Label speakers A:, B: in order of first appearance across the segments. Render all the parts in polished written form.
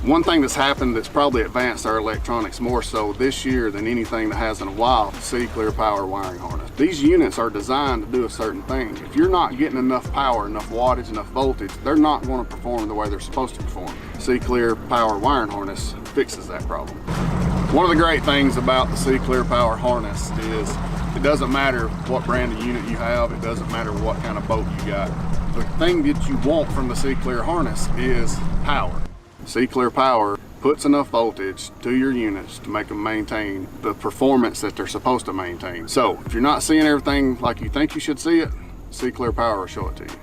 A: One thing that's happened that's probably advanced our electronics more so this year than anything that has in a while, C Clear Power wiring harness. These units are designed to do a certain thing. If you're not getting enough power, enough wattage, enough voltage, they're not going to perform the way they're supposed to perform. C Clear Power wiring harness fixes that problem. One of the great things about the C Clear Power harness is it doesn't matter what brand of unit you have, it doesn't matter what kind of boat you got. The thing that you want from the C Clear harness is power. C Clear Power puts enough voltage to your units to make them maintain the performance that they're supposed to maintain. So if you're not seeing everything like you think you should see it, C Clear Power will show it to you.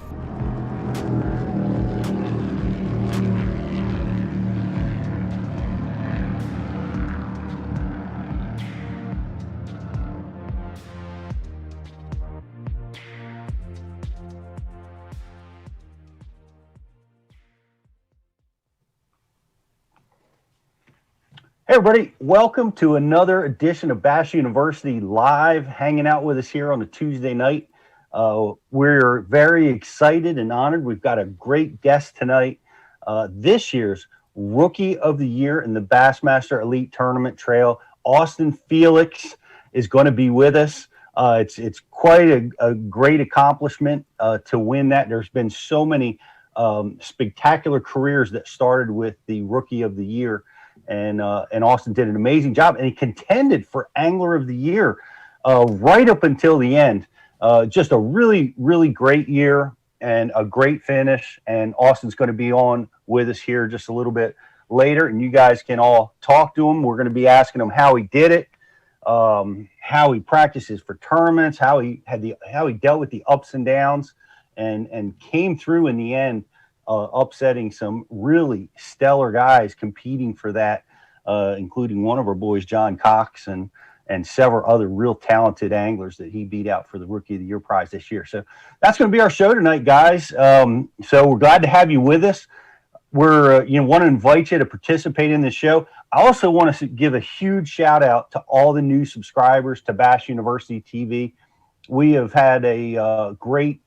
B: Hey everybody, welcome to another edition of Bass University Live, hanging out with us here on a Tuesday night. We're very excited and honored. We've got a great guest tonight. This year's Rookie of the Year in the Bassmaster Elite Tournament Trail, Austin Felix, is going to be with us. It's quite a great accomplishment to win that. There's been so many spectacular careers that started with the Rookie of the Year. And Austin did an amazing job, and he contended for Angler of the Year right up until the end. Just a really, really great year and a great finish. And Austin's going to be on with us here just a little bit later, and you guys can all talk to him. We're going to be asking him how he did it, how he practices for tournaments, how he dealt with the ups and downs, and came through in the end. Upsetting some really stellar guys competing for that, including one of our boys, John Cox, and several other real talented anglers that he beat out for the Rookie of the Year prize this year. So that's going to be our show tonight, guys. So we're glad to have you with us. We're want to invite you to participate in this show. I also want to give a huge shout out to all the new subscribers to Bass University TV. We have had a great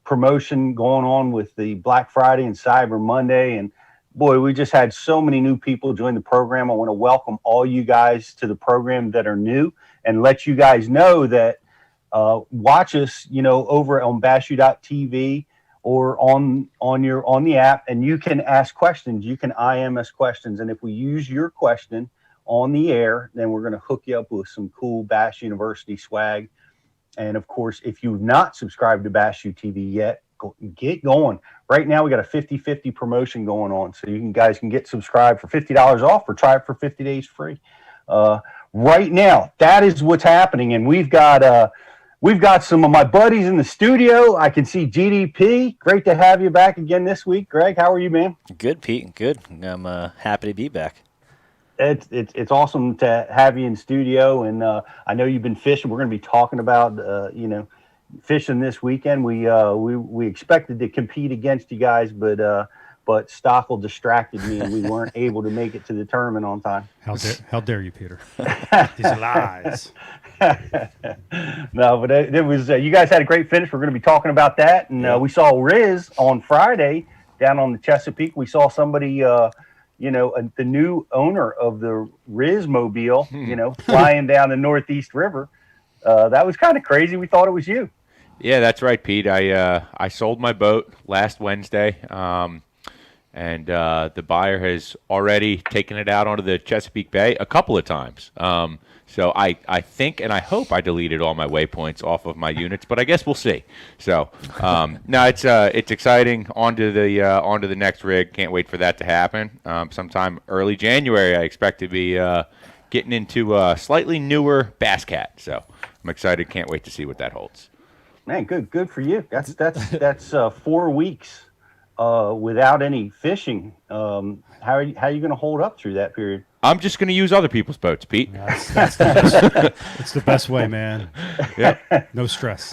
B: promotion going on with the Black Friday and Cyber Monday, and boy, we just had so many new people join the program. I want to welcome all you guys to the program that are new, and let you guys know that watch us over on bassu.tv or on the app, and you can ask questions. You can IM us questions, and if we use your question on the air, then we're going to hook you up with some cool Bass University swag. And of course, if you've not subscribed to Bassu TV yet, get going. Right now, we got a 50-50 promotion going on. So you guys can get subscribed for $50 off or try it for 50 days free. Right now, that is what's happening. And we've got some of my buddies in the studio. I can see GDP. Great to have you back again this week. Greg, how are you, man?
C: Good, Pete. Good. I'm happy to be back.
B: It's awesome to have you in studio, and I know you've been fishing. We're going to be talking about fishing this weekend. We expected to compete against you guys, but Stockel distracted me, and we weren't able to make it to the tournament on time.
D: How dare you, Peter? These lies.
B: No, but it was you guys had a great finish. We're going to be talking about that, and we saw Rizz on Friday down on the Chesapeake. We saw somebody. The new owner of the Rizz mobile, flying down the Northeast River. That was kind of crazy. We thought it was you.
E: Yeah, that's right, Pete. I sold my boat last Wednesday, and the buyer has already taken it out onto the Chesapeake Bay a couple of times. So I think and I hope I deleted all my waypoints off of my units, but I guess we'll see. So no, it's exciting. On to the next rig. Can't wait for that to happen. Sometime early January, I expect to be getting into a slightly newer Bass Cat. So I'm excited. Can't wait to see what that holds.
B: Man, good for you. That's 4 weeks without any fishing. How are you going to hold up through that period?
E: I'm just going to use other people's boats, Pete.
D: That's the best. It's the best way, man.
E: Yep.
D: No stress.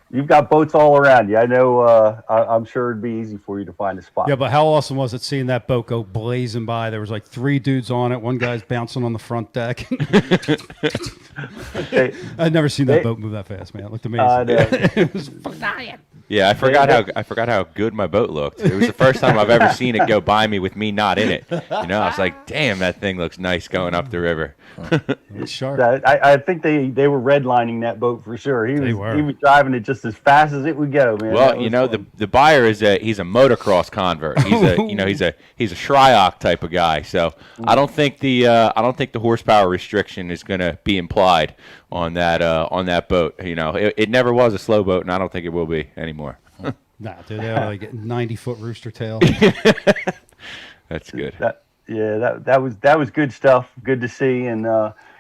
B: You've got boats all around you. I know. I'm sure it'd be easy for you to find a spot.
D: Yeah, but how awesome was it seeing that boat go blazing by? There was like 3 dudes on it. One guy's bouncing on the front deck. I'd never seen that boat move that fast, man. It looked amazing.
B: I know.
D: It was fucking dying.
E: Yeah, I forgot how good my boat looked. It was the first time I've ever seen it go by me with me not in it. I was like, damn, that thing looks nice going up the river.
D: Sharp.
B: I think they were redlining that boat for sure. He was driving it just as fast as it would go, man.
E: Well, the buyer he's a motocross convert. He's a he's a Shryock type of guy. So I don't think the horsepower restriction is going to be implied on that boat. It never was a slow boat, and I don't think it will be anymore.
D: Nah, dude, they have like 90-foot rooster tail.
E: That's good.
B: That was good stuff. Good to see, and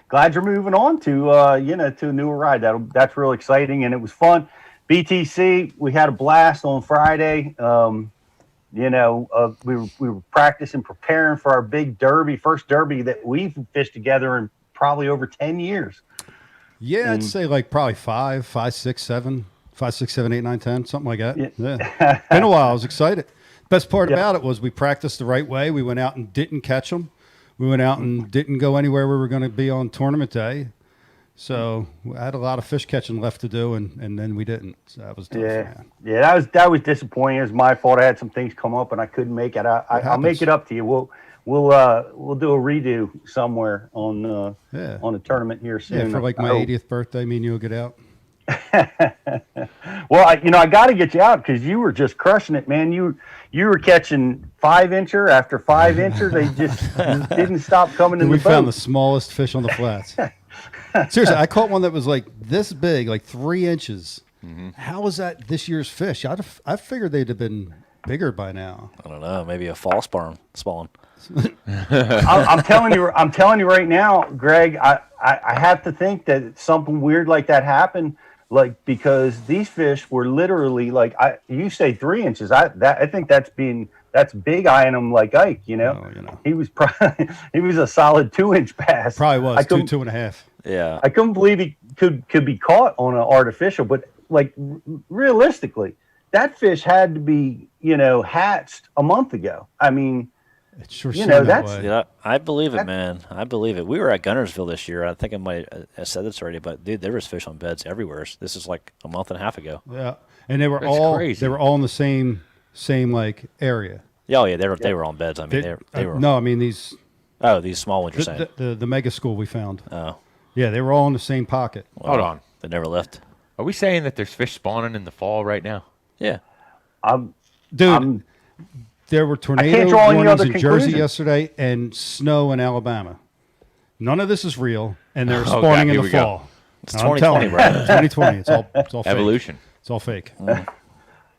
B: glad you're moving on to to a newer ride. That's real exciting, and it was fun. BTC, we had a blast on Friday. We were practicing, preparing for our big derby, first derby that we've fished together in probably over 10 years.
D: Yeah, I'd say like probably 5, 6, 7, 8, 9, 10, something like that. Yeah. Been a while. I was excited. Best part about it was we practiced the right way. We went out and didn't catch them. We went out and didn't go anywhere we were going to be on tournament day. So we had a lot of fish catching left to do, and then we didn't. So that was tough, man.
B: Yeah, that was disappointing. It was my fault. I had some things come up, and I couldn't make it. I'll make it up to you. We'll do a redo somewhere on a tournament here soon.
D: Yeah, for like my 80th birthday, me and you will get out.
B: Well, I got to get you out because you were just crushing it, man. You were catching 5-incher after 5-incher. They just didn't stop coming in the boat.
D: We found the smallest fish on the flats. Seriously, I caught one that was like this big, like 3 inches. Mm-hmm. How was that this year's fish? I figured they'd have been bigger by now.
C: I don't know. Maybe a fall spawn.
B: I'm telling you right now, Greg. I have to think that something weird like that happened. Like, because these fish were literally like, you say 3 inches. I think that's big eyeing them like Ike. He was he was a solid 2-inch bass.
D: Probably was 2.5.
C: Yeah,
B: I couldn't believe he could be caught on an artificial. But like realistically, that fish had to be hatched a month ago. I mean.
D: It sure seemed that way.
C: Yeah, I believe it, man. I believe it. We were at Gunnersville this year. I think I might have said this already, but dude, there was fish on beds everywhere. This is like a month and a half ago.
D: Yeah, and they were all crazy. They were all in the same like area.
C: Yeah, yeah, they were on beds. I mean, they were.
D: No, I mean these.
C: Oh, these small ones you're saying.
D: The mega school we found.
C: Oh.
D: Yeah, they were all in the same pocket.
E: Well, hold on.
C: They never left.
E: Are we saying that there's fish spawning in the fall right now?
C: Yeah.
D: There were tornado warnings in Jersey yesterday and snow in Alabama. None of this is real, and they're spawning in the fall.
C: It's 2020, right?
D: 2020. It's all fake.
E: Evolution.
D: It's all fake.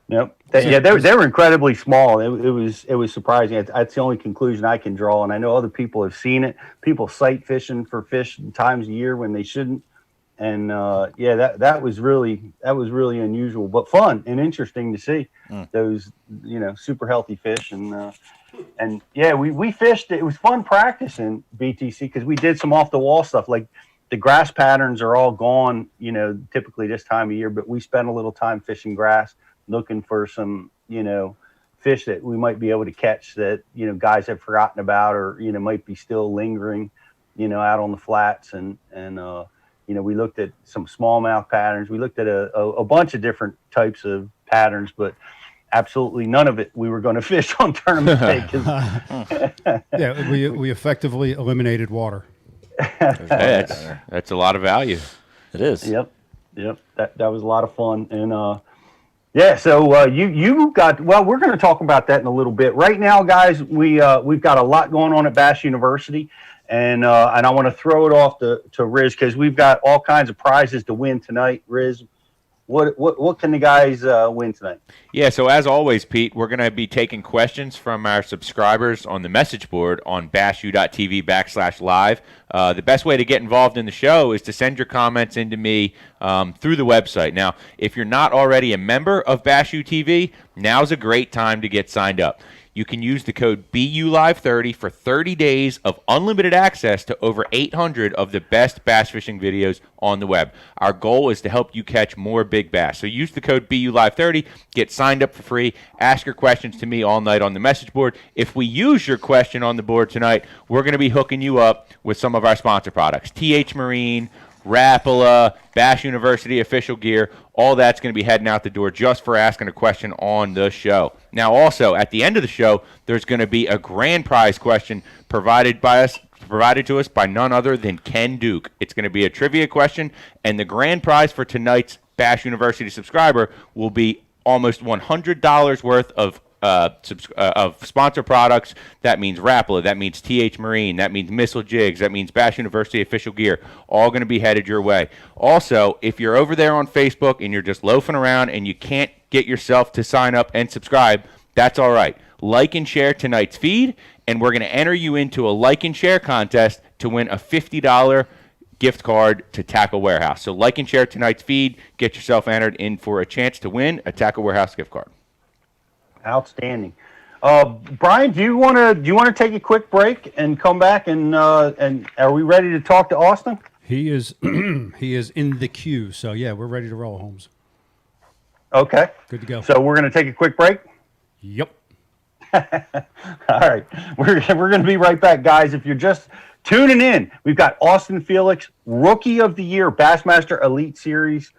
B: Yep. They were incredibly small. It was surprising. That's the only conclusion I can draw, and I know other people have seen it. People sight fishing for fish times a year when they shouldn't. And that was really unusual, but fun and interesting to see those super healthy fish. And we fished. It was fun practicing BTC because we did some off the wall stuff. Like the grass patterns are all gone, typically this time of year. But we spent a little time fishing grass, looking for some fish that we might be able to catch that guys have forgotten about or might be still lingering out on the flats and. We looked at some smallmouth patterns. We looked at a bunch of different types of patterns, but absolutely none of it we were going to fish on tournament day.
D: Yeah, we effectively eliminated water.
E: That's a lot of value.
C: It is.
B: Yep. That was a lot of fun. And so you got, well, we're going to talk about that in a little bit. Right now, guys, we've got a lot going on at Bass University. And I want to throw it off to Rizz because we've got all kinds of prizes to win tonight. Rizz, what can the guys win tonight?
E: Yeah, so as always, Pete, we're going to be taking questions from our subscribers on the message board on bassu.tv/live. The best way to get involved in the show is to send your comments into me through the website. Now, if you're not already a member of Bassu TV, now's a great time to get signed up. You can use the code BULive30 for 30 days of unlimited access to over 800 of the best bass fishing videos on the web. Our goal is to help you catch more big bass. So use the code BULive30, get signed up for free, ask your questions to me all night on the message board. If we use your question on the board tonight, we're going to be hooking you up with some of our sponsor products. TH Marine, Rapala, Bash University official gear, all that's going to be heading out the door just for asking a question on the show. Now, also, at the end of the show, there's going to be a grand prize question provided to us by none other than Ken Duke. It's going to be a trivia question, and the grand prize for tonight's Bash University subscriber will be almost $100 worth of sponsor products. That means Rapala, that means TH Marine, that means Missile Jigs, that means Bash University official gear, all going to be headed your way. Also, if you're over there on Facebook and you're just loafing around and you can't get yourself to sign up and subscribe, that's all right. Like and share tonight's feed, and we're going to enter you into a like and share contest to win a $50 gift card to Tackle Warehouse. So like and share tonight's feed, get yourself entered in for a chance to win a Tackle Warehouse gift card.
B: Outstanding. Brian, do you want to take a quick break and come back and are we ready to talk to Austin?
D: He is he is in the queue. So yeah, we're ready to roll, Holmes.
B: Okay.
D: Good to go.
B: So we're going to take a quick break?
D: Yep.
B: All right. We're going to be right back, guys. If you're just tuning in, we've got Austin Felix, Rookie of the Year, Bassmaster Elite Series.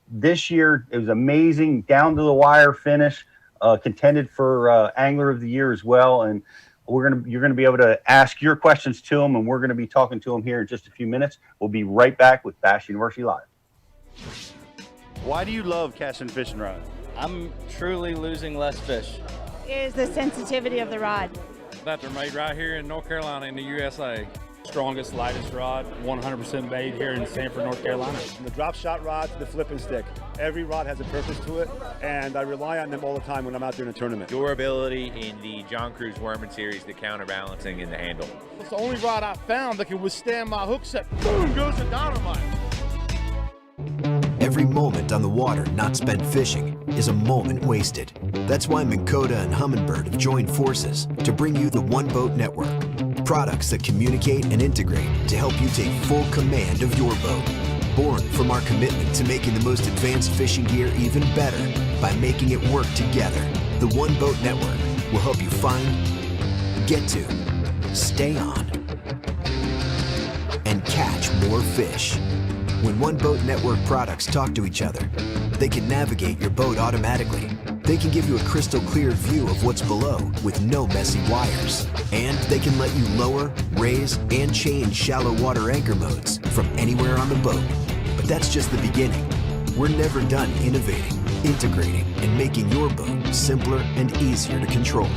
B: This year, it was amazing, down to the wire finish, contended for Angler of the Year as well. And you're going to be able to ask your questions to him, and we're going to be talking to him here in just a few minutes. We'll be right back with Bash University Live.
F: Why do you love casting fishing rods?
G: I'm truly losing less fish.
H: Is the sensitivity of the rod.
I: That they're made right here in North Carolina in the USA. Strongest, lightest rod, 100% made here in Sanford, North Carolina.
F: From the drop shot rod to the flipping stick. Every rod has a purpose to it, and I rely on them all the time when I'm out there in a tournament.
E: Durability in the John Cruz Worman series, the counterbalancing in the handle.
I: It's the only rod I found that can withstand my hook set. Boom goes the dynamite.
J: Every moment on the water not spent fishing is a moment wasted. That's why Minn Kota and Humminbird have joined forces to bring you the One Boat Network. Products that communicate and integrate to help you take full command of your boat. Born from our commitment to making the most advanced fishing gear even better by making it work together. The One Boat Network will help you find, get to, stay on, and catch more fish. When One Boat Network products talk to each other, they can navigate your boat automatically. They can give you a crystal clear view of what's below with no messy wires. And they can let you lower, raise, and change shallow water anchor modes from anywhere on the boat. But that's just the beginning. We're never done innovating, integrating, and making your boat simpler and easier to control.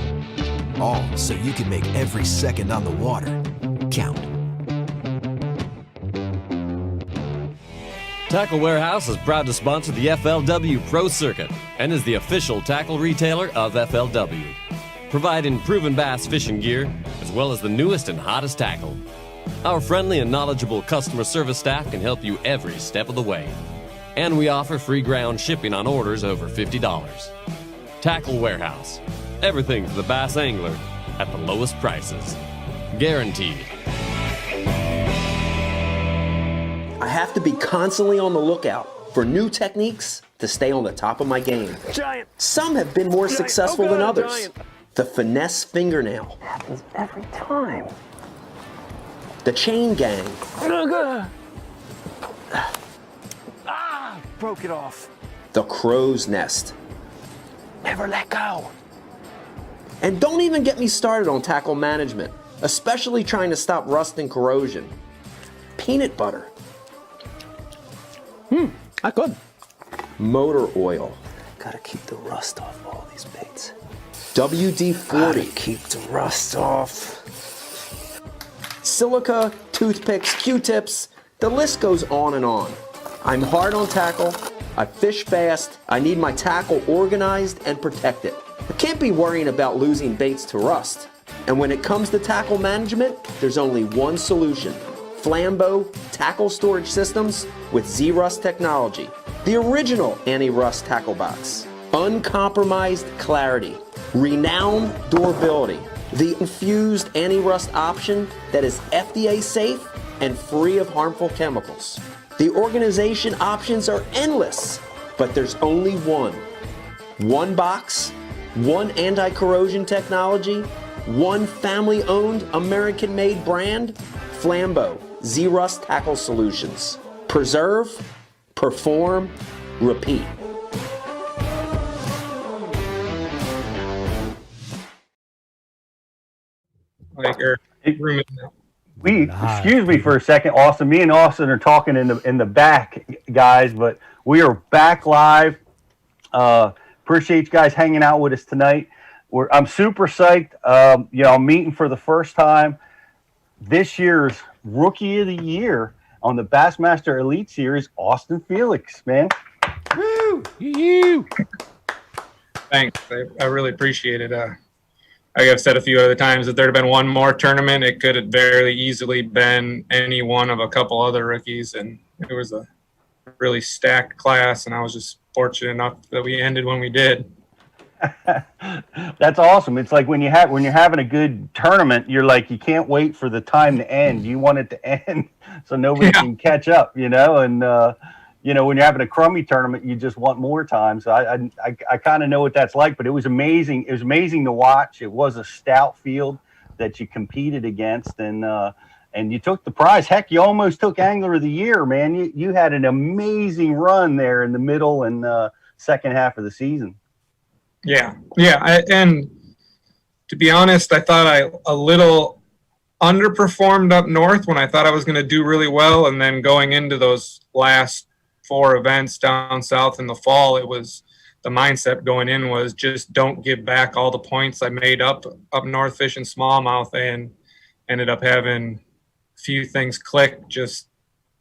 J: All so you can make every second on the water count.
K: Tackle Warehouse is proud to sponsor the FLW Pro Circuit and is the official tackle retailer of FLW, providing proven bass fishing gear as well as the newest and hottest tackle. Our friendly and knowledgeable customer service staff can help you every step of the way. And we offer free ground shipping on orders over $50. Tackle Warehouse, everything for the bass angler at the lowest prices. Guaranteed.
L: I have to be constantly on the lookout for new techniques to stay on the top of my game.
F: Giant.
L: Some have been more successful than others.
F: Giant.
L: The finesse fingernail.
F: Happens every time.
L: The chain gang.
F: Broke it off.
L: The crow's nest.
F: Never let go.
L: And don't even get me started on tackle management, especially trying to stop rust and corrosion. Peanut butter.
F: Not good.
L: Motor oil.
F: Gotta keep the rust off all these baits.
L: WD-40.
F: Gotta keep the rust off.
L: Silica, toothpicks, Q-tips, the list goes on and on. I'm hard on tackle, I fish fast, I need my tackle organized and protected. I can't be worrying about losing baits to rust. And when it comes to tackle management, there's only one solution. Flambeau tackle storage systems with Z-Rust technology. The original anti-rust tackle box. Uncompromised clarity. Renowned durability. The infused anti-rust option that is FDA safe and free of harmful chemicals. The organization options are endless, but there's only one. One box, one anti-corrosion technology, one family-owned, American-made brand, Flambeau. Z-Rust Tackle Solutions. Preserve, perform, repeat.
B: Excuse me for a second, Austin. Me and Austin are talking in the back, guys, but we are back live. Appreciate you guys hanging out with us tonight. I'm super psyched. I'm meeting for the first time this year's Rookie of the Year on the Bassmaster Elite Series, Austin Felix, man.
C: Woo! You.
M: Thanks. I really appreciate it. Like I've said a few other times, if there had been one more tournament, it could have very easily been any one of a couple other rookies, and it was a really stacked class, and I was just fortunate enough that we ended when we did.
B: That's awesome. It's like when you're having a good tournament, you're like, you can't wait for the time to end. You want it to end so nobody can catch up, and when you're having a crummy tournament, you just want more time. So I kind of know what that's like, but it was amazing. It was amazing to watch. It was a stout field that you competed against, and you took the prize. Heck, you almost took Angler of the Year, man. You had an amazing run there in the middle and second half of the season.
M: Yeah. And to be honest, I thought I a little underperformed up north when I thought I was going to do really well, and then going into those last 4 events down south in the fall, it was the mindset going in was just don't give back all the points I made up north fishing smallmouth, and ended up having a few things click just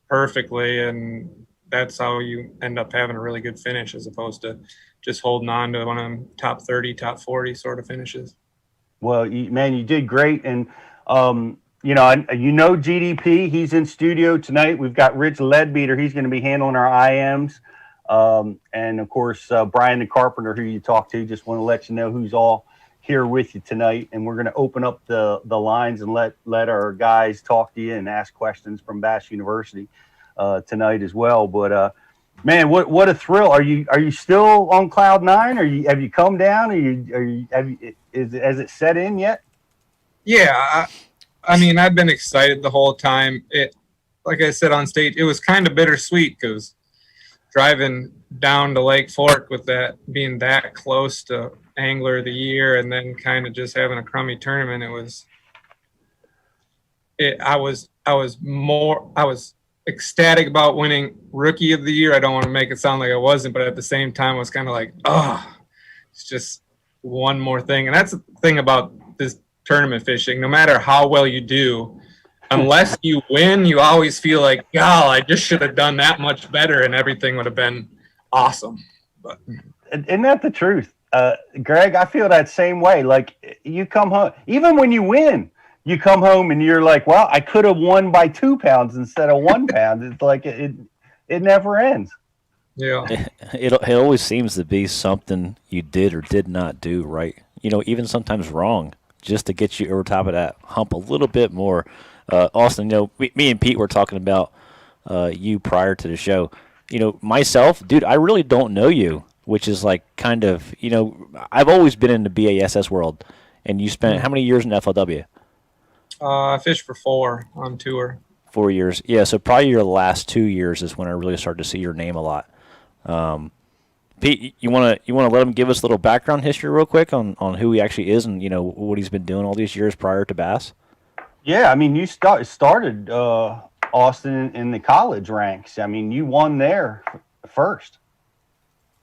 M: perfectly, and that's how you end up having a really good finish as opposed to just holding on to one of them top 30, top 40 sort of finishes. Well,
B: you did great, and GDP, he's in studio tonight. We've got Rich Leadbeater. He's going to be handling our IMs. And, of course, Brian the Carpenter, who you talked to. Just want to let you know who's all here with you tonight. And we're going to open up the lines and let our guys talk to you and ask questions from Bass University tonight as well. But, man, what a thrill. Are you still on cloud nine? Have you come down? Has it set in yet?
M: Yeah, I mean, I've been excited the whole time. Like I said on stage, it was kind of bittersweet because driving down to Lake Fork with that being that close to Angler of the Year, and then kind of just having a crummy tournament, I was ecstatic about winning Rookie of the Year. I don't want to make it sound like I wasn't, but at the same time, I was kind of like, it's just one more thing. And that's the thing about this tournament fishing. No matter how well you do, unless you win, you always feel like, I just should have done that much better, and everything would have been awesome. But
B: isn't that the truth, Greg? I feel that same way. Like, you come home, even when you win, you come home and you're like, well, I could have won by 2 pounds instead of 1 pound. It's like it never ends.
M: Yeah.
C: It always seems to be something you did or did not do right. Even sometimes wrong, just to get you over top of that hump a little bit more. Austin, me and Pete were talking about you prior to the show. Myself, dude, I really don't know you, which is like kind of, I've always been in the BASS world. And you spent how many years in FLW?
M: I fished for 4 on tour.
C: 4 years. Yeah, so probably your last 2 years is when I really started to see your name a lot. Pete, you want to let him give us a little background history real quick on who he actually is and, what he's been doing all these years prior to Bass?
B: Yeah, I mean, you started, Austin, in the college ranks. I mean, you won there first.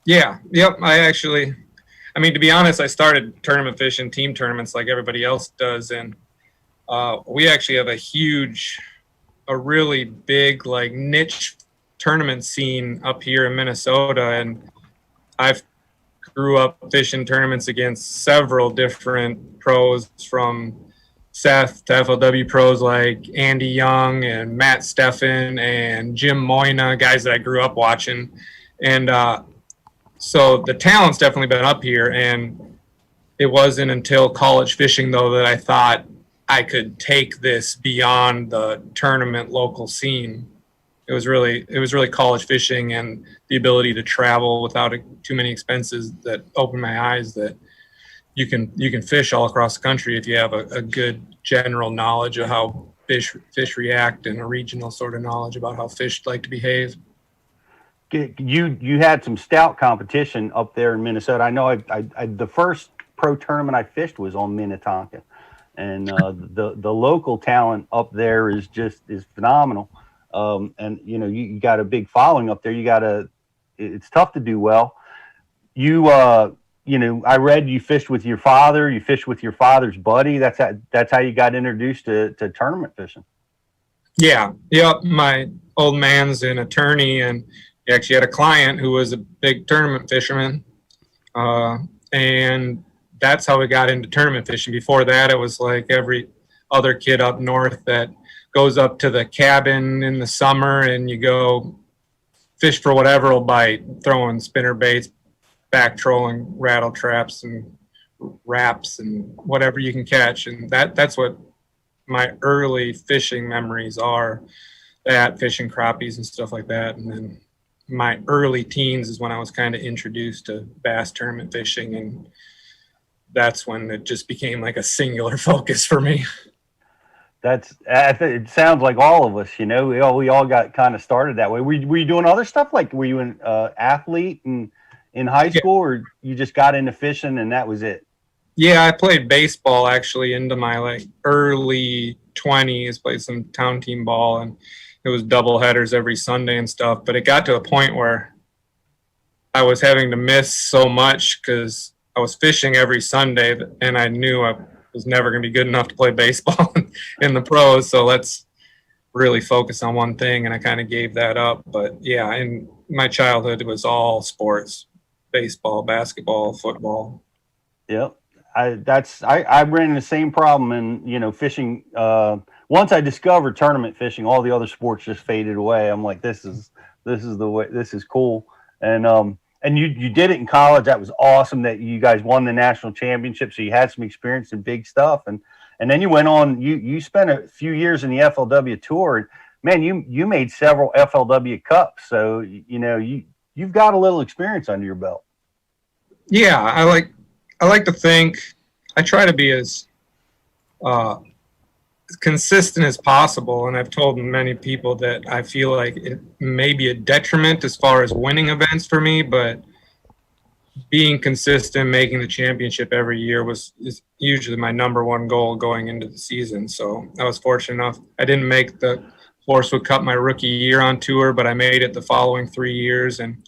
M: Yeah, yep. To be honest, I started tournament fishing, team tournaments like everybody else does, and we actually have a really big, like, niche tournament scene up here in Minnesota, and I've grew up fishing tournaments against several different pros, from Seth to FLW pros like Andy Young and Matt Steffen and Jim Moyna, guys that I grew up watching. And so the talent's definitely been up here, and it wasn't until college fishing, though, that I thought I could take this beyond the tournament local scene. It was really college fishing and the ability to travel without too many expenses that opened my eyes that you can fish all across the country if you have a good general knowledge of how fish react and a regional sort of knowledge about how fish like to behave.
B: You had some stout competition up there in Minnesota. I know I the first pro tournament I fished was on Minnetonka, and the local talent up there is phenomenal. And you got a big following up there. It's tough to do well. I read you fished with your father. You fished with your father's buddy. That's how you got introduced to tournament fishing.
M: Yeah. Yep. My old man's an attorney, and he actually had a client who was a big tournament fisherman. And that's how we got into tournament fishing. Before that, it was like every other kid up north that goes up to the cabin in the summer and you go fish for whatever will bite, throwing spinner baits, back trolling, rattle traps and wraps and whatever you can catch. And that's what my early fishing memories are, that fishing crappies and stuff like that. And then my early teens is when I was kind of introduced to bass tournament fishing, and that's when it just became like a singular focus for me.
B: It sounds like all of us, we all got kind of started that way. Were you doing other stuff? Like, were you an athlete in high school, or you just got into fishing and that was it?
M: Yeah, I played baseball actually into my early 20s, played some town team ball, and it was double headers every Sunday and stuff. But it got to a point where I was having to miss so much because I was fishing every Sunday, and I knew I was never going to be good enough to play baseball in the pros. So let's really focus on one thing. And I kind of gave that up. But yeah, in my childhood, it was all sports, baseball, basketball, football.
B: Yep. I ran into the same problem in, fishing. Once I discovered tournament fishing, all the other sports just faded away. I'm like, this is the way, this is cool. And you did it in college. That was awesome that you guys won the national championship. So you had some experience in big stuff. And then you went on, you spent a few years in the FLW tour. And man, you made several FLW cups. So, you've got a little experience under your belt.
M: Yeah. I like to think I try to be as consistent as possible. And I've told many people that I feel like it may be a detriment as far as winning events for me, but being consistent, making the championship every year is usually my number one goal going into the season. So I was fortunate enough. I didn't make the Horsewood Cup my rookie year on tour, but I made it the following 3 years and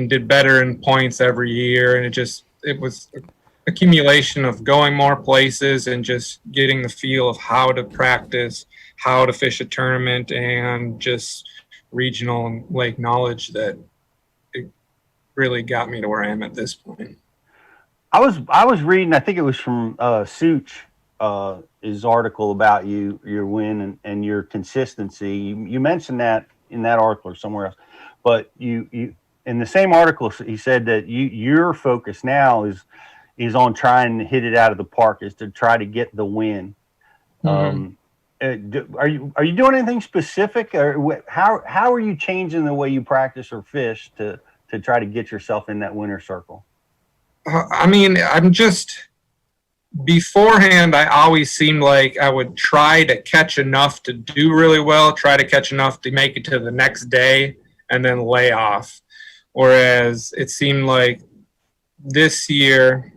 M: did better in points every year. And it was accumulation of going more places and just getting the feel of how to practice, how to fish a tournament, and just regional and lake knowledge that it really got me to where I am at this point.
B: I was reading, I think it was from Such, his article about your win and your consistency. You mentioned that in that article or somewhere else, but you in the same article, he said that your focus now is on trying to hit it out of the park, is to try to get the win. Mm-hmm. Are you doing anything specific, or how are you changing the way you practice or fish to try to get yourself in that winner circle?
M: I'm just, beforehand, I always seemed like I would try to catch enough to do really well, try to catch enough to make it to the next day, and then lay off. Whereas it seemed like this year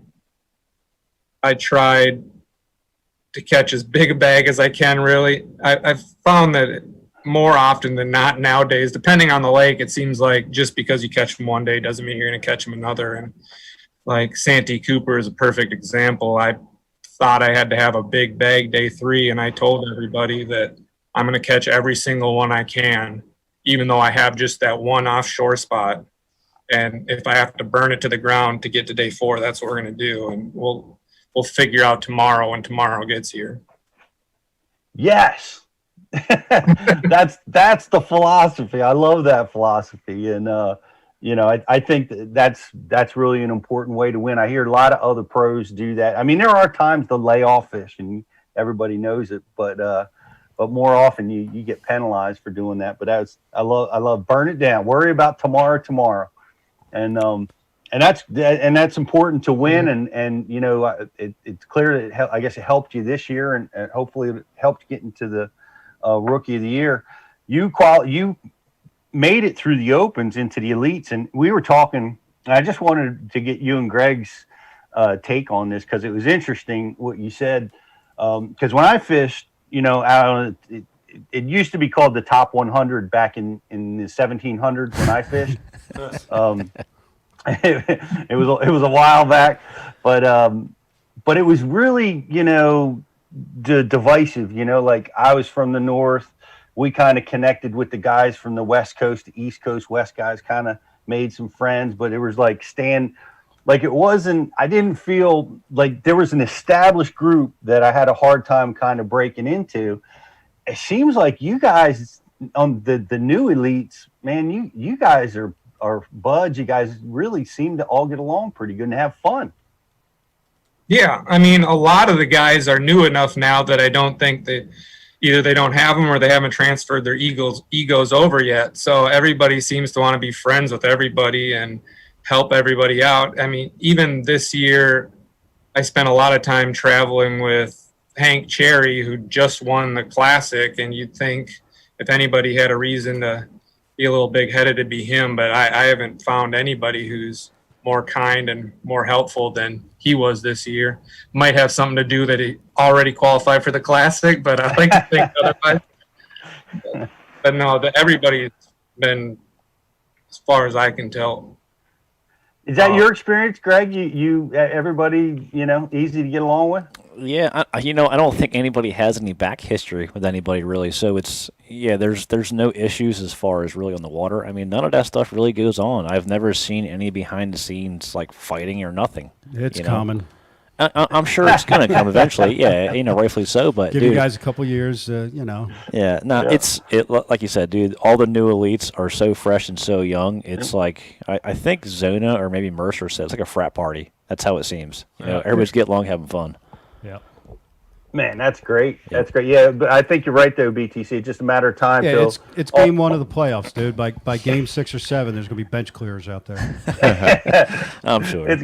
M: I tried to catch as big a bag as I can, really. I've found that more often than not nowadays, depending on the lake, it seems like just because you catch them one day doesn't mean you're going to catch them another. And like Santee Cooper is a perfect example. I thought I had to have a big bag day 3, and I told everybody that I'm going to catch every single one I can, even though I have just that one offshore spot. And if I have to burn it to the ground to get to day 4, that's what we're going to do. And we'll figure out tomorrow when tomorrow gets here.
B: Yes. That's the philosophy. I love that philosophy. And, I think that's really an important way to win. I hear a lot of other pros do that. I mean, there are times to lay off fish, and everybody knows it, but more often you get penalized for doing that. But I love burn it down. Worry about tomorrow. And And that's important to win. And you know, it's clear that I guess it helped you this year, and hopefully it helped get into the Rookie of the Year. You made it through the Opens into the Elites, and we were talking. I just wanted to get you and Greg's take on this because it was interesting what you said. Because when I fished, you know, it used to be called the Top 100 back in the 1700s when I fished. It was a while back, but it was really, you know, divisive. You know, like I was from the north, we kind of connected with the guys from the West Coast, the East Coast, West guys kind of made some friends, but it was like it wasn't. I didn't feel like there was an established group that I had a hard time kind of breaking into. It seems like you guys on the new elites, man, you guys are buds. You guys really seem to all get along pretty good and have fun.
M: Yeah, I mean, a lot of the guys are new enough now that I don't think that either they don't have them or they haven't transferred their egos over yet. So everybody seems to want to be friends with everybody and help everybody out. I mean, even this year, I spent a lot of time traveling with Hank Cherry, who just won the Classic, and you'd think if anybody had a reason to be a little big-headed to be him, but I haven't found anybody who's more kind and more helpful than he was this year. Might have something to do that he already qualified for the Classic, but I like to think otherwise. But no, everybody's been, as far as I can tell.
B: Is that your experience, Greg? You everybody, you know, easy to get along with?
C: Yeah, I don't think anybody has any back history with anybody really. So there's no issues as far as really on the water. I mean, none of that stuff really goes on. I've never seen any behind the scenes like fighting or nothing.
D: It's common.
C: I'm sure it's gonna come eventually. Yeah, rightfully so. But
D: give you guys a couple years,
C: Yeah, no, yeah. It like you said, dude. All the new elites are so fresh and so young. It's like I think Zona or maybe Mercer said it's like a frat party. That's how it seems. Everybody's getting along, having fun.
D: Yeah.
B: Man, that's great. Yeah. That's great. Yeah, but I think you're right though, BTC. It's just a matter of time.
D: Yeah, it's game one of the playoffs, dude. By game 6 or 7, there's gonna be bench clearers out there.
C: I'm sure
B: it's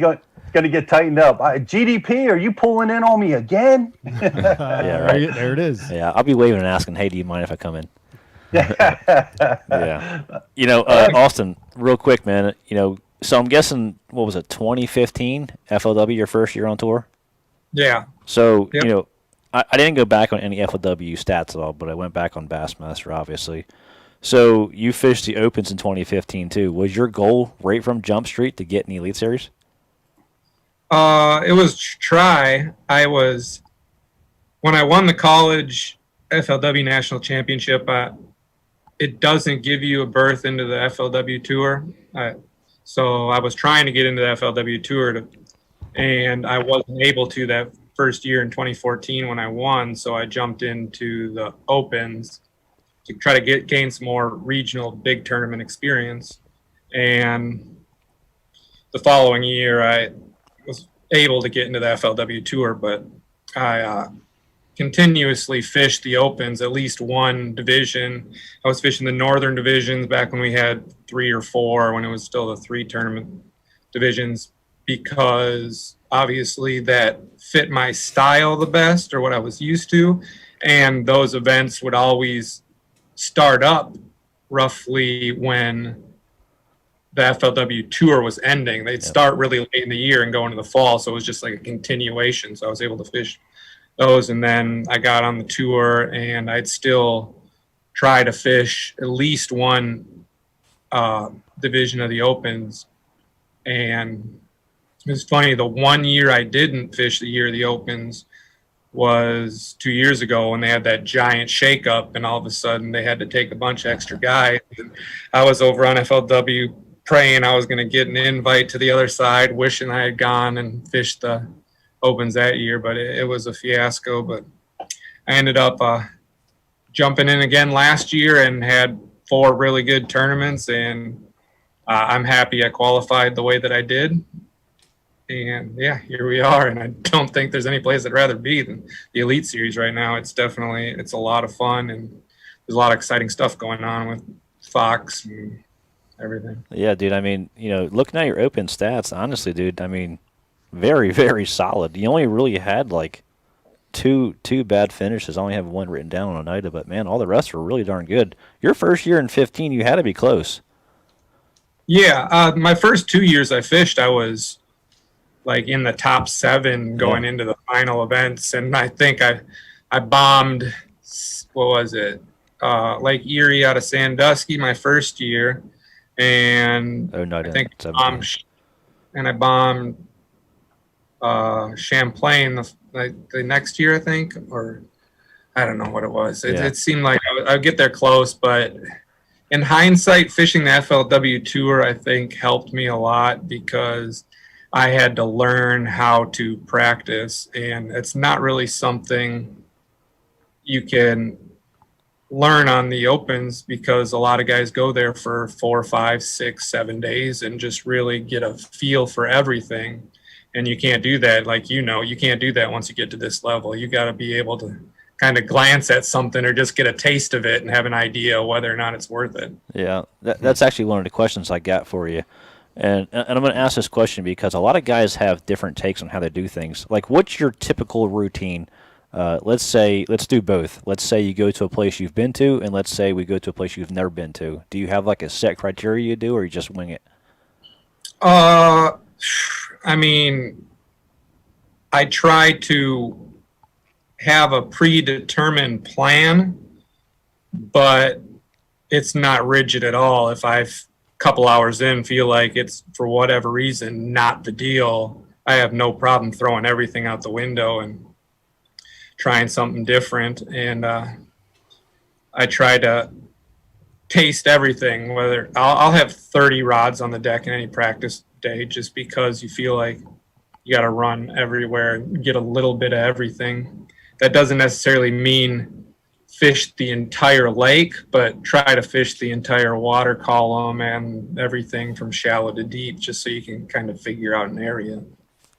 B: going to get tightened up. GDP, are you pulling in on me again?
C: Yeah, right.
D: There it is.
C: Yeah, I'll be waving and asking, hey, do you mind if I come in? Yeah. Austin, real quick, man. So I'm guessing, what was it, 2015 FLW, your first year on tour?
M: Yeah.
C: So, yep. I didn't go back on any FLW stats at all, but I went back on Bassmaster, obviously. So you fished the Opens in 2015 too. Was your goal right from Jump Street to get in the Elite Series?
M: It was try. When I won the college FLW National Championship, it doesn't give you a berth into the FLW Tour. So I was trying to get into the FLW Tour, and I wasn't able to that first year in 2014 when I won. So I jumped into the Opens to try to gain some more regional big tournament experience. And the following year, I was able to get into the FLW Tour, but I continuously fished the Opens, at least one division. I was fishing the northern divisions back when we had 3 or 4, when it was still the 3 tournament divisions, because obviously that fit my style the best, or what I was used to. And those events would always start up roughly when the FLW Tour was ending. They'd start really late in the year and go into the fall, so it was just like a continuation. So I was able to fish those, and then I got on the tour, and I'd still try to fish at least one division of the Opens. And it was funny, the one year I didn't fish the year of the Opens was 2 years ago, when they had that giant shakeup, and all of a sudden they had to take a bunch of extra guys. And I was over on FLW praying I was going to get an invite to the other side, wishing I had gone and fished the Opens that year, but it was a fiasco. But I ended up jumping in again last year and had 4 really good tournaments, and I'm happy I qualified the way that I did. And yeah, here we are, and I don't think there's any place I'd rather be than the Elite Series right now. It's a lot of fun, and there's a lot of exciting stuff going on with Fox and everything.
C: Yeah, dude. I mean, looking at your open stats, honestly, dude, I mean, very, very solid. You only really had like two bad finishes. I only have one written down on Oneida, but man, all the rest were really darn good. Your first year in 15, you had to be close.
M: Yeah, my first 2 years I fished, I was like in the top 7 going into the final events, and I think I bombed. What was it? Lake Erie out of Sandusky my first year, and I think I bombed Champlain the next year, I think, or I don't know what it was. It seemed like I'd get there close, but in hindsight, fishing the FLW Tour, I think, helped me a lot because I had to learn how to practice, and it's not really something you can learn on the opens because a lot of guys go there for 4, 5, 6, 7 days and just really get a feel for everything. And you can't do that. Like, you can't do that once you get to this level. You got to be able to kind of glance at something or just get a taste of it and have an idea whether or not it's worth it.
C: Yeah, that's actually one of the questions I got for you. And I'm going to ask this question because a lot of guys have different takes on how they do things. Like, what's your typical routine? Let's do both. Let's say you go to a place you've been to, and let's say we go to a place you've never been to. Do you have like a set criteria you do, or you just wing it?
M: I mean, I try to have a predetermined plan, but it's not rigid at all. If I've a couple hours in feel like it's for whatever reason not the deal, I have no problem throwing everything out the window and trying something different. And I try to taste everything. Whether I'll have 30 rods on the deck in any practice day, just because you feel like you got to run everywhere and get a little bit of everything. That doesn't necessarily mean fish the entire lake, but try to fish the entire water column and everything from shallow to deep, just so you can kind of figure out an area.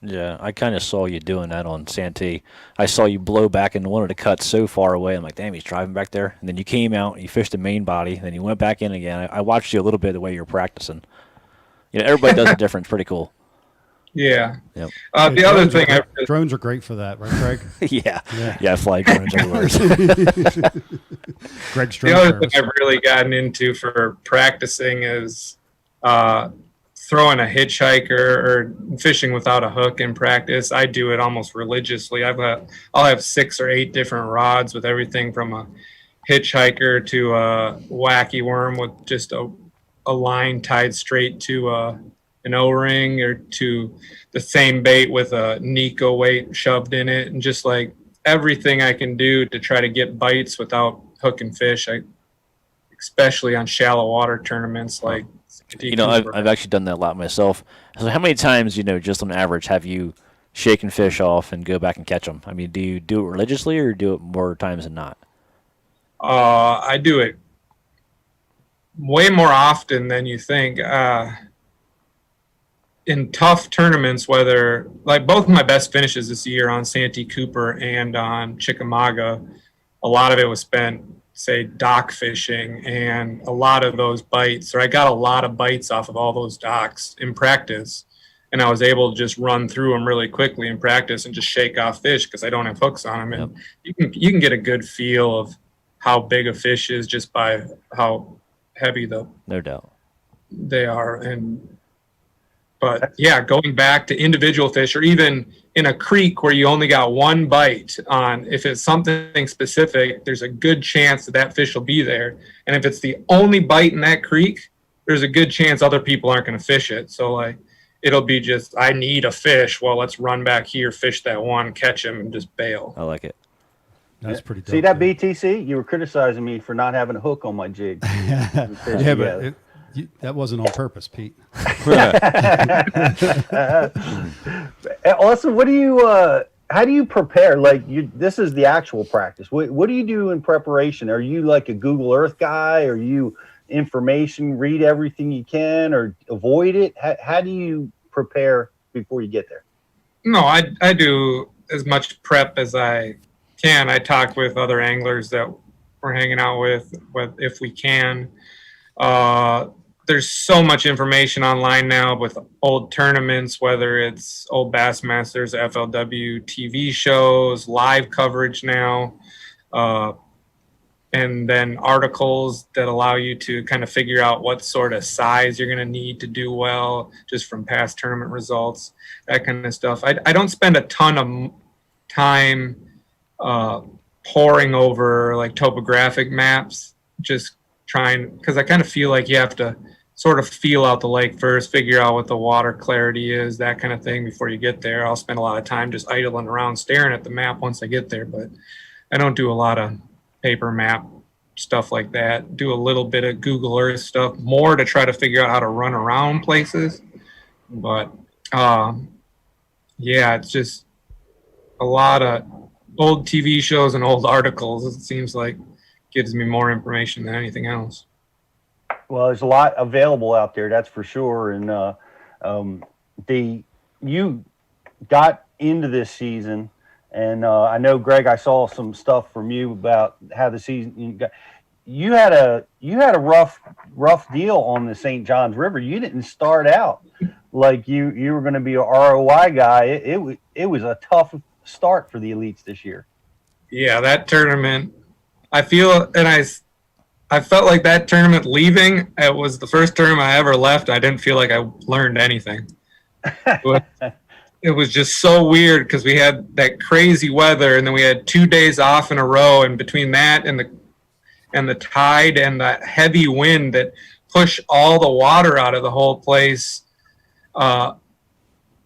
C: Yeah, I kind of saw you doing that on Santee. I saw you blow back into one of the cuts so far away. I'm like, damn, he's driving back there. And then you came out, you fished the main body, then you went back in again. I watched you a little bit the way you were practicing. Everybody does it different. It's pretty cool.
M: Yeah.
C: Yep.
M: The other thing,
D: drones are great for that, right, Craig?
C: yeah, fly drones everywhere.
D: Greg's
M: the other thing I've really gotten into for practicing is throwing a hitchhiker or fishing without a hook in practice. I do it almost religiously. I'll have 6 or 8 different rods with everything from a hitchhiker to a wacky worm with just a line tied straight to an O-ring, or to the same bait with a Nico weight shoved in it, and just like everything I can do to try to get bites without hooking fish, especially on shallow water tournaments. Like,
C: I've actually done that a lot myself. So how many times, just on average, have you shaken fish off and go back and catch them? I mean, do you do it religiously or do it more times than not?
M: I do it way more often than you think. In tough tournaments, whether like both my best finishes this year on Santee Cooper and on Chickamauga, a lot of it was spent, say, dock fishing, and a lot of those bites, or I got a lot of bites off of all those docks in practice, and I was able to just run through them really quickly in practice and just shake off fish because I don't have hooks on them. And you can get a good feel of how big a fish is just by how heavy
C: no doubt
M: they are. But yeah, going back to individual fish, or even in a creek where you only got one bite on, if it's something specific, there's a good chance that fish will be there. And if it's the only bite in that creek, there's a good chance other people aren't going to fish it. So like, it'll be just, I need a fish. Well, let's run back here, fish that one, catch him, and just bail.
C: I like it.
D: That's pretty dope.
B: See that, BTC? You were criticizing me for not having a hook on my jig.
D: Yeah, but that wasn't on purpose, Pete.
B: Austin, what do you? How do you prepare? Like, this is the actual practice. What do you do in preparation? Are you like a Google Earth guy? Are you information, read everything you can, or avoid it? How do you prepare before you get there?
M: No, I do as much prep as I can. I talk with other anglers that we're hanging out with if we can. there's so much information online now with old tournaments, whether it's old Bassmasters, FLW TV shows, live coverage now, and then articles that allow you to kind of figure out what sort of size you're going to need to do well just from past tournament results, that kind of stuff. I don't spend a ton of time poring over like topographic maps, just trying, because I kind of feel like you have to sort of feel out the lake first, figure out what the water clarity is, that kind of thing before you get there. I'll spend a lot of time just idling around staring at the map once I get there, but I don't do a lot of paper map stuff like that. Do a little bit of Google Earth stuff, more to try to figure out how to run around places. But yeah, it's just a lot of old TV shows and old articles. It seems like gives me more information than anything else.
B: Well, there's a lot available out there, that's for sure. And you got into this season, and I know, Greg, I saw some stuff from you about how the season you had a rough deal on the St. Johns River. You didn't start out like you were going to be a ROI guy. It was a tough start for the elites this year.
M: Yeah, that tournament, I feel, and I felt like that tournament leaving, it was the first tournament I ever left. I didn't feel like I learned anything. It was just so weird because we had that crazy weather, and then we had 2 days off in a row, and between that and the tide and the heavy wind that pushed all the water out of the whole place,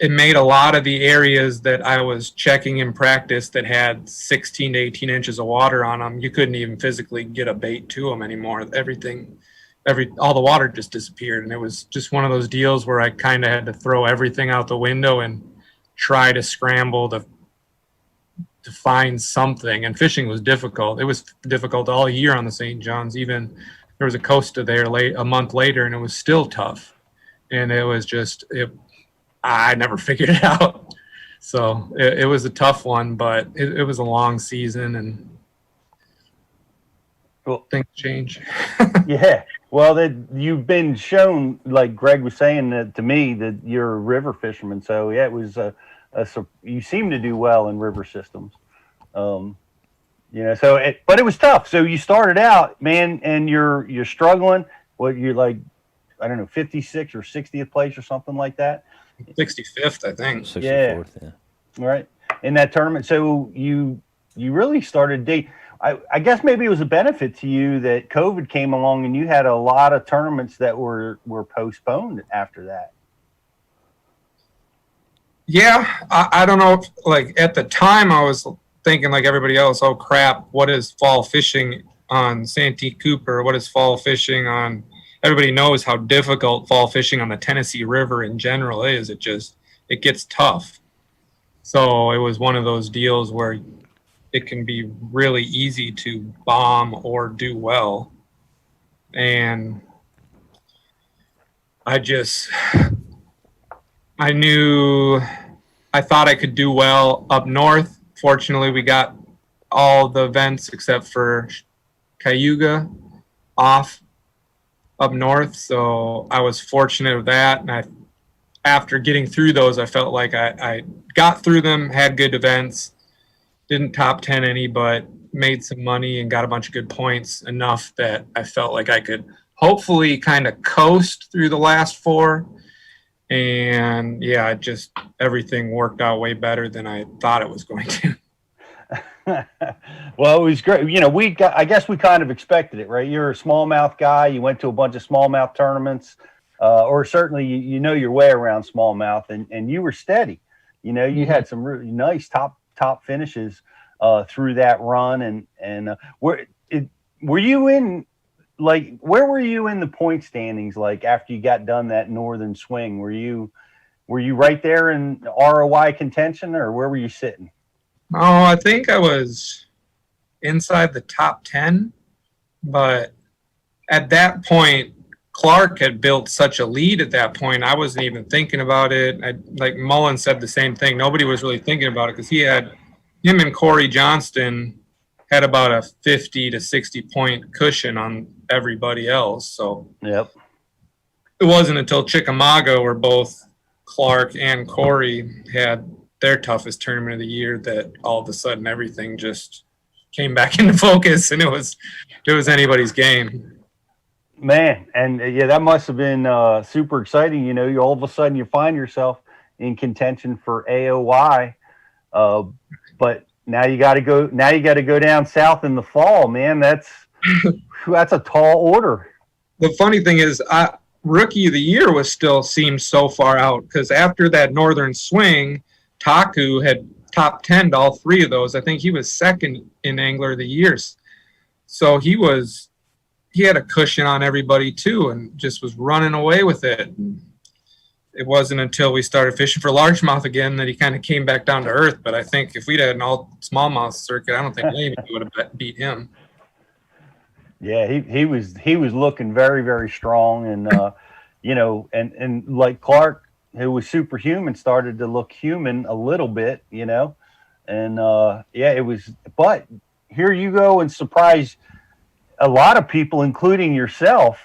M: it made a lot of the areas that I was checking in practice that had 16 to 18 inches of water on them, you couldn't even physically get a bait to them anymore. All the water just disappeared. And it was just one of those deals where I kind of had to throw everything out the window and try to scramble to find something. And fishing was difficult. It was difficult all year on the St. John's. Even there was a Costa there a month later, and it was still tough. And it was just, I never figured it out. So it was a tough one, but it was a long season, and things change. Yeah.
B: Well, you've been shown, like Greg was saying to me, that you're a river fisherman. So yeah, it was you seem to do well in river systems. But it was tough. So you started out, man, and you're struggling. What, you're like, I don't know, 56th or 60th place or something like that.
M: 65th, I think.
B: 64th, yeah. Right. In that tournament. So you really started I guess maybe it was a benefit to you that COVID came along and you had a lot of tournaments that were postponed after that.
M: Yeah. I don't know if, like, at the time I was thinking like everybody else, oh crap, what is fall fishing on Santee Cooper? What is fall fishing on? Everybody knows how difficult fall fishing on the Tennessee River in general is. It gets tough. So it was one of those deals where it can be really easy to bomb or do well. And I thought I could do well up north. Fortunately, we got all the events except for Cayuga off up north, so I was fortunate with that. And after getting through those, I felt like I got through them, had good events, didn't top 10 any, but made some money and got a bunch of good points, enough that I felt like I could hopefully kind of coast through the last 4. And yeah, everything worked out way better than I thought it was going to.
B: Well, it was great. I guess we kind of expected it, right? You're a smallmouth guy. You went to a bunch of smallmouth tournaments, or certainly you know your way around smallmouth, and you were steady. You had some really nice top finishes through that run. And were you in, like, where were you in the point standings? Like, after you got done that northern swing, were you right there in ROI contention, or where were you sitting?
M: Oh, I think I was inside the top 10, but at that point, Clark had built such a lead at that point. I wasn't even thinking about it. Like Mullen said the same thing. Nobody was really thinking about it because him and Corey Johnston had about a 50 to 60 point cushion on everybody else. So
B: yep.
M: it wasn't until Chickamauga where both Clark and Corey had their toughest tournament of the year that all of a sudden everything just came back into focus, and it was anybody's game.
B: Man, and yeah, that must have been super exciting. You know, you all of a sudden you find yourself in contention for AOY, but now you got to go. Now you got to go down south in the fall, man. That's a tall order.
M: The funny thing is, Rookie of the Year seemed so far out, because after that Northern Swing, Taku had top 10 to all three of those. I think he was second in Angler of the Year, so he had a cushion on everybody too, and just was running away with it. It wasn't until we started fishing for largemouth again that he kind of came back down to earth. But I think if we'd had an all smallmouth circuit, I don't think anybody would have beat him.
B: Yeah, he was looking very, very strong, and you know, and like Clark, who was superhuman, started to look human a little bit, you know, and yeah, it was. But here you go and surprise a lot of people, including yourself,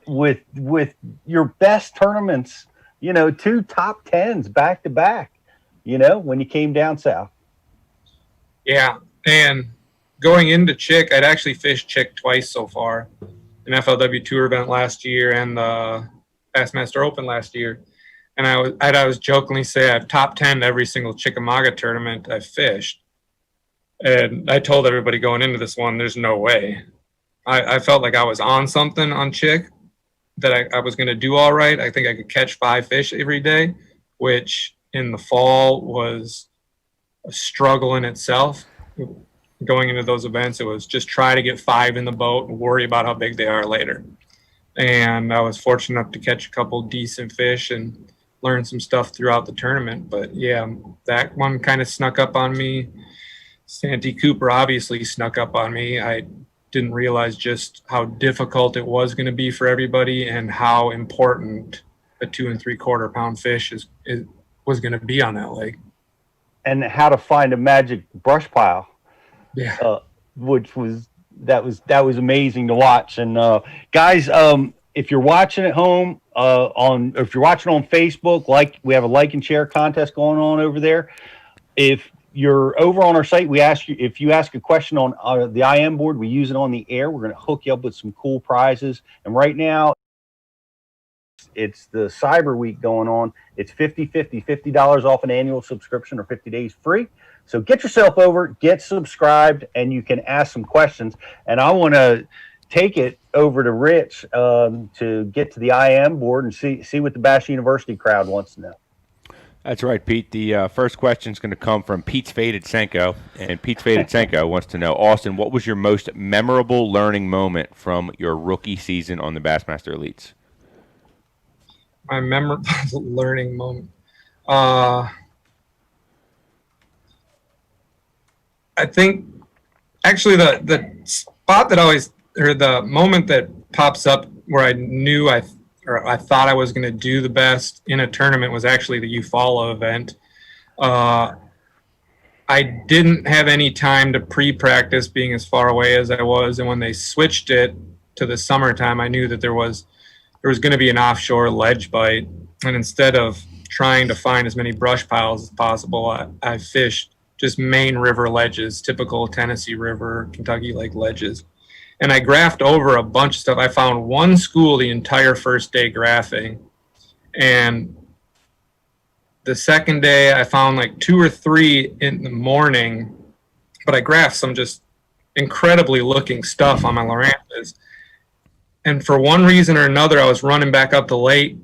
B: with your best tournaments, you know, 2 top 10s back to back, you know, when you came down south.
M: Yeah, and going into Chick, I'd actually fished Chick twice so far, an FLW Tour event last year and the Bassmaster Open last year. And I was jokingly say I've top 10 every single Chickamauga tournament I've fished. And I told everybody going into this one, there's no way. I felt like I was on something on Chick, that I was going to do all right. I think I could catch 5 fish every day, which in the fall was a struggle in itself. Going into those events, it was just try to get 5 in the boat and worry about how big they are later. And I was fortunate enough to catch a couple decent fish and learn some stuff throughout the tournament. But yeah, that one kind of snuck up on me. Santee Cooper obviously snuck up on me. I didn't realize just how difficult it was going to be for everybody and how important a 2 3/4 pound fish was going to be on that lake.
B: And how to find a magic brush pile.
M: Yeah.
B: Which was amazing to watch. And guys, if you're watching at home if you're watching on Facebook, we have a like and share contest going on over there. If you're over on our site, we ask you, if you ask a question on the IM board, we use it on the air. We're going to hook you up with some cool prizes. And right now, it's the Cyber Week going on. It's $50 off an annual subscription or 50 days free. So get yourself over, get subscribed, and you can ask some questions. And I want to take it over to Rich to get to the IM board and see what the Bass University crowd wants to know.
E: That's right, Pete. The first question is going to come from Pete's Faded Senko. And Pete's Faded Senko wants to know, Austin, what was your most memorable learning moment from your rookie season on the Bassmaster Elites?
M: My memorable learning moment. I think actually the spot that always, or the moment that pops up where I knew I thought I was going to do the best in a tournament was actually the Eufaula event. I didn't have any time to pre-practice being as far away as I was, and when they switched it to the summertime, I knew that there was going to be an offshore ledge bite, and instead of trying to find as many brush piles as possible, I fished just main river ledges, typical Tennessee River, Kentucky Lake ledges. And I graphed over a bunch of stuff. I found one school the entire first day graphing. And the second day I found like 2 or 3 in the morning, but I graphed some just incredibly looking stuff on my Loranthus. And for one reason or another, I was running back up the lake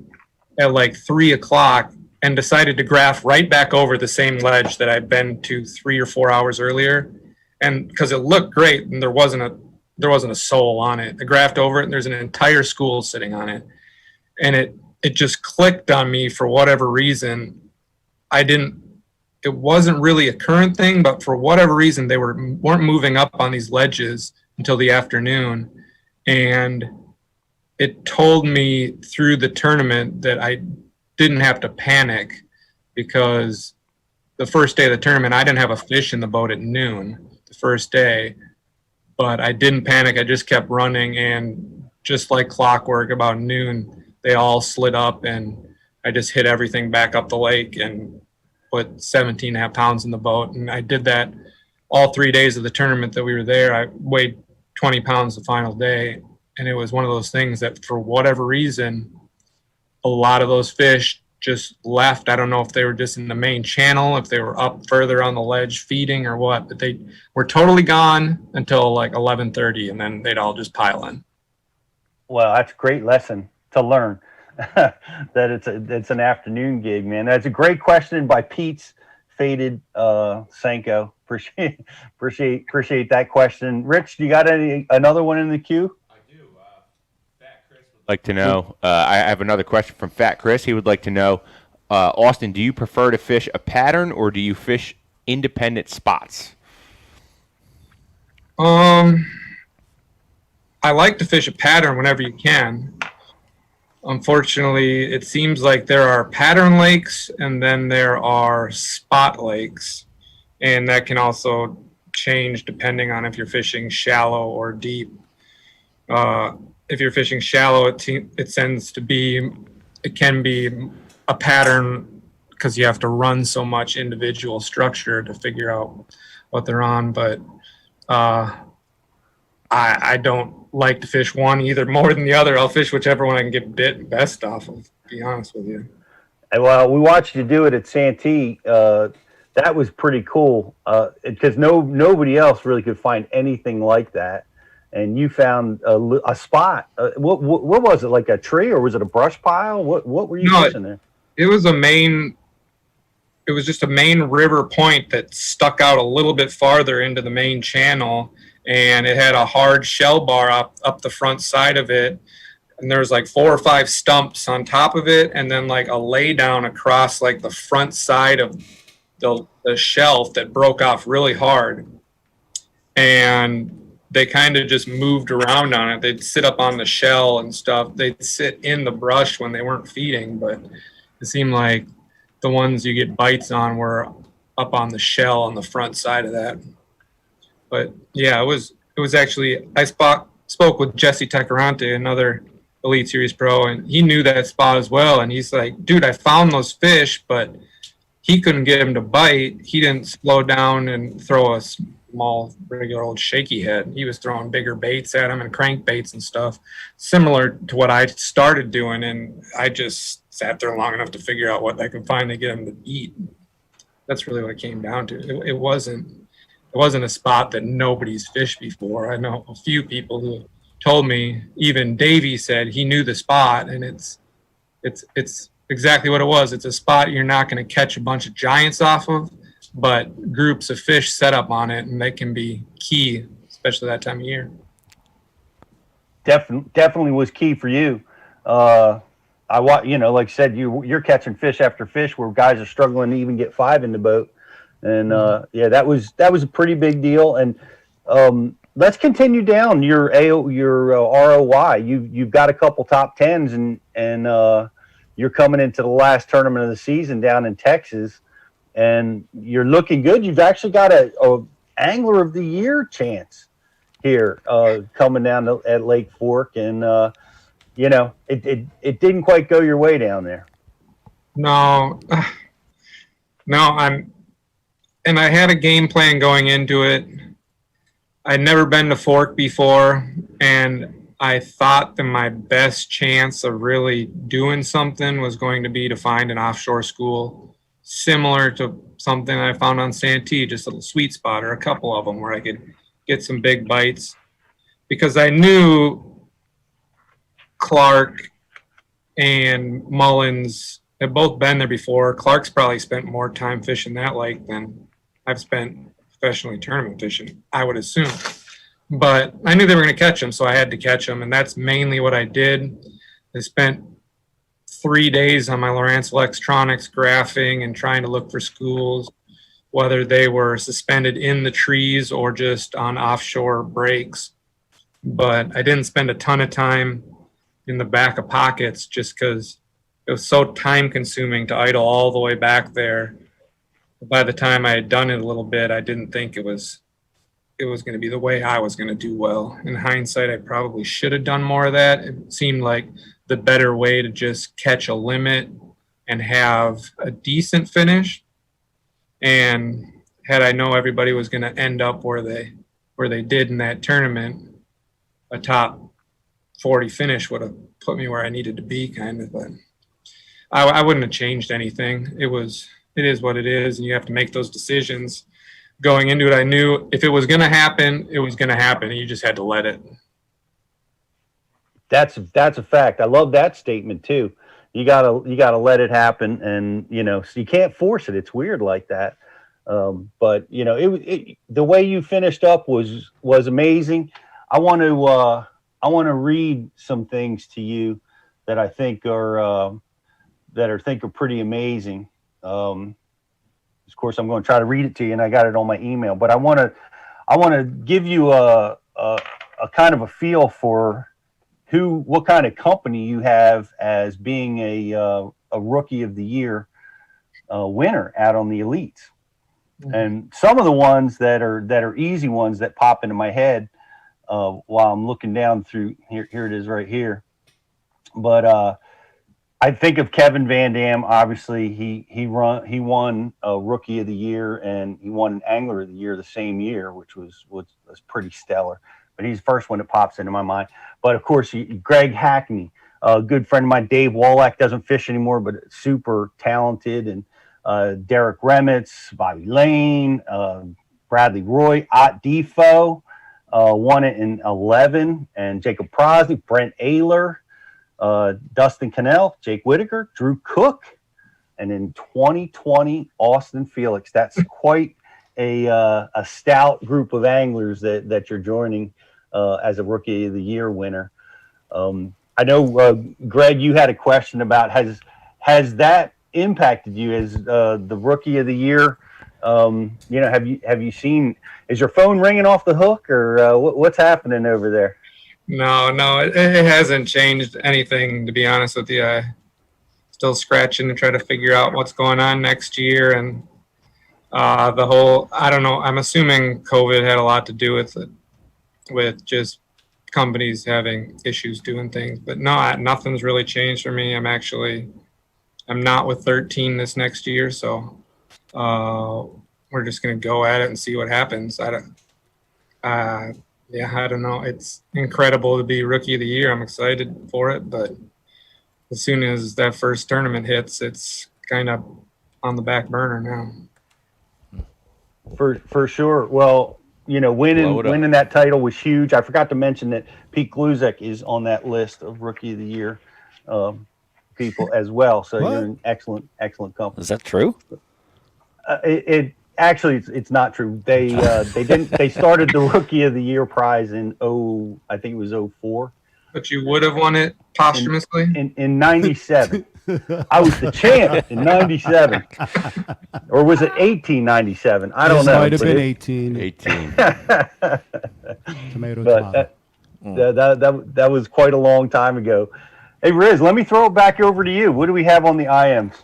M: at like 3 o'clock and decided to graph right back over the same ledge that I'd been to 3 or 4 hours earlier. And because it looked great and there wasn't a soul on it. I graphed over it and there's an entire school sitting on it. And it just clicked on me for whatever reason. It wasn't really a current thing, but for whatever reason, they weren't moving up on these ledges until the afternoon. And it told me through the tournament that I didn't have to panic, because the first day of the tournament, I didn't have a fish in the boat at noon the first day. But I didn't panic. I just kept running, and just like clockwork, about noon, they all slid up, and I just hit everything back up the lake and put 17.5 pounds in the boat. And I did that all 3 days of the tournament that we were there. I weighed 20 pounds the final day. And it was one of those things that for whatever reason, a lot of those fish just left. I don't know if they were just in the main channel, if they were up further on the ledge feeding or what, but they were totally gone until like 11:30, and then they'd all just pile in.
B: Well, that's a great lesson to learn. That it's an afternoon gig, man. That's a great question by Pete's Faded Senko. Appreciate that question. Rich, do you got another one in the queue?
E: I do. Fat Chris would like to know. I have another question from Fat Chris. He would like to know, Austin, do you prefer to fish a pattern or do you fish independent spots?
M: I like to fish a pattern whenever you can. Unfortunately, it seems like there are pattern lakes and then there are spot lakes, and that can also change depending on if you're fishing shallow or deep. If you're fishing shallow, it can be a pattern because you have to run so much individual structure to figure out what they're on. But I don't like to fish one either more than the other. I'll fish whichever one I can get best off of, to be honest with you.
B: Well, we watched you do it at Santee. That was pretty cool because nobody else really could find anything like that. And you found a spot. What was it, like a tree or was it a brush pile? What were you fishing there?
M: It was just a main river point that stuck out a little bit farther into the main channel. And it had a hard shell bar up the front side of it. And there was like 4 or 5 stumps on top of it. And then like a lay down across like the front side of the shelf that broke off really hard. And they kind of just moved around on it. They'd sit up on the shell and stuff. They'd sit in the brush when they weren't feeding. But it seemed like the ones you get bites on were up on the shell on the front side of that. But yeah, it was actually, I spoke with Jesse Tecarante, another Elite Series pro, and he knew that spot as well. And he's like, dude, I found those fish, but he couldn't get him to bite. He didn't slow down and throw a small, regular old shaky head. He was throwing bigger baits at him and crankbaits and stuff, similar to what I started doing. And I just sat there long enough to figure out what I could find to get him to eat. That's really what it came down to. It wasn't a spot that nobody's fished before. I know a few people who told me, even Davey said he knew the spot, and it's exactly what it was. It's a spot you're not going to catch a bunch of giants off of, but groups of fish set up on it, and they can be key, especially that time of year.
B: Definitely was key for you. Like I said, you're catching fish after fish where guys are struggling to even get 5 in the boat. And that was a pretty big deal. And let's continue down your ROI. You've got a couple top 10s, and you're coming into the last tournament of the season down in Texas, and you're looking good. You've actually got a Angler of the Year chance here coming down at Lake Fork, and it didn't quite go your way down there.
M: No, and I had a game plan going into it. I'd never been to Fork before, and I thought that my best chance of really doing something was going to be to find an offshore school similar to something I found on Santee, just a sweet spot or a couple of them where I could get some big bites. Because I knew Clark and Mullins have both been there before. Clark's probably spent more time fishing that lake than I've spent professionally tournament fishing, I would assume. But I knew they were going to catch them, so I had to catch them, and that's mainly what I did. I spent 3 days on my Lowrance electronics graphing and trying to look for schools, whether they were suspended in the trees or just on offshore breaks. But I didn't spend a ton of time in the back of pockets just because it was so time-consuming to idle all the way back there. By the time I had done it a little bit, I didn't think it was it was going to be the way I was going to do well. In hindsight, I probably should have done more of that. It seemed like the better way to just catch a limit and have a decent finish. And had I know everybody was going to end up where they did in that tournament, a top 40 finish would have put me where I needed to be, kind of. But I wouldn't have changed anything. It is what it is, and you have to make those decisions. Going into it, I knew if it was going to happen, it was going to happen, and you just had to let it.
B: That's a fact. I love that statement too. You gotta let it happen, and so you can't force it. It's weird like that. But the way you finished up was amazing. I want to read some things to you that I think are pretty amazing. Of course, I'm going to try to read it to you, and I got it on my email. But I want to give you a kind of a feel for what kind of company you have as being a Rookie of the Year winner out on the Elites. Mm-hmm. And some of the ones that are easy ones that pop into my head while I'm looking down through here it is right here. But I think of Kevin Van Dam. Obviously, he won Rookie of the Year, and he won Angler of the Year the same year, which was pretty stellar. But he's the first one that pops into my mind. But of course, Greg Hackney, a good friend of mine. Dave Wallach doesn't fish anymore, but super talented. And Derek Remitz, Bobby Lane, Bradley Roy, Ott Defo won it in 11, and Jacob Prosney, Brent Ayler, Dustin Cannell, Jake Whitaker, Drew Cook, and in 2020, Austin Felix. That's quite a stout group of anglers that you're joining as a Rookie of the Year winner. I know, Greg, you had a question about has that impacted you as the Rookie of the Year? Have you seen? Is your phone ringing off the hook, or what's happening over there?
M: No, it hasn't changed anything, to be honest with you. Still scratching to try to figure out what's going on next year, and the whole, I don't know, I'm assuming COVID had a lot to do with it, with just companies having issues doing things. But no, nothing's really changed for me. I'm not with 13 this next year, so we're just going to go at it and see what happens. I don't know. It's incredible to be Rookie of the Year. I'm excited for it, but as soon as that first tournament hits, it's kind of on the back burner now.
B: For sure. Well, winning that title was huge. I forgot to mention that Pete Gluszek is on that list of Rookie of the Year people as well. So you're in excellent company.
C: Is that true?
B: It's not true. They started the Rookie of the Year prize in I think it was 04.
M: But you would have won it posthumously?
B: In 97. I was the champ in 97. Or was it 1897? I don't know.
D: Might have been 18.
E: 18.
B: Tomato. That was quite a long time ago. Hey, Rizz, let me throw it back over to you. What do we have on the IMs?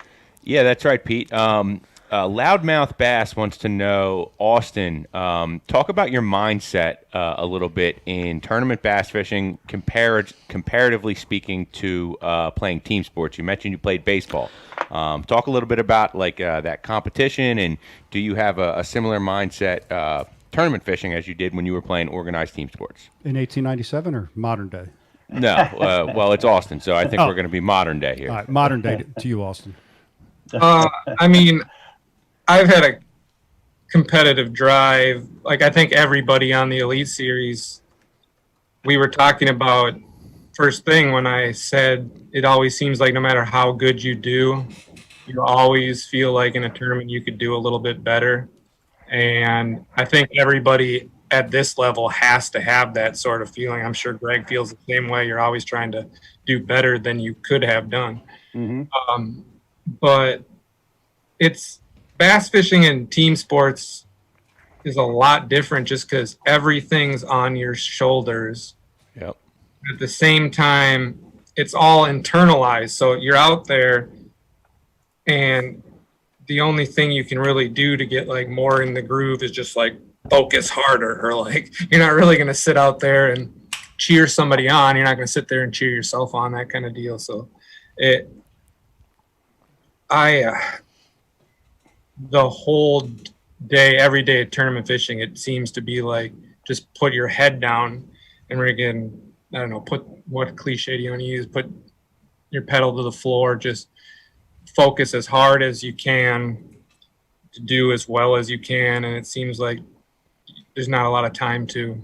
E: Yeah, that's right, Pete. Loudmouth Bass wants to know, Austin, talk about your mindset a little bit in tournament bass fishing, comparatively speaking to playing team sports. You mentioned you played baseball. Talk a little bit about that competition, and do you have a similar mindset tournament fishing as you did when you were playing organized team sports?
D: In 1897 or modern day?
E: No, well, it's Austin, so I think we're going to be modern day here.
D: All right, modern day to you, Austin.
M: I mean, I've had a competitive drive. Like, I think everybody on the Elite Series, we were talking about first thing when I said it always seems like no matter how good you do, you always feel like in a tournament you could do a little bit better. And I think everybody at this level has to have that sort of feeling. I'm sure Greg feels the same way. You're always trying to do better than you could have done. Mm-hmm. But it's bass fishing and team sports is a lot different just because everything's on your shoulders.
E: Yep.
M: At the same time, it's all internalized. So you're out there, and the only thing you can really do to get more in the groove is just focus harder, or like you're not really going to sit out there and cheer somebody on. You're not going to sit there and cheer yourself on, that kind of deal. So the whole day, every day of tournament fishing, it seems to be like just put your head down and friggin', I don't know, what cliche do you want to use? Put your pedal to the floor, just focus as hard as you can to do as well as you can. And it seems like there's not a lot of time to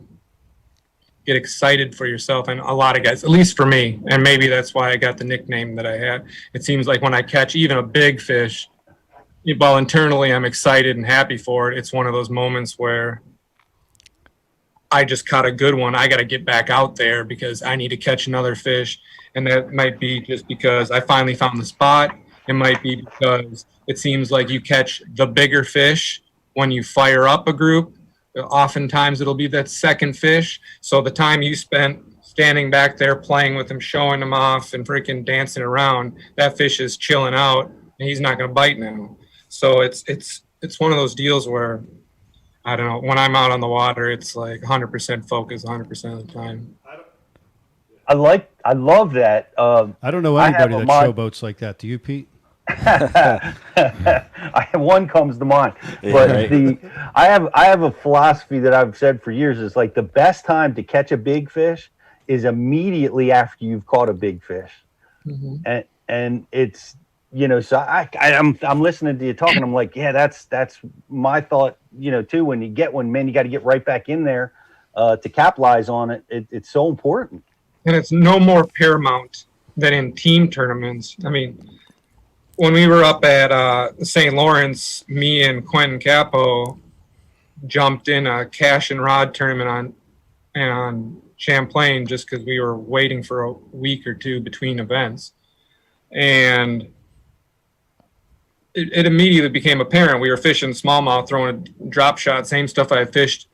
M: get excited for yourself. And a lot of guys, at least for me, and maybe that's why I got the nickname that I had. It seems like when I catch even a big fish, while internally I'm excited and happy for it, it's one of those moments where I just caught a good one. I got to get back out there because I need to catch another fish. And that might be just because I finally found the spot. It might be because it seems like you catch the bigger fish when you fire up a group. Oftentimes it'll be that second fish. So the time you spent standing back there playing with him, showing him off and freaking dancing around, that fish is chilling out and he's not going to bite now. So it's one of those deals where, I don't know, when I'm out on the water, it's like 100% focus 100% of the time.
B: I love that.
D: I don't know anybody that showboats like that. Do you, Pete?
B: One comes to mind, but I have a philosophy that I've said for years. Is like the best time to catch a big fish is immediately after you've caught a big fish. Mm-hmm. And it's, you know, so I'm listening to you talking. I'm like, yeah, that's my thought, you know, too. When you get one, man, you got to get right back in there to capitalize on it. It's so important.
M: And it's no more paramount than in team tournaments. I mean, when we were up at St. Lawrence, me and Quentin Capo jumped in a cash and rod tournament on Champlain just because we were waiting for a week or two between events. And it immediately became apparent. We were fishing smallmouth, throwing a drop shot, same stuff I had fished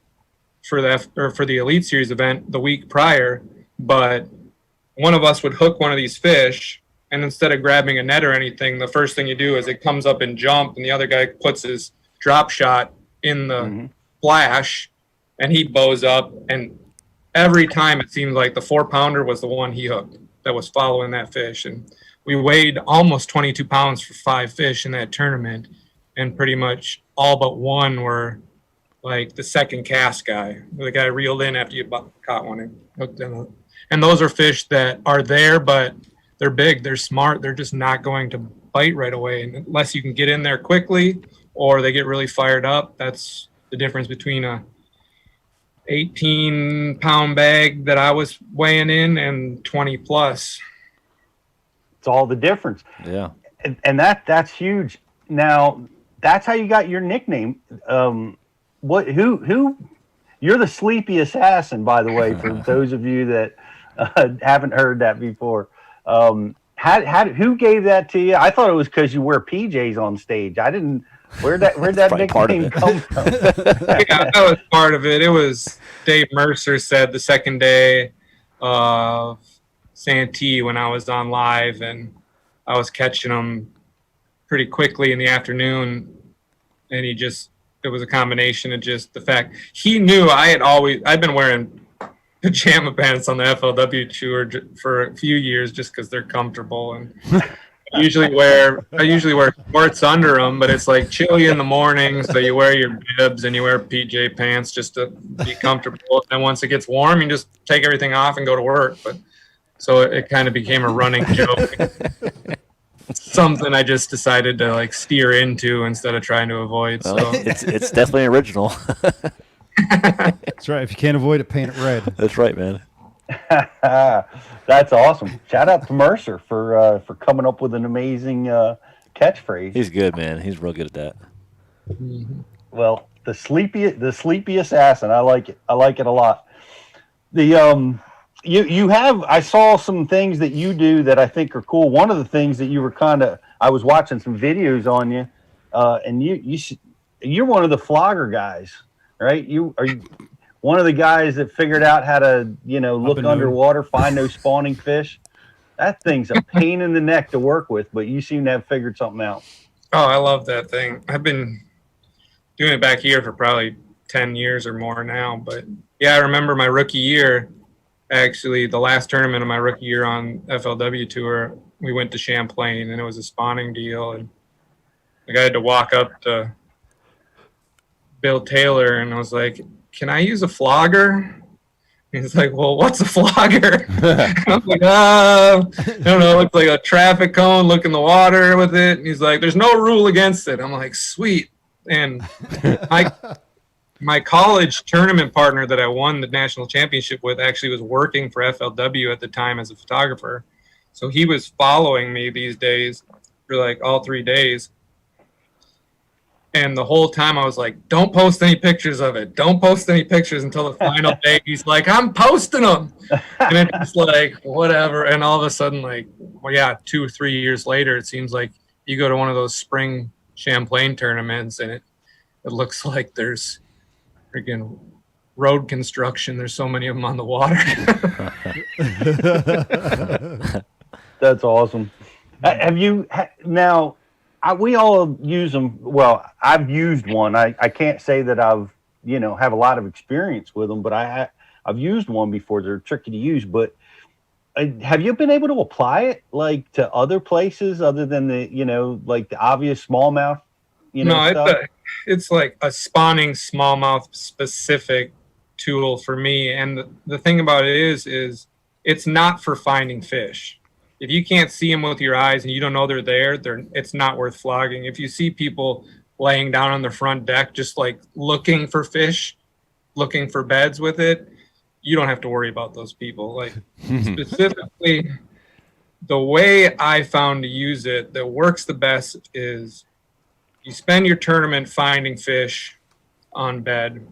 M: for the Elite Series event the week prior. But one of us would hook one of these fish, and instead of grabbing a net or anything, the first thing you do is it comes up and jump, and the other guy puts his drop shot in the flash, and he bows up. And every time it seemed like the 4-pounder was the one he hooked that was following that fish. And we weighed almost 22 pounds for 5 fish in that tournament, and pretty much all but one were like the second cast guy. The guy reeled in after you caught one and hooked in. And those are fish that are there, but they're big, they're smart, they're just not going to bite right away. And unless you can get in there quickly or they get really fired up, that's the difference between a 18-pound bag that I was weighing in and 20 plus.
B: It's all the difference.
C: Yeah.
B: And that's huge. Now, that's how you got your nickname. Who you're the sleepy assassin, by the way, for those of you that haven't heard that before. Who gave that to you? I thought it was because you wear PJs on stage. I didn't. Where'd that nickname come from?
M: Yeah, that was part of it. It was Dave Mercer said the second day of Santee when I was on live, and I was catching them pretty quickly in the afternoon, and it was a combination of just the fact he knew I'd been wearing pajama pants on the FLW tour for a few years just because they're comfortable, and I usually wear shorts under them, but it's like chilly in the morning, so you wear your bibs and you wear PJ pants just to be comfortable. And once it gets warm, you just take everything off and go to work. But so it kind of became a running joke. Something I just decided to like steer into instead of trying to avoid.
C: Well,
M: so
C: it's definitely original.
D: That's right. If you can't avoid it, paint it red.
C: That's right, man.
B: That's awesome. Shout out to Mercer for coming up with an amazing catchphrase.
C: He's good, man. He's real good at that.
B: Well, the sleepy assassin. I like it. I like it a lot. The you have. I saw some things that you do that I think are cool. One of the things that you were I was watching some videos on you, and you're one of the flogger guys, right? You are one of the guys that figured out how to, look underwater, find those spawning fish. That thing's a pain in the neck to work with, but you seem to have figured something out.
M: Oh, I love that thing. I've been doing it back here for probably 10 years or more now. But yeah, I remember my rookie year, actually the last tournament of my rookie year on FLW tour, we went to Champlain and it was a spawning deal. And like, I had to walk up to Bill Taylor and I was like, can I use a flogger? He's like, well, what's a flogger? I'm like, I don't know. It looks like a traffic cone. Look in the water with it. And he's like, there's no rule against it. I'm like, sweet. And my college tournament partner that I won the national championship with actually was working for FLW at the time as a photographer. So he was following me these days for like all 3 days. And the whole time I was like, don't post any pictures of it. Don't post any pictures until the final day. He's like, I'm posting them. And it's like, whatever. And all of a sudden, like, well, yeah, 2 or 3 years later, it seems like you go to one of those spring Champlain tournaments and it looks like there's freaking road construction. There's so many of them on the water.
B: That's awesome. Have you now? We all use them. Well, I've used one. I can't say that I've, have a lot of experience with them, but I've used one before. They're tricky to use, but have you been able to apply it like to other places other than the, like the obvious smallmouth,
M: No,
B: stuff?
M: It's like a spawning smallmouth specific tool for me. And the thing about it is it's not for finding fish. If you can't see them with your eyes and you don't know they're there, it's not worth flogging. If you see people laying down on the front deck just like looking for fish, looking for beds with it, you don't have to worry about those people. Like specifically, the way I found to use it that works the best is you spend your tournament finding fish on bed,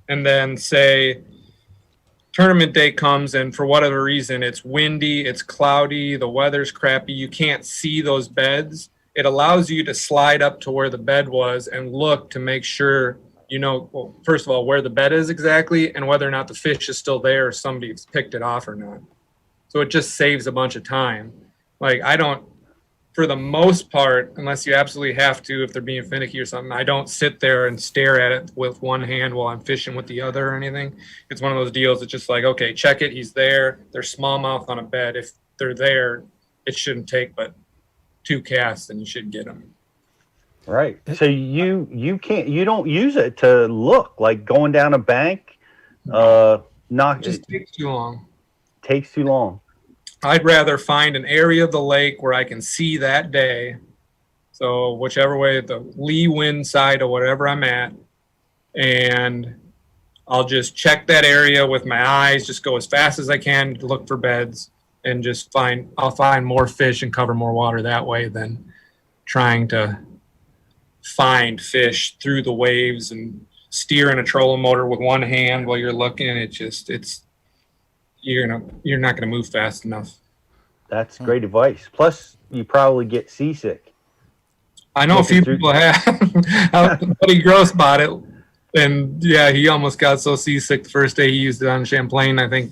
M: and then say tournament day comes and for whatever reason it's windy, it's cloudy, the weather's crappy, you can't see those beds. It allows you to slide up to where the bed was and look to make sure well, first of all, where the bed is exactly and whether or not the fish is still there or somebody's picked it off or not. So it just saves a bunch of time. Like for the most part, unless you absolutely have to, if they're being finicky or something, I don't sit there and stare at it with one hand while I'm fishing with the other or anything. It's one of those deals that's just like, okay, check it. He's there. There's smallmouth on a bed. If they're there, it shouldn't take but 2 casts and you should get them.
B: Right. So you don't use it to look like going down a bank. It
M: just takes too long.
B: Takes too long.
M: I'd rather find an area of the lake where I can see that day. So whichever way, the lee wind side or whatever I'm at, and I'll just check that area with my eyes, just go as fast as I can to look for beds and I'll find more fish and cover more water that way than trying to find fish through the waves and steering a trolling motor with one hand while you're looking. You're not going to move fast enough.
B: That's great advice. Plus, you probably get seasick.
M: I know a few people have. Buddy Gross bought it, and yeah, he almost got so seasick the first day he used it on Champlain. I think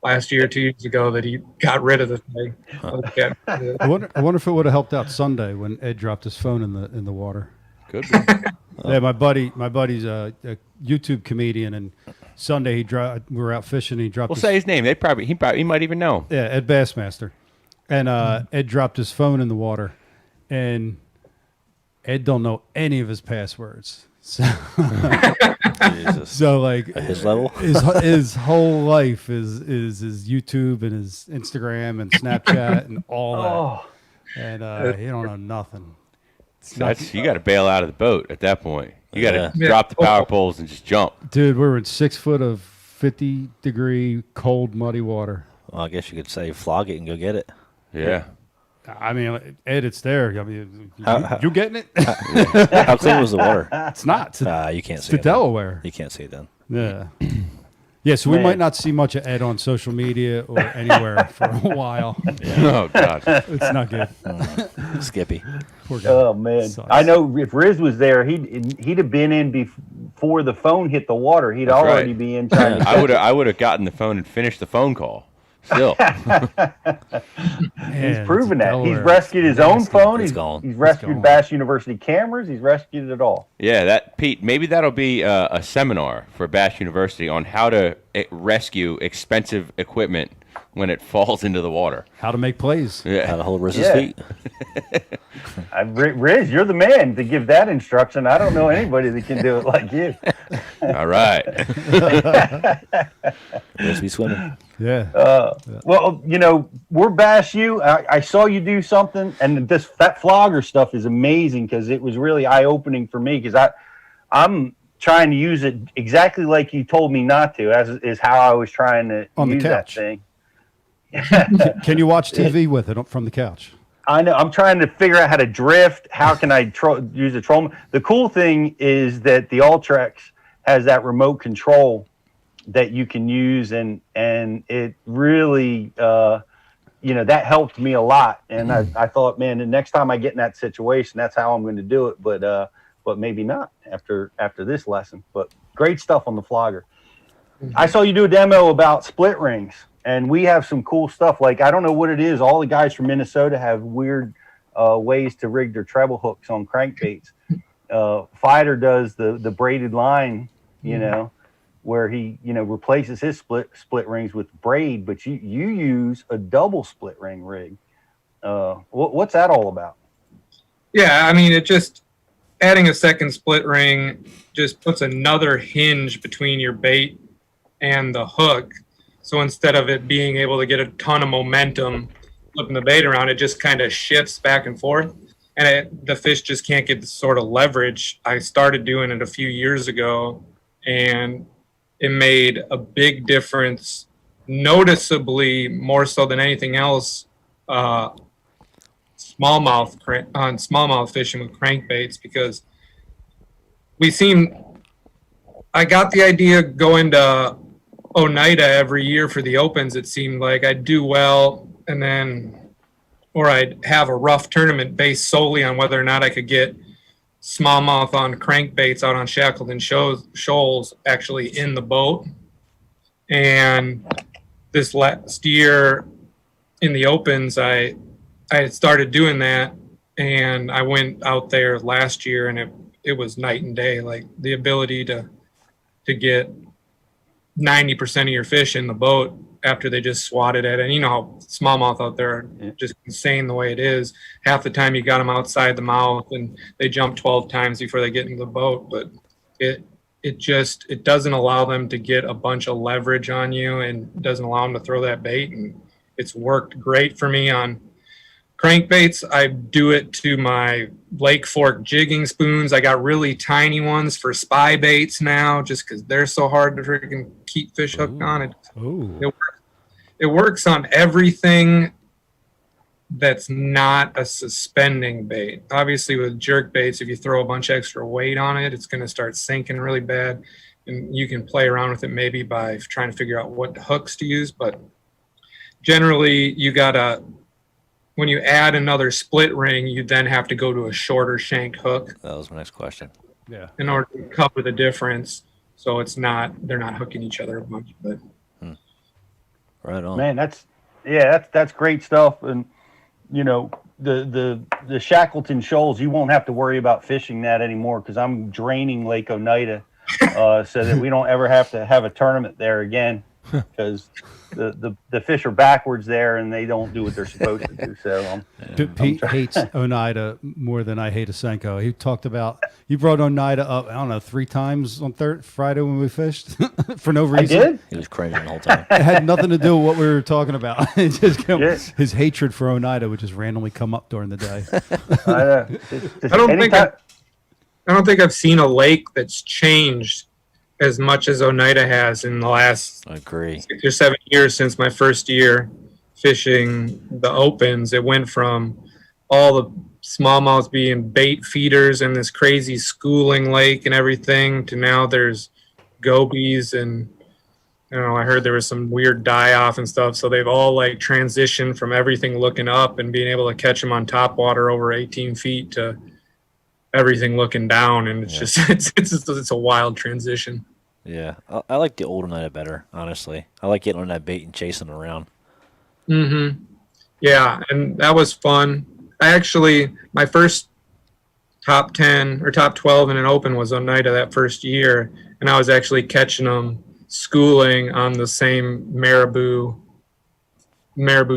M: last year, 2 years ago, that he got rid of the thing.
D: I wonder if it would have helped out Sunday when Ed dropped his phone in the water.
E: Could be.
D: Yeah, my buddy's a YouTube comedian, and Sunday we were out fishing. And he dropped.
E: We'll say his name. He might even know.
D: Yeah, Ed Bassmaster, and Ed dropped his phone in the water, and Ed don't know any of his passwords. So, so like
C: his level,
D: his whole life is his YouTube and his Instagram and Snapchat and all that, and he don't know nothing.
E: You got to bail out of the boat at that point. You got to drop the power poles and just jump.
D: Dude, we were in 6 foot of 50-degree cold, muddy water.
C: Well, I guess you could say flog it and go get it.
E: Yeah.
D: I mean, Ed, it's there. I mean, you getting it?
C: How clean was the water?
D: It's not.
C: You can't see it.
D: It's Delaware.
C: You can't see it then.
D: Yeah. Yeah, so we might not see much of Ed on social media or anywhere for a while.
E: Yeah. Oh, God.
D: It's not good.
C: Skippy.
D: Poor guy.
B: Oh, man.
D: Sucks.
B: I know if Rizz was there, he'd have been in before the phone hit the water. He'd already be in trying to
E: I would have gotten the phone and finished the phone call. Still.
B: He's proven that. He's rescued his own phone. He's rescued Bass University cameras. He's rescued it all.
E: Yeah, Pete, maybe that'll be a seminar for Bass University on how to rescue expensive equipment when it falls into the water.
D: How to make plays.
E: Yeah.
C: How to hold Rizz's feet.
B: Rizz, you're the man to give that instruction. I don't know anybody that can do it like you.
E: All right.
C: Rizz be swimming.
D: Yeah.
B: Well, you know, we're Bass U. I saw you do something, and that flogger stuff is amazing because it was really eye-opening for me because I'm trying to use it exactly like you told me not to, as is how I was trying to use that thing.
D: Can you watch TV with it from the couch?
B: I know. I'm trying to figure out how to drift. How can I use a troll? The cool thing is that the Ultrex has that remote control that you can use, and it really, that helped me a lot. And I thought, man, the next time I get in that situation, that's how I'm going to do it. But maybe not after this lesson. But great stuff on the flogger. I saw you do a demo about split rings. And we have some cool stuff. Like, I don't know what it is. All the guys from Minnesota have weird ways to rig their treble hooks on crankbaits. Fighter does the braided line, where he, replaces his split rings with braid. But you use a double split ring rig. What's that all about?
M: Yeah, I mean, it just adding a second split ring just puts another hinge between your bait and the hook. So instead of it being able to get a ton of momentum flipping the bait around, it just kind of shifts back and forth. And the fish just can't get the sort of leverage. I started doing it a few years ago, and it made a big difference, noticeably more so than anything else, smallmouth fishing with crankbaits, because I got the idea going to Oneida every year for the Opens. It seemed like I'd do well, or I'd have a rough tournament based solely on whether or not I could get smallmouth on crankbaits out on Shackleton shoals actually in the boat. And this last year in the Opens, I had started doing that, and I went out there last year, and it was night and day. Like, the ability to get 90% of your fish in the boat after they just swatted it. And you know how smallmouth out there are just insane the way it is. Half the time you got them outside the mouth and they jump 12 times before they get into the boat. But it doesn't allow them to get a bunch of leverage on you, and doesn't allow them to throw that bait. And it's worked great for me on crankbaits. I do it to my Lake Fork jigging spoons. I got really tiny ones for spy baits now, just because they're so hard to freaking keep fish hooked on. It works on everything that's not a suspending bait. Obviously, with jerk baits, if you throw a bunch of extra weight on it, it's going to start sinking really bad. And you can play around with it maybe by trying to figure out what hooks to use. But generally, when you add another split ring, you then have to go to a shorter shanked hook.
C: That was my next question.
D: Yeah.
M: In order to cover the difference, so they're not hooking each other a bunch. But
C: right on,
B: man. That's great stuff. And the Shackleton shoals, you won't have to worry about fishing that anymore, because I'm draining Lake Oneida so that we don't ever have to have a tournament there again. Because the fish are backwards there, and they don't do what they're supposed to do. So
D: Pete hates Oneida more than I hate Asenko. He talked about, he brought Oneida up, I don't know, 3 times on Friday when we fished for no reason.
B: I did?
C: He was crazy the whole time.
D: It had nothing to do with what we were talking about. It just his hatred for Oneida would just randomly come up during the day.
M: I don't think I've seen a lake that's changed as much as Oneida has in the last 6 or 7 years since my first year fishing the Opens. It went from all the smallmouths being bait feeders and this crazy schooling lake and everything to now there's gobies, and I heard there was some weird die-off and stuff. So they've all transitioned from everything looking up and being able to catch them on top water over 18 feet to everything looking down, and it's just it's a wild transition.
C: Yeah, I like the old Oneida better, honestly. I like getting on that bait and chasing around.
M: Mm-hmm. Yeah, and that was fun. My first top 10 or top 12 in an open was Oneida that first year, and I was actually catching them schooling on the same marabou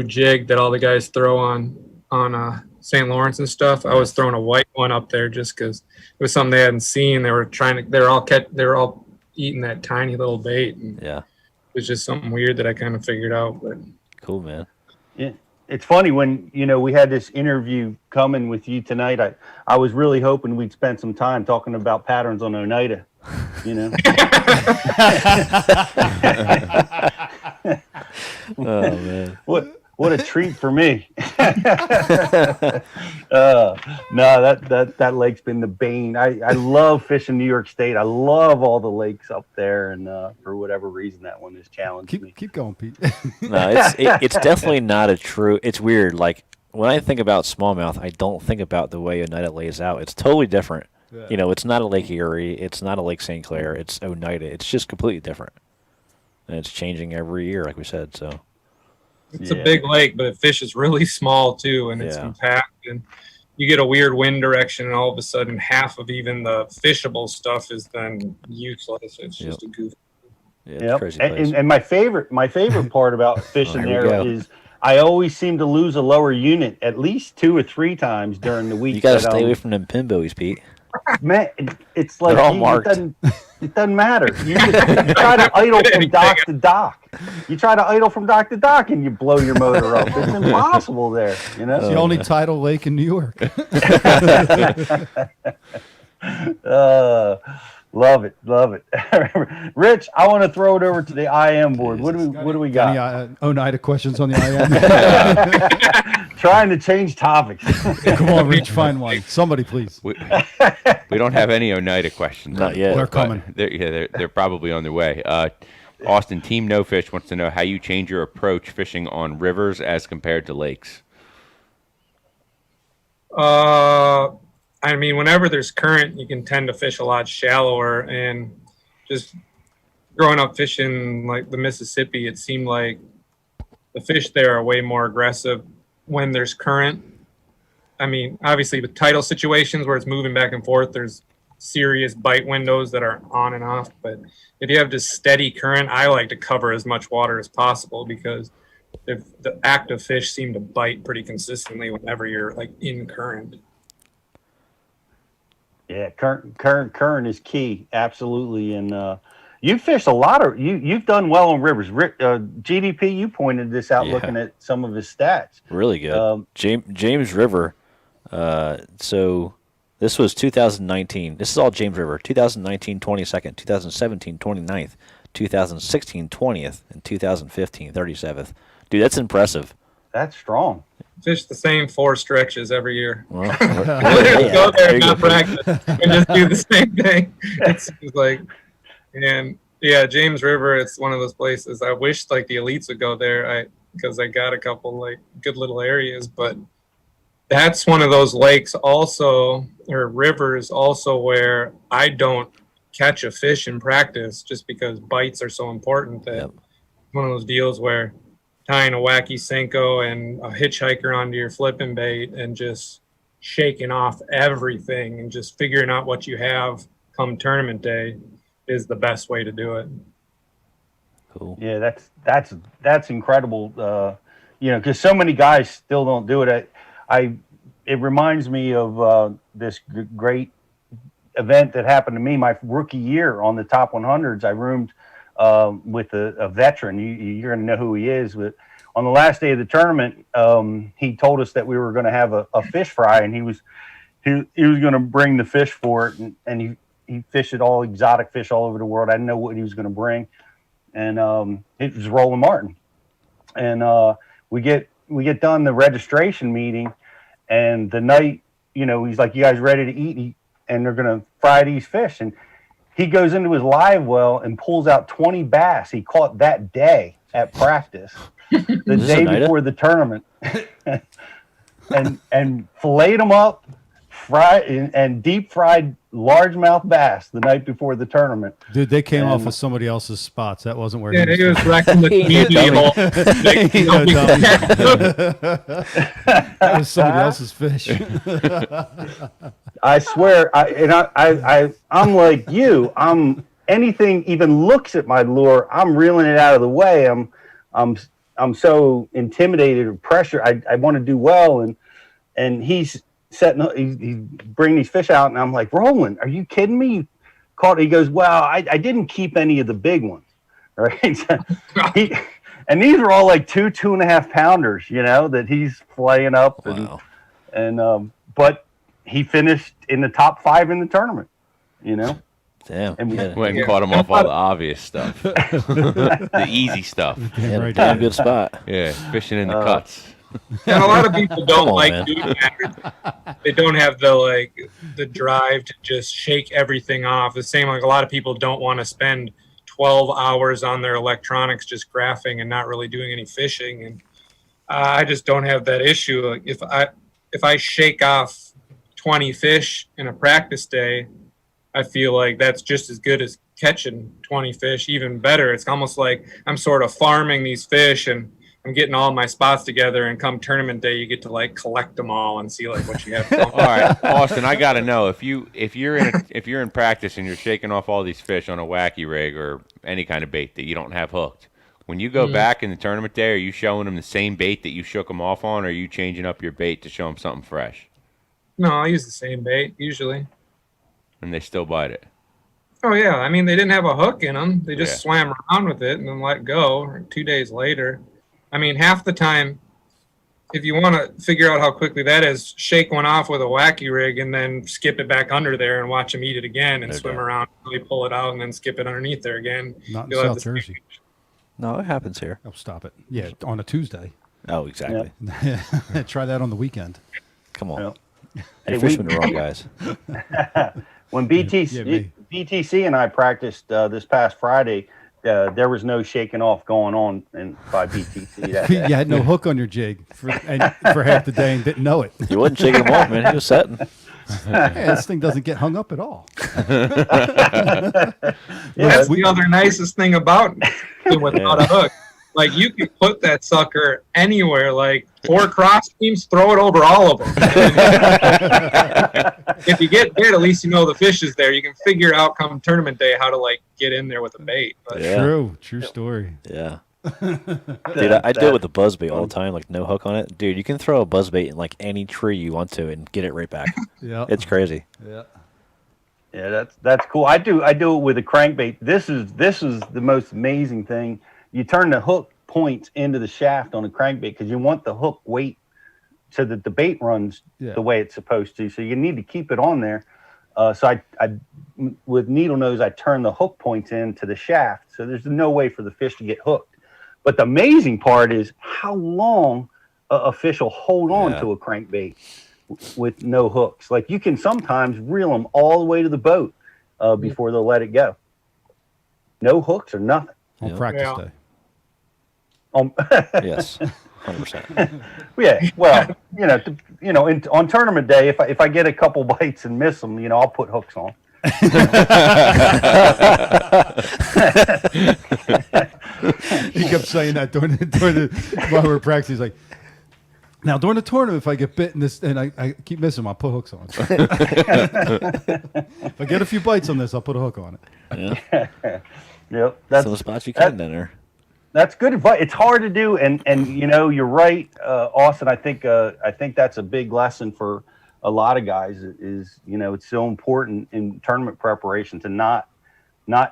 M: jig that all the guys throw on St. Lawrence and stuff. I was throwing a white one up there just because it was something they hadn't seen. They were all eating that tiny little bait. And
C: Yeah.
M: it was just something weird that I kind of figured out. But
C: Cool, man.
B: Yeah. It's funny when, we had this interview coming with you tonight. I was really hoping we'd spend some time talking about patterns on Oneida,
C: Oh, man.
B: What a treat for me. No, that lake's been the bane. I love fishing New York State. I love all the lakes up there, and for whatever reason, that one has challenged me.
D: Keep going, Pete.
C: No, it's definitely not a true. It's weird. Like when I think about smallmouth, I don't think about the way Oneida lays out. It's totally different.
D: Yeah.
C: It's not a Lake Erie. It's not a Lake St. Clair. It's Oneida. It's just completely different, and it's changing every year, like we said. So.
M: It's a big lake, but it fishes really small too, and it's compact. And you get a weird wind direction, and all of a sudden, half of even the fishable stuff is then useless. It's just a goof.
C: Yeah, crazy place.
B: And my favorite part about fishing there is I always seem to lose a lower unit at least 2 or 3 times during the week.
C: You gotta stay away from them pin buoys, Pete.
B: Man, it's like
C: They're all marked.
B: It doesn't matter. You try to idle from dock to dock. You try to idle from dock to dock, and you blow your motor up. It's impossible there.
D: It's the only tidal lake in New York.
B: Love it. Rich, I want to throw it over to the IM board. What do we got?
D: Any Oneida questions on the IM?
B: Trying to change topics.
D: Come on, Rich, find one. Somebody, please.
E: We don't have any Oneida questions.
C: Not yet.
D: They're coming.
E: They're probably on their way. Austin, Team No Fish wants to know how you change your approach fishing on rivers as compared to lakes.
M: Whenever there's current, you can tend to fish a lot shallower. And just growing up fishing like the Mississippi, it seemed like the fish there are way more aggressive when there's current. Obviously with tidal situations where it's moving back and forth, there's serious bite windows that are on and off. But if you have just steady current, I like to cover as much water as possible because if the active fish seem to bite pretty consistently whenever you're like in current.
B: Yeah, current is key, absolutely. And you fished a lot of you've done well on rivers. GDP, you pointed this out looking at some of his stats.
C: Really good. James River. So this was 2019. This is all James River. 2019, 22nd. 2017, 29th. 2016, 20th. And 2015, 37th. Dude, that's impressive.
B: That's strong.
M: Fish the same 4 stretches every year.
C: Well,
M: go there and not practice and just do the same thing. It's like, and yeah, James River, it's one of those places. I wish like the elites would go there because I got a couple like good little areas, but that's one of those lakes also, or rivers also, where I don't catch a fish in practice just because bites are so important that one of those deals where tying a wacky Senko and a hitchhiker onto your flipping bait and just shaking off everything and just figuring out what you have come tournament day is the best way to do it.
C: Cool.
B: Yeah, that's incredible. Because so many guys still don't do it. It reminds me of this great event that happened to me my rookie year on the top 100s. I roomed with a veteran. You're going to know who he is. But on the last day of the tournament, he told us that we were going to have a fish fry, and he was going to bring the fish for it. And he fished all exotic fish all over the world. I didn't know what he was going to bring, and it was Roland Martin. And we get done the registration meeting, and the night, he's like, "You guys ready to eat?" And they're going to fry these fish, and he goes into his live well and pulls out 20 bass he caught that day at practice, the day before the tournament, and filleted them up, deep fried largemouth bass the night before the tournament.
D: Dude, they came off of somebody else's spots. That wasn't where
M: he was wrecking the community hole.
D: That was somebody else's fish.
B: I swear, I'm like you. Anything even looks at my lure, I'm reeling it out of the way. I'm so intimidated or pressure. I want to do well, and he's bringing these fish out, and I'm like, Roland, are you kidding me? You caught. He goes, well, I didn't keep any of the big ones, right? And these are all like 2.5 pounders, that he's flaying up, but he finished in the top 5 in the tournament,
C: Damn.
E: And went and caught him off all the obvious stuff. The easy stuff.
C: Yeah, damn good spot.
E: Yeah, fishing in the cuts.
M: And a lot of people don't doing that. They don't have the drive to just shake everything off. The same, like a lot of people don't want to spend 12 hours on their electronics just graphing and not really doing any fishing. And I just don't have that issue. Like if I shake off 20 fish in a practice day, I feel like that's just as good as catching 20 fish, even better. It's almost like I'm sort of farming these fish and I'm getting all my spots together, and come tournament day, you get to collect them all and see what you have.
E: All right, Austin, I got to know if you're in practice and you're shaking off all these fish on a wacky rig or any kind of bait that you don't have hooked. When you go back in the tournament day, are you showing them the same bait that you shook them off on, or are you changing up your bait to show them something fresh?
M: No, I use the same bait usually.
E: And they still bite it.
M: Oh yeah, I mean they didn't have a hook in them; they just swam around with it and then let go. 2 days later, I mean half the time, if you want to figure out how quickly that is, shake one off with a wacky rig and then skip it back under there and watch them eat it again and swim around, really pull it out and then skip it underneath there again.
D: Not in South Jersey.
C: No, it happens here.
D: Oh, stop it! Yeah, on a Tuesday.
C: Oh, exactly.
D: Yeah. Try that on the weekend.
C: Come on.
B: Yep.
C: You're fishing the wrong guys.
B: When BTC and I practiced this past Friday, there was no shaking off going on by BTC. That day.
D: You had no hook on your jig for half the day and didn't know it.
C: You wasn't shaking him off, man. He was setting.
D: Yeah, this thing doesn't get hung up at all.
M: That's the other nicest thing about it without a hook. Like you can put that sucker anywhere, like 4 cross teams, throw it over all of them. If you get bit, at least you know the fish is there. You can figure out come tournament day how to get in there with a bait. But,
D: True story.
C: Yeah. Dude, I do it with the buzzbait all the time, like no hook on it. Dude, you can throw a buzzbait in any tree you want to and get it right back.
D: Yeah.
C: It's crazy.
D: Yeah.
B: Yeah, that's cool. I do it with a crankbait. This is the most amazing thing. You turn the hook points into the shaft on a crankbait because you want the hook weight so that the bait runs the way it's supposed to. So you need to keep it on there. So I with needle nose, I turn the hook points into the shaft. So there's no way for the fish to get hooked. But the amazing part is how long a fish will hold on to a crankbait with no hooks. Like you can sometimes reel them all the way to the boat before they'll let it go. No hooks or nothing.
D: On practice day.
C: Yes, 100%.
B: Yeah, well, on tournament day, if I get a couple bites and miss them, I'll put hooks on.
D: He kept saying that during while we were practicing. He's like, now during the tournament, if I get bit in this and I keep missing them, I'll put hooks on. If I get a few bites on this, I'll put a hook on it.
C: Yeah.
B: Yep. That's
C: some spots you can enter.
B: That's good advice. It's hard to do, and you're right, Austin. I think that's a big lesson for a lot of guys. Is it's so important in tournament preparation to not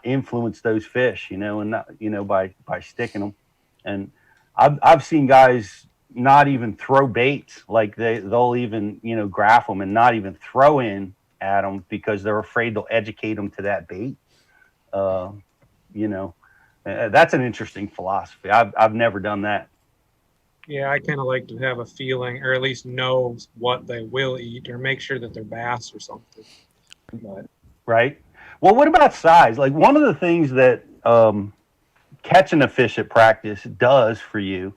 B: influence those fish, and not by sticking them. And I've seen guys not even throw baits, like they'll even graph them and not even throw in at them because they're afraid they'll educate them to that bait. That's an interesting philosophy. I've never done that.
M: Yeah, I kind of like to have a feeling, or at least know what they will eat, or make sure that they're bass or something. But.
B: Right. Well, what about size? Like one of the things that catching a fish at practice does for you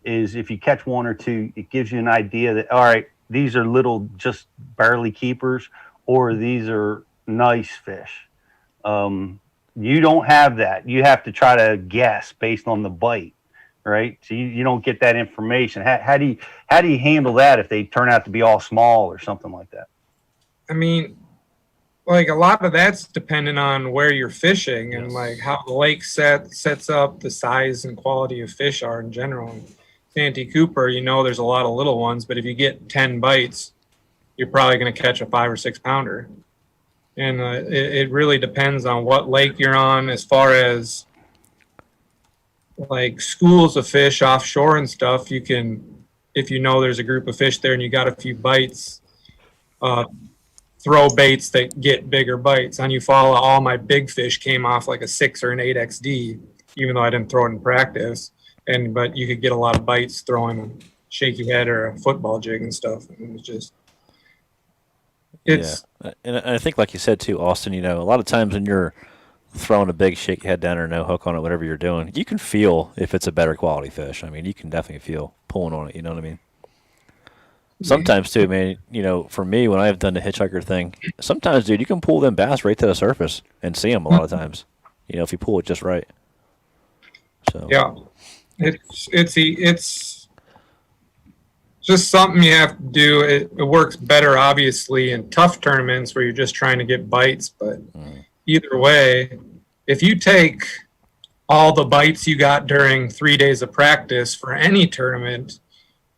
B: is if you catch one or two, it gives you an idea that, all right, these are little, just barely keepers, or these are nice fish. You don't have that. You have to try to guess based on the bite, right? So you don't get that information. How do you handle that if they turn out to be all small or something like that?
M: I mean, like a lot of that's dependent on where you're fishing and like how the lake sets up, the size and quality of fish are in general. Santee Cooper, there's a lot of little ones, but if you get 10 bites, you're probably going to catch a 5 or 6 pounder. And it really depends on what lake you're on, as far as like schools of fish offshore and stuff. You can, if there's a group of fish there and you got a few bites, throw baits that get bigger bites. On Eufaula, all my big fish came off like a 6 or an 8 XD, even though I didn't throw it in practice. But you could get a lot of bites throwing a shaky head or a football jig and stuff. It was just.
C: And I think, like you said too, Austin, a lot of times when you're throwing a big shake head down or no hook on it, whatever you're doing, you can feel if it's a better quality fish. I mean, you can definitely feel pulling on it, you know what I mean? Sometimes too, man, for me, when I've done the hitchhiker thing, sometimes, dude, you can pull them bass right to the surface and see them a lot of times, if you pull it just right. So
M: yeah, it's just something you have to do. It works better, obviously, in tough tournaments where you're just trying to get bites. But either way, if you take all the bites you got during 3 days of practice for any tournament,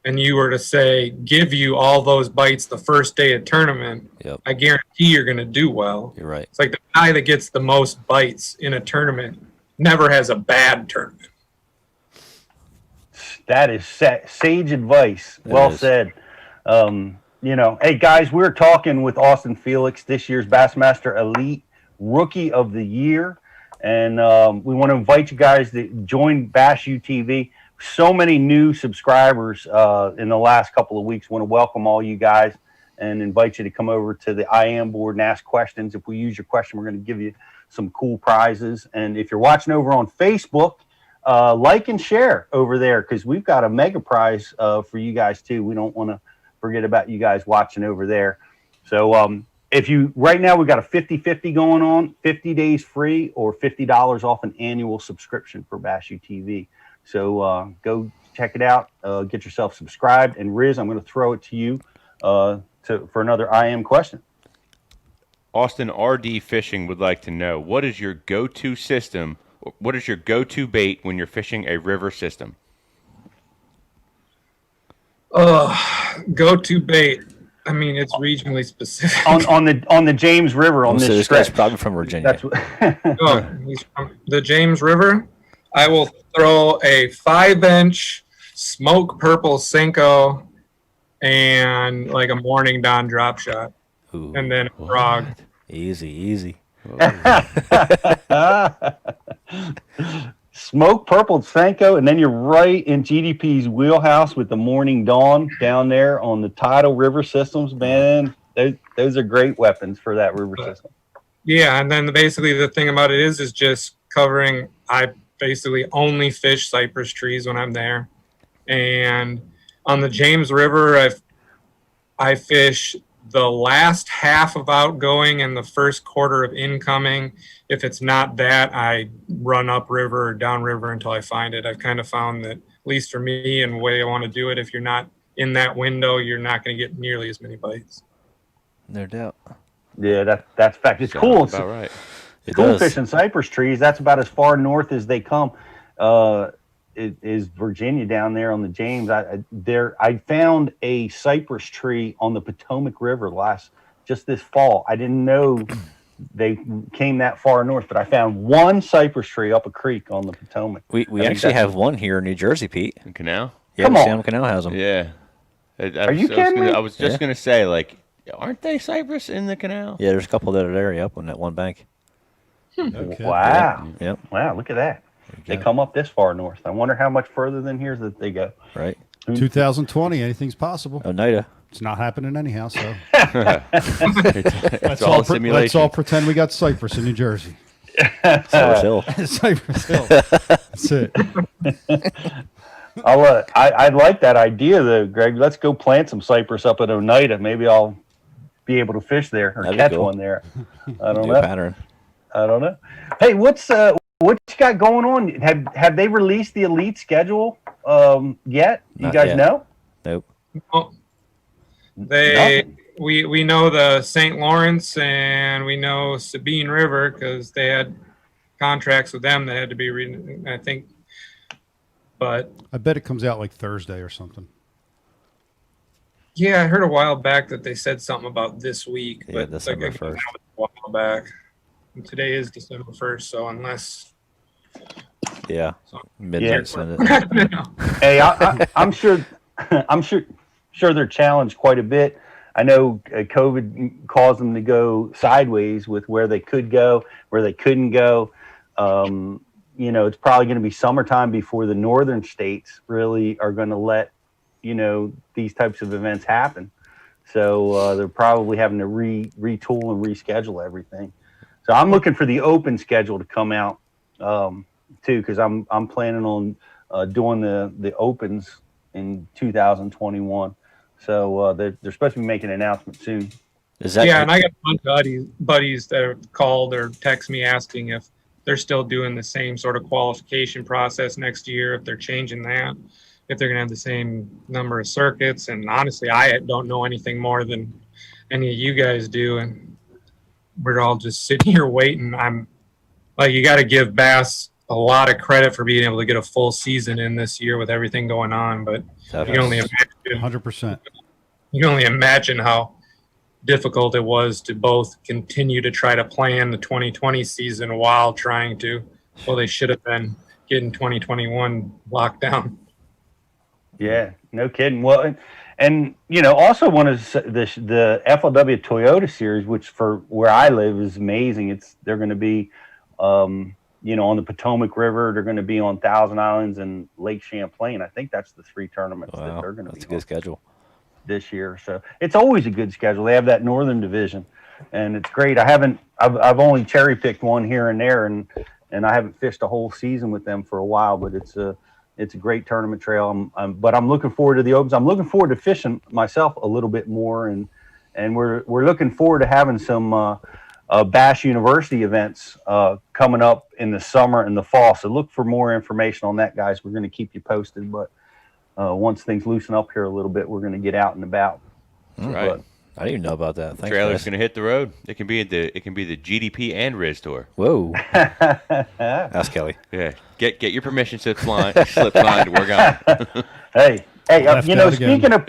M: and you were to say, give you all those bites the first day of tournament, I guarantee you're going to do well.
C: You're right.
M: It's like the guy that gets the most bites in a tournament never has a bad tournament.
B: That is sage advice. Well said. Hey guys, we're talking with Austin Felix, this year's Bassmaster Elite Rookie of the Year, and we want to invite you guys to join Bass UTV. So many new subscribers in the last couple of weeks. Want to welcome all you guys and invite you to come over to the IM board and ask questions. If we use your question, we're going to give you some cool prizes. And if you're watching over on Facebook, like and share over there, because we've got a mega prize for you guys too. We don't want to forget about you guys watching over there. So right now we've got a 50-50 going on, 50 days free or $50 off an annual subscription for Bass UTV. So go check it out, get yourself subscribed. And Rizz, I'm going to throw it to you for another IM question.
E: Austin RD Fishing would like to know, what is your go-to system? What is your go-to bait when you're fishing a river system?
M: Go-to bait. I mean, it's regionally specific.
B: on the James River on this stretch.
C: Guy's probably from Virginia.
M: He's from the James River. I will throw a 5-inch smoke purple Senko and like a morning dawn drop shot.
C: Ooh,
M: and then a frog.
C: Easy.
B: Smoke purple Senko, and then you're right in GDP's wheelhouse with the morning dawn down there on the tidal river systems. Man, those are great weapons for that river system.
M: Yeah, and then basically the thing about it is just covering. I basically only fish cypress trees when I'm there, and on the James River, I fish the last half of outgoing and the first quarter of incoming. If it's not that, I run upriver or downriver until I find it. I've kind of found that, at least for me and the way I want to do it, if you're not in that window, you're not going to get nearly as many bites.
C: No doubt.
B: Yeah, that's fact. It's cool.
E: That's about right.
B: It's cool fishing cypress trees. That's about as far north as they come. Is Virginia down there on the James. I found a cypress tree on the Potomac River just this fall. I didn't know they came that far north, but I found one cypress tree up a creek on the Potomac.
C: We actually have one here in New Jersey, Pete.
E: In Canal?
C: Yeah, Sam Canal has them.
E: Yeah.
B: Are you kidding me?
E: I was just going to say, like, aren't they cypress in the canal?
C: Yeah, there's a couple that are there, up on that one bank.
B: Okay. Wow.
C: Yep.
B: Wow, look at that. They come up this far north. I wonder how much further than here that they go.
C: Right.
D: 2020, anything's possible.
C: Oneida.
D: It's not happening anyhow, so.
E: It's all a simulation.
D: Let's all pretend we got Cypress in New Jersey.
C: Cypress Hill.
D: Cypress Hill. That's it.
B: I'd like that idea though, Greg. Let's go plant some cypress up at Oneida. Maybe I'll be able to fish there or catch one there. I don't know.
C: Pattern.
B: I don't know. Hey, what you got going on? Have they released the Elite schedule yet? You guys know?
C: Nope.
M: Well, we know the St. Lawrence and we know Sabine River because they had contracts with them that had to be read, I think. But
D: I bet it comes out like Thursday or something.
M: Yeah, I heard a while back that they said something about this week.
C: Yeah,
M: but
C: December 1st.
M: A while back. And today is December 1st, so unless.
C: Yeah, midnight. Send
M: it.
B: Hey, I'm sure. I'm sure they're challenged quite a bit. I know COVID caused them to go sideways with where they could go, where they couldn't go. It's probably going to be summertime before the northern states really are going to let, these types of events happen. So they're probably having to retool and reschedule everything. So I'm looking for the open schedule to come out too, because I'm planning on doing the opens in 2021. So they're supposed to be making an announcement soon.
M: Yeah, and I got a bunch of buddies that have called or text me asking if they're still doing the same sort of qualification process next year, if they're changing that, if they're going to have the same number of circuits. And honestly, I don't know anything more than any of you guys do. And we're all just sitting here waiting. I'm like, you got to give Bass a lot of credit for being able to get a full season in this year with everything going on. But you can only imagine
D: 100%.
M: You can only imagine how difficult it was to both continue to try to plan the 2020 season while trying to, well, they should have been getting 2021 locked down.
B: Yeah, no kidding. Well, and also one is the FLW Toyota series, which for where I live is amazing. They're going to be, on the Potomac River. They're going to be on Thousand Islands and Lake Champlain. I think that's the 3 tournaments that they're going to be.
C: That's a good schedule
B: this year. So it's always a good schedule. They have that northern division, and it's great. I've only cherry picked one here and there, and I haven't fished a whole season with them for a while. But it's a great tournament trail. But I'm looking forward to the opens. I'm looking forward to fishing myself a little bit more, and we're looking forward to having some Bass University events coming up in the summer and the fall. So look for more information on that, guys. We're going to keep you posted, but once things loosen up here a little bit, we're going to get out and about.
E: Right.
B: But,
C: I didn't even know about that. Thanks,
E: trailer's going to hit the road. It can be the GDP and Rizz tour.
C: Whoa. Ask Kelly.
E: Yeah. Get your permission slip signed to work on.
B: Hey, speaking of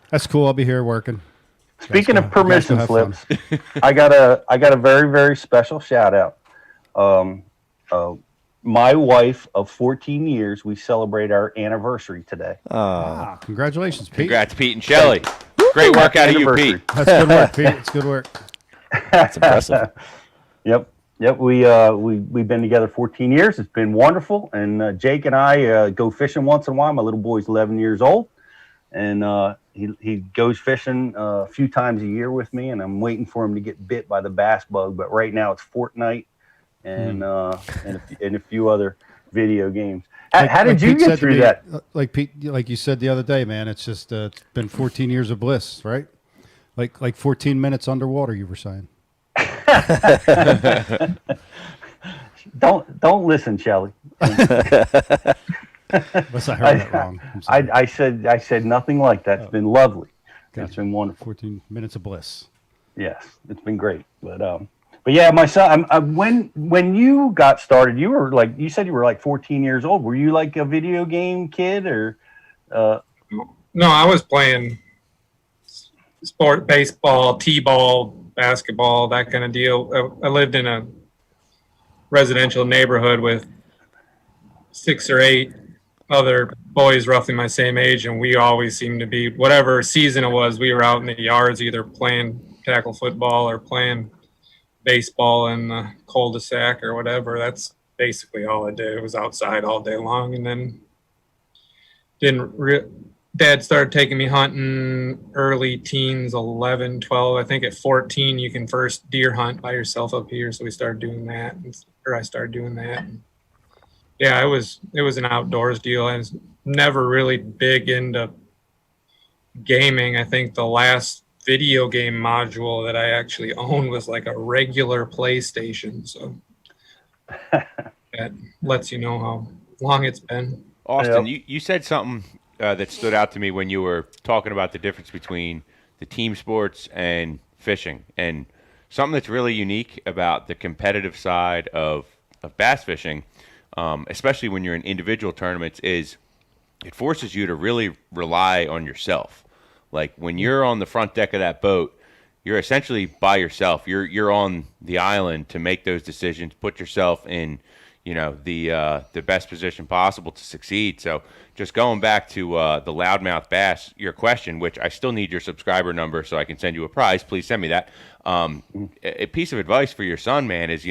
D: that's cool. I'll be here working.
B: Speaking of permission slips, I got a very, very special shout out. My wife of 14 years, we celebrate our anniversary today.
D: Congratulations, Pete.
E: Congrats, Pete and Shelly. Great work out of you, Pete.
D: That's good work, Pete. It's good work.
C: That's impressive.
B: Yep. We've been together 14 years. It's been wonderful. And Jake and I go fishing once in a while. My little boy's 11 years old, and he goes fishing a few times a year with me. And I'm waiting for him to get bit by the bass bug. But right now it's Fortnite and a few other video games. How did you get through that?
D: Like Pete, like you said the other day, man, it's just it's been 14 years of bliss, right? Like 14 minutes underwater, you were saying.
B: Don't listen, Shelly.
D: Unless I heard that wrong.
B: I said nothing like that. It's been lovely.
D: Gotcha.
B: It's been wonderful.
D: 14 minutes of bliss.
B: Yes, it's been great. But yeah, my son. When you got started, you said you were like 14 years old. Were you like a video game kid or?
M: No, I was playing sport, baseball, t-ball, basketball, that kind of deal. I lived in a residential neighborhood with 6 or 8 other boys roughly my same age, and we always seemed to be, whatever season it was, we were out in the yards either playing tackle football or playing baseball in the cul-de-sac or whatever. That's basically all I did. It was outside all day long. And then Dad started taking me hunting early teens, 11, 12. I think at 14 you can first deer hunt by yourself up here, so we started doing that, or I started doing that. And yeah, it was an outdoors deal. never really big into gaming. I think the last video game module that I actually owned was like a regular PlayStation. So that lets you know how long it's been.
E: Austin, you said something that stood out to me when you were talking about the difference between the team sports and fishing, and something that's really unique about the competitive side of bass fishing, especially when you're in individual tournaments, is it forces you to really rely on yourself. Like when you're on the front deck of that boat, you're essentially by yourself. You're on the island to make those decisions, put yourself in, the best position possible to succeed. So just going back to the loudmouth bass, your question, which I still need your subscriber number so I can send you a prize. Please send me that. A piece of advice for your son, man, is,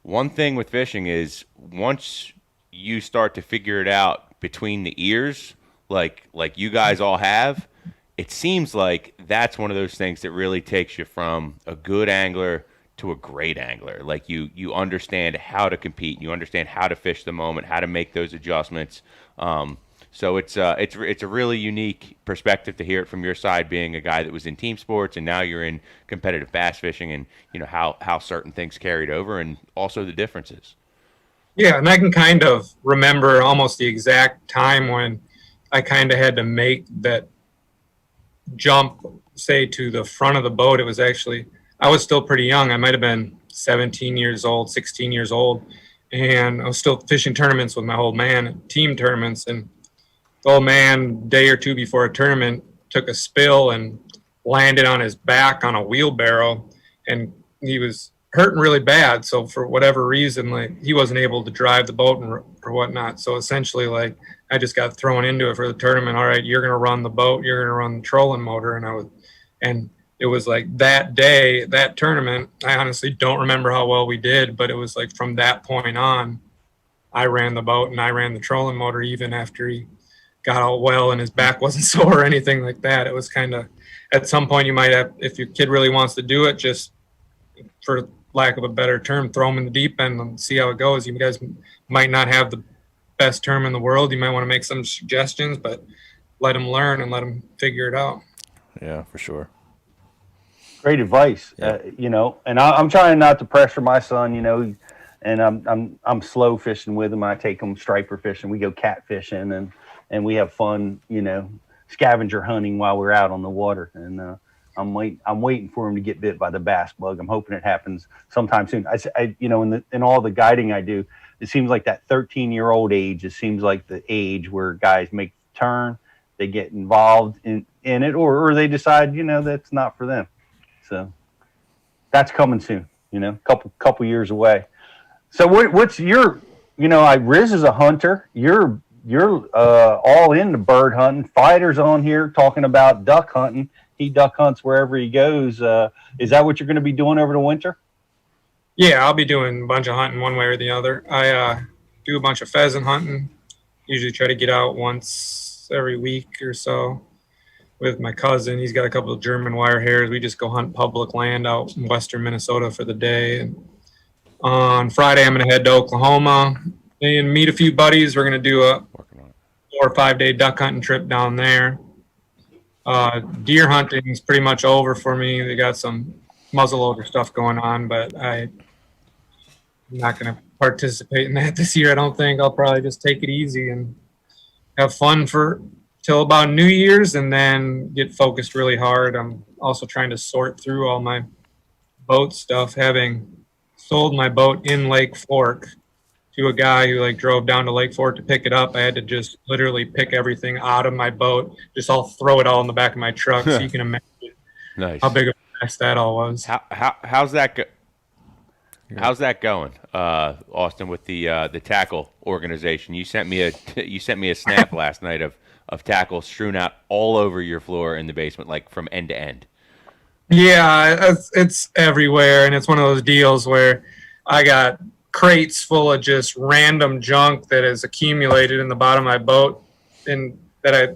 E: one thing with fishing is once you start to figure it out between the ears, like you guys all have, it seems like that's one of those things that really takes you from a good angler to a great angler. Like you understand how to compete, you understand how to fish the moment, how to make those adjustments. So it's a really unique perspective to hear it from your side, being a guy that was in team sports and now you're in competitive bass fishing, and how certain things carried over and also the differences.
M: Yeah, and I can kind of remember almost the exact time when I kind of had to make that jump, say, to the front of the boat. It was actually, I was still pretty young. I might have been 17 years old, 16 years old, and I was still fishing tournaments with my old man, team tournaments, and the old man, day or two before a tournament, took a spill and landed on his back on a wheelbarrow, and he was hurting really bad. So for whatever reason, like, he wasn't able to drive the boat or whatnot. So essentially, like, I just got thrown into it for the tournament. All right, you're going to run the boat, you're going to run the trolling motor. And it was like that day, that tournament, I honestly don't remember how well we did, but it was like from that point on, I ran the boat and I ran the trolling motor even after he got all well and his back wasn't sore or anything like that. It was kind of, at some point you might have, if your kid really wants to do it, just for lack of a better term, throw them in the deep end and see how it goes. You guys might not have the best term in the world. You might want to make some suggestions, but let them learn and let them figure it out.
C: Yeah, for sure.
B: Great advice.
C: Yeah.
B: And I'm trying not to pressure my son, and I'm slow fishing with him. I take him striper fishing. We go cat fishing and we have fun, scavenger hunting while we're out on the water. And I'm waiting for him to get bit by the bass bug. I'm hoping it happens sometime soon. In all the guiding I do, it seems like that 13-year-old age. It seems like the age where guys make the turn, they get involved in it, or they decide, that's not for them. So that's coming soon. Couple years away. So what's your, Rizz is a hunter. You're all into bird hunting. Fighter's on here talking about duck hunting. He duck hunts wherever he goes. Is that what you're going to be doing over the winter?
M: Yeah, I'll be doing a bunch of hunting one way or the other. I do a bunch of pheasant hunting. Usually try to get out once every week or so with my cousin. He's got a couple of German wire hares. We just go hunt public land out in western Minnesota for the day. And on Friday, I'm going to head to Oklahoma and meet a few buddies. We're going to do a 4 or 5 day duck hunting trip down there. Deer hunting is pretty much over for me. They got some muzzleloader stuff going on, but I'm not going to participate in that this year. I don't think. I'll probably just take it easy and have fun till about New Year's and then get focused really hard. I'm also trying to sort through all my boat stuff, having sold my boat in Lake Fork to a guy who drove down to Lake Fork to pick it up. I had to just literally pick everything out of my boat, throw it all in the back of my truck. So you can imagine how big of a mess that all was.
E: How's that going, Austin, with the tackle organization? You sent me a snap last night of tackle strewn out all over your floor in the basement, like from end to end.
M: Yeah, it's everywhere, and it's one of those deals where I got crates full of just random junk that has accumulated in the bottom of my boat and that I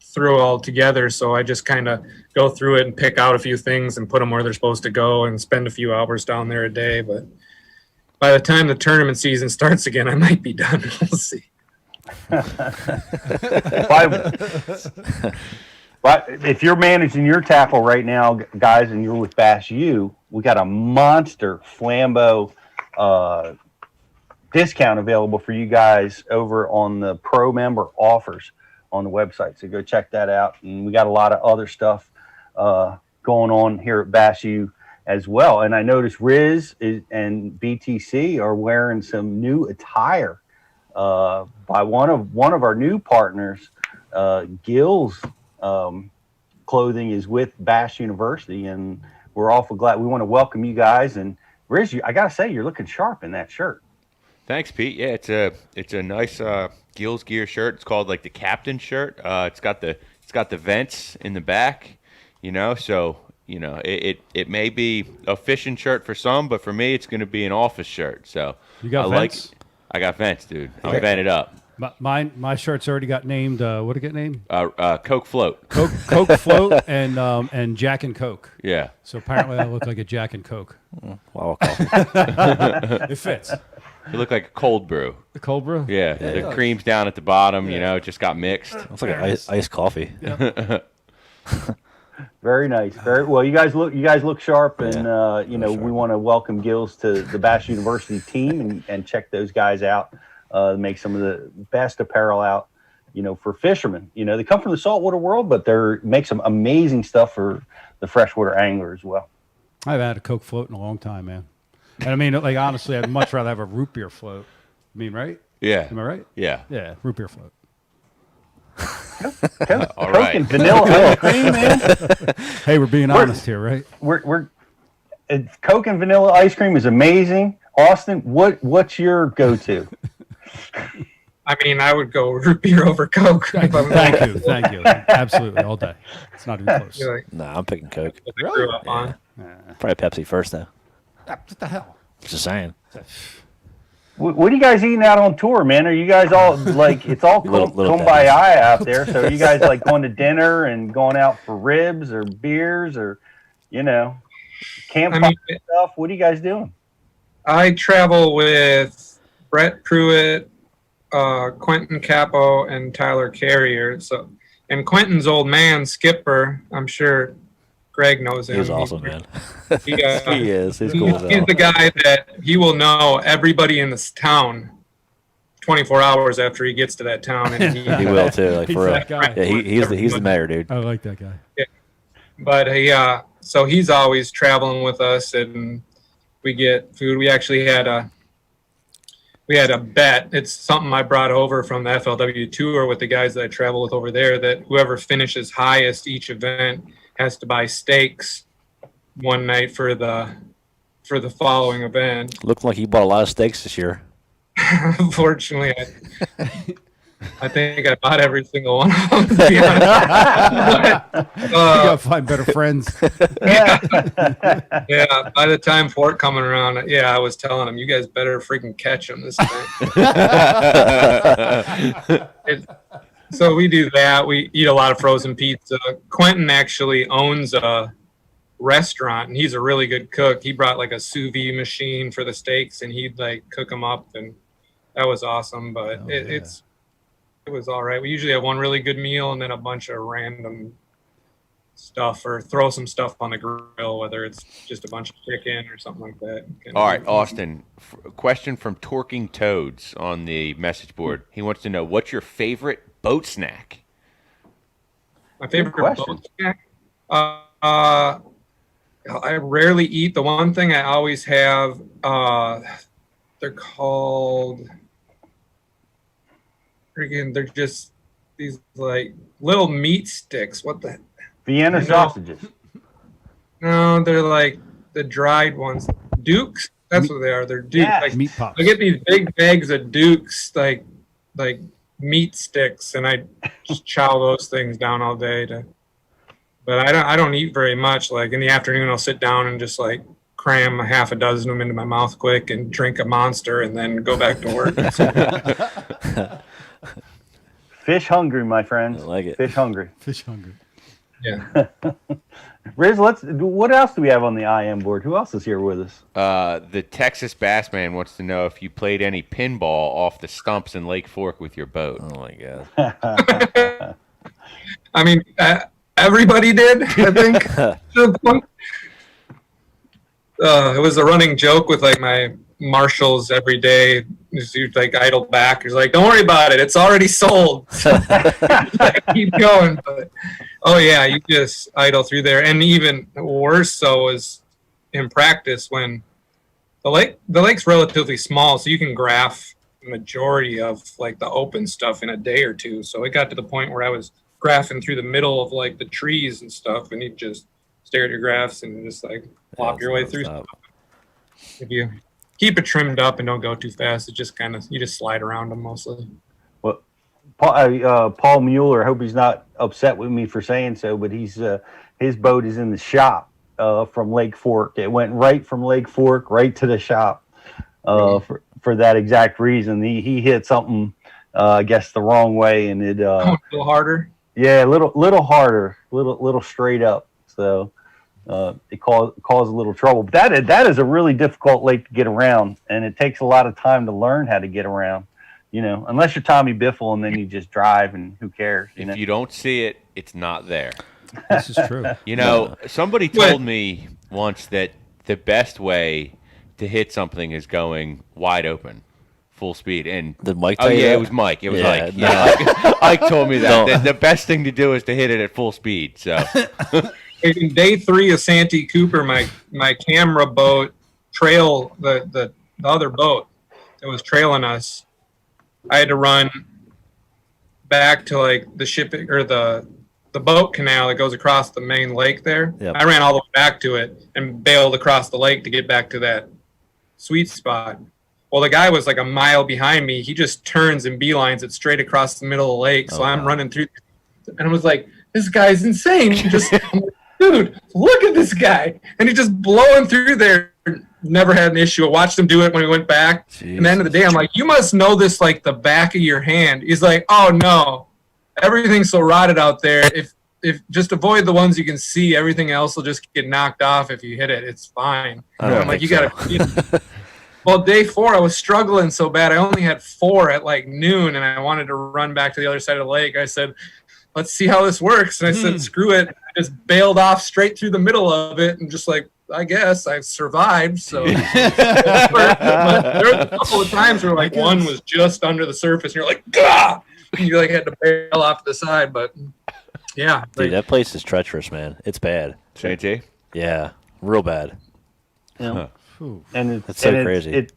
M: threw all together. So I just kind of go through it and pick out a few things and put them where they're supposed to go and spend a few hours down there a day. But by the time the tournament season starts again, I might be done. We'll see.
B: But if you're managing your tackle right now, guys, and you're with Bass U, we got a monster Flambeau discount available for you guys over on the pro member offers on the website. So go check that out. And we got a lot of other stuff going on here at Bass U as well. And I noticed Rizz and BTC are wearing some new attire by one of our new partners. Gill's clothing is with Bass University, and we're awful glad. We want to welcome you guys. And Rizz, I gotta say, you're looking sharp in that shirt.
E: Thanks, Pete. Yeah, it's a nice Gill's Gear shirt. It's called like the captain shirt. It's got the vents in the back, so it may be a fishing shirt for some, but for me it's going to be an office shirt. So
D: you got vents?
E: I got vents, dude. I'm vented up.
D: My shirt's already got named. What did it get named?
E: Coke Float.
D: Coke Float and Jack and Coke.
E: Yeah.
D: So apparently I look like a Jack and Coke.
C: Wow.
D: It fits.
E: You look like a cold brew.
D: The cold brew?
E: Yeah. The cream's down at the bottom. It just got mixed.
C: It's like an iced coffee.
D: Yeah.
B: Very nice. Very well. You guys look sharp, and we want to welcome Gills to the Bass University team and check those guys out. Make some of the best apparel out, for fishermen. They come from the saltwater world, but they make some amazing stuff for the freshwater angler as well.
D: I've had a Coke float in a long time, man. And I mean, like, honestly, I'd much rather have a root beer float. I mean, right?
E: Yeah.
D: Am I right?
E: Yeah.
D: Yeah, root beer float.
E: All right.
B: Coke and vanilla ice cream, man.
D: Hey, we're being honest here, right?
B: We're Coke and vanilla ice cream is amazing. Austin, what's your go-to?
M: I mean, I would go root beer over Coke.
D: Thank you. Absolutely, all day. It's not even close.
C: I'm picking Coke.
M: Grew up on.
C: Probably Pepsi first, though.
D: What the hell?
C: Just saying.
B: What are you guys eating out on tour, man? Are you guys all like it's all kumbaya out there? So are you guys like going to dinner and going out for ribs or beers or campfire stuff? What are you guys doing?
M: I travel with Brett Pruitt, Quentin Capo, and Tyler Carrier. And Quentin's old man, Skipper, I'm sure Greg knows him.
C: He's awesome, man.
M: He
C: is. He's cool.
M: He's the guy that he will know everybody in this town 24 hours after he gets to that town. And
C: he will too, like for real.
D: Guy.
C: Yeah, he's the mayor, dude.
D: I like that guy.
M: Yeah. But so he's always traveling with us, and we get food. We actually had a bet. It's something I brought over from the FLW tour with the guys that I travel with over there, that whoever finishes highest each event has to buy steaks one night for the following event.
C: Looked like you bought a lot of steaks this year.
M: Unfortunately, I think I bought every single one of them, to be honest.
D: You gotta find better friends.
M: Yeah, by the time Fort coming around, I was telling them, you guys better freaking catch them this time. So we do that. We eat a lot of frozen pizza. Quentin actually owns a restaurant, and he's a really good cook. He brought like a sous vide machine for the steaks, and he'd like cook them up, and that was awesome. But it was all right. We usually have one really good meal and then a bunch of random stuff, or throw some stuff on the grill, whether it's just a bunch of chicken or something like that.
E: All right, Austin, a question from Torking Toads on the message board. He wants to know, what's your favorite boat snack?
M: My favorite boat snack? I rarely eat. The one thing I always have, they're called, they're just these like little meat sticks. What the?
B: Vienna sausages.
M: No, they're like the dried ones. Dukes? That's what they are. They're Dukes.
B: Yeah.
M: Like,
D: Meat pops.
M: I get these big bags of Dukes, like meat sticks, and I just chow those things down all day. But I don't eat very much. Like in the afternoon, I'll sit down and just like cram a half a dozen of them into my mouth quick and drink a Monster and then go back to work.
B: Fish hungry, my friends.
C: I like it.
B: Fish hungry.
D: Fish hungry.
M: Yeah.
B: Rizz, what else do we have on the IM board? Who else is here with us?
E: The Texas Bassman wants to know if you played any pinball off the stumps in Lake Fork with your boat.
C: Oh my god!
M: I mean, everybody did. I think. It was a running joke with like my marshals every day. You'd like idle back. He's like, "Don't worry about it. It's already sold." Keep going. But oh yeah, you just idle through there. And even worse so was in practice when the lake's relatively small, so you can graph the majority of like the open stuff in a day or two. So it got to the point where I was graphing through the middle of like the trees and stuff, and you just stare at your graphs and just like plop your way through stuff. If you keep it trimmed up and don't go too fast, it just kind of, you just slide around them mostly.
B: Well, Paul Mueller, I hope he's not upset with me for saying so, but he's his boat is in the shop from Lake Fork. It went right from Lake Fork right to the shop for that exact reason. He hit something, I guess, the wrong way, and it
M: a little harder.
B: Yeah, a little harder, little straight up. So it caused a little trouble. But that is a really difficult lake to get around, and it takes a lot of time to learn how to get around. You know, unless you're Tommy Biffle and then you just drive, and who cares?
E: If you don't see it, it's not there.
D: This is true.
E: You know, somebody told me once that the best way to hit something is going wide open, full speed. And
C: did Mike?
E: Oh yeah, it was Mike. It was Mike. Yeah, Ike told me that the best thing to do is to hit it at full speed. So.
M: In day 3 of Santee Cooper, my camera boat trail the other boat that was trailing us. I had to run back to like the shipping or the boat canal that goes across the main lake there.
C: Yep.
M: I ran all the way back to it and bailed across the lake to get back to that sweet spot. Well, the guy was like a mile behind me. He just turns and beelines it straight across the middle of the lake. So I'm running through, and I was like, "This guy's insane!" Dude, look at this guy. And he's just blowing through there. Never had an issue. I watched him do it when he went back. Jeez. And at the end of the day, I'm like, you must know this like the back of your hand. He's like, oh, no. Everything's so rotted out there. If just avoid the ones you can see, everything else will just get knocked off if you hit it. It's fine. I'm like, you got to. Well, day 4, I was struggling so bad. I only had 4 at like noon, and I wanted to run back to the other side of the lake. I said, let's see how this works. And I said, screw it. I just bailed off straight through the middle of it and just like, I guess I survived. So but there were a couple of times where like one was just under the surface and you're like, gah! And you like had to bail off to the side. But yeah.
C: Dude, that place is treacherous, man. It's bad.
E: JT?
C: Yeah, real bad.
B: Yeah.
C: Huh.
B: And
C: it's so crazy.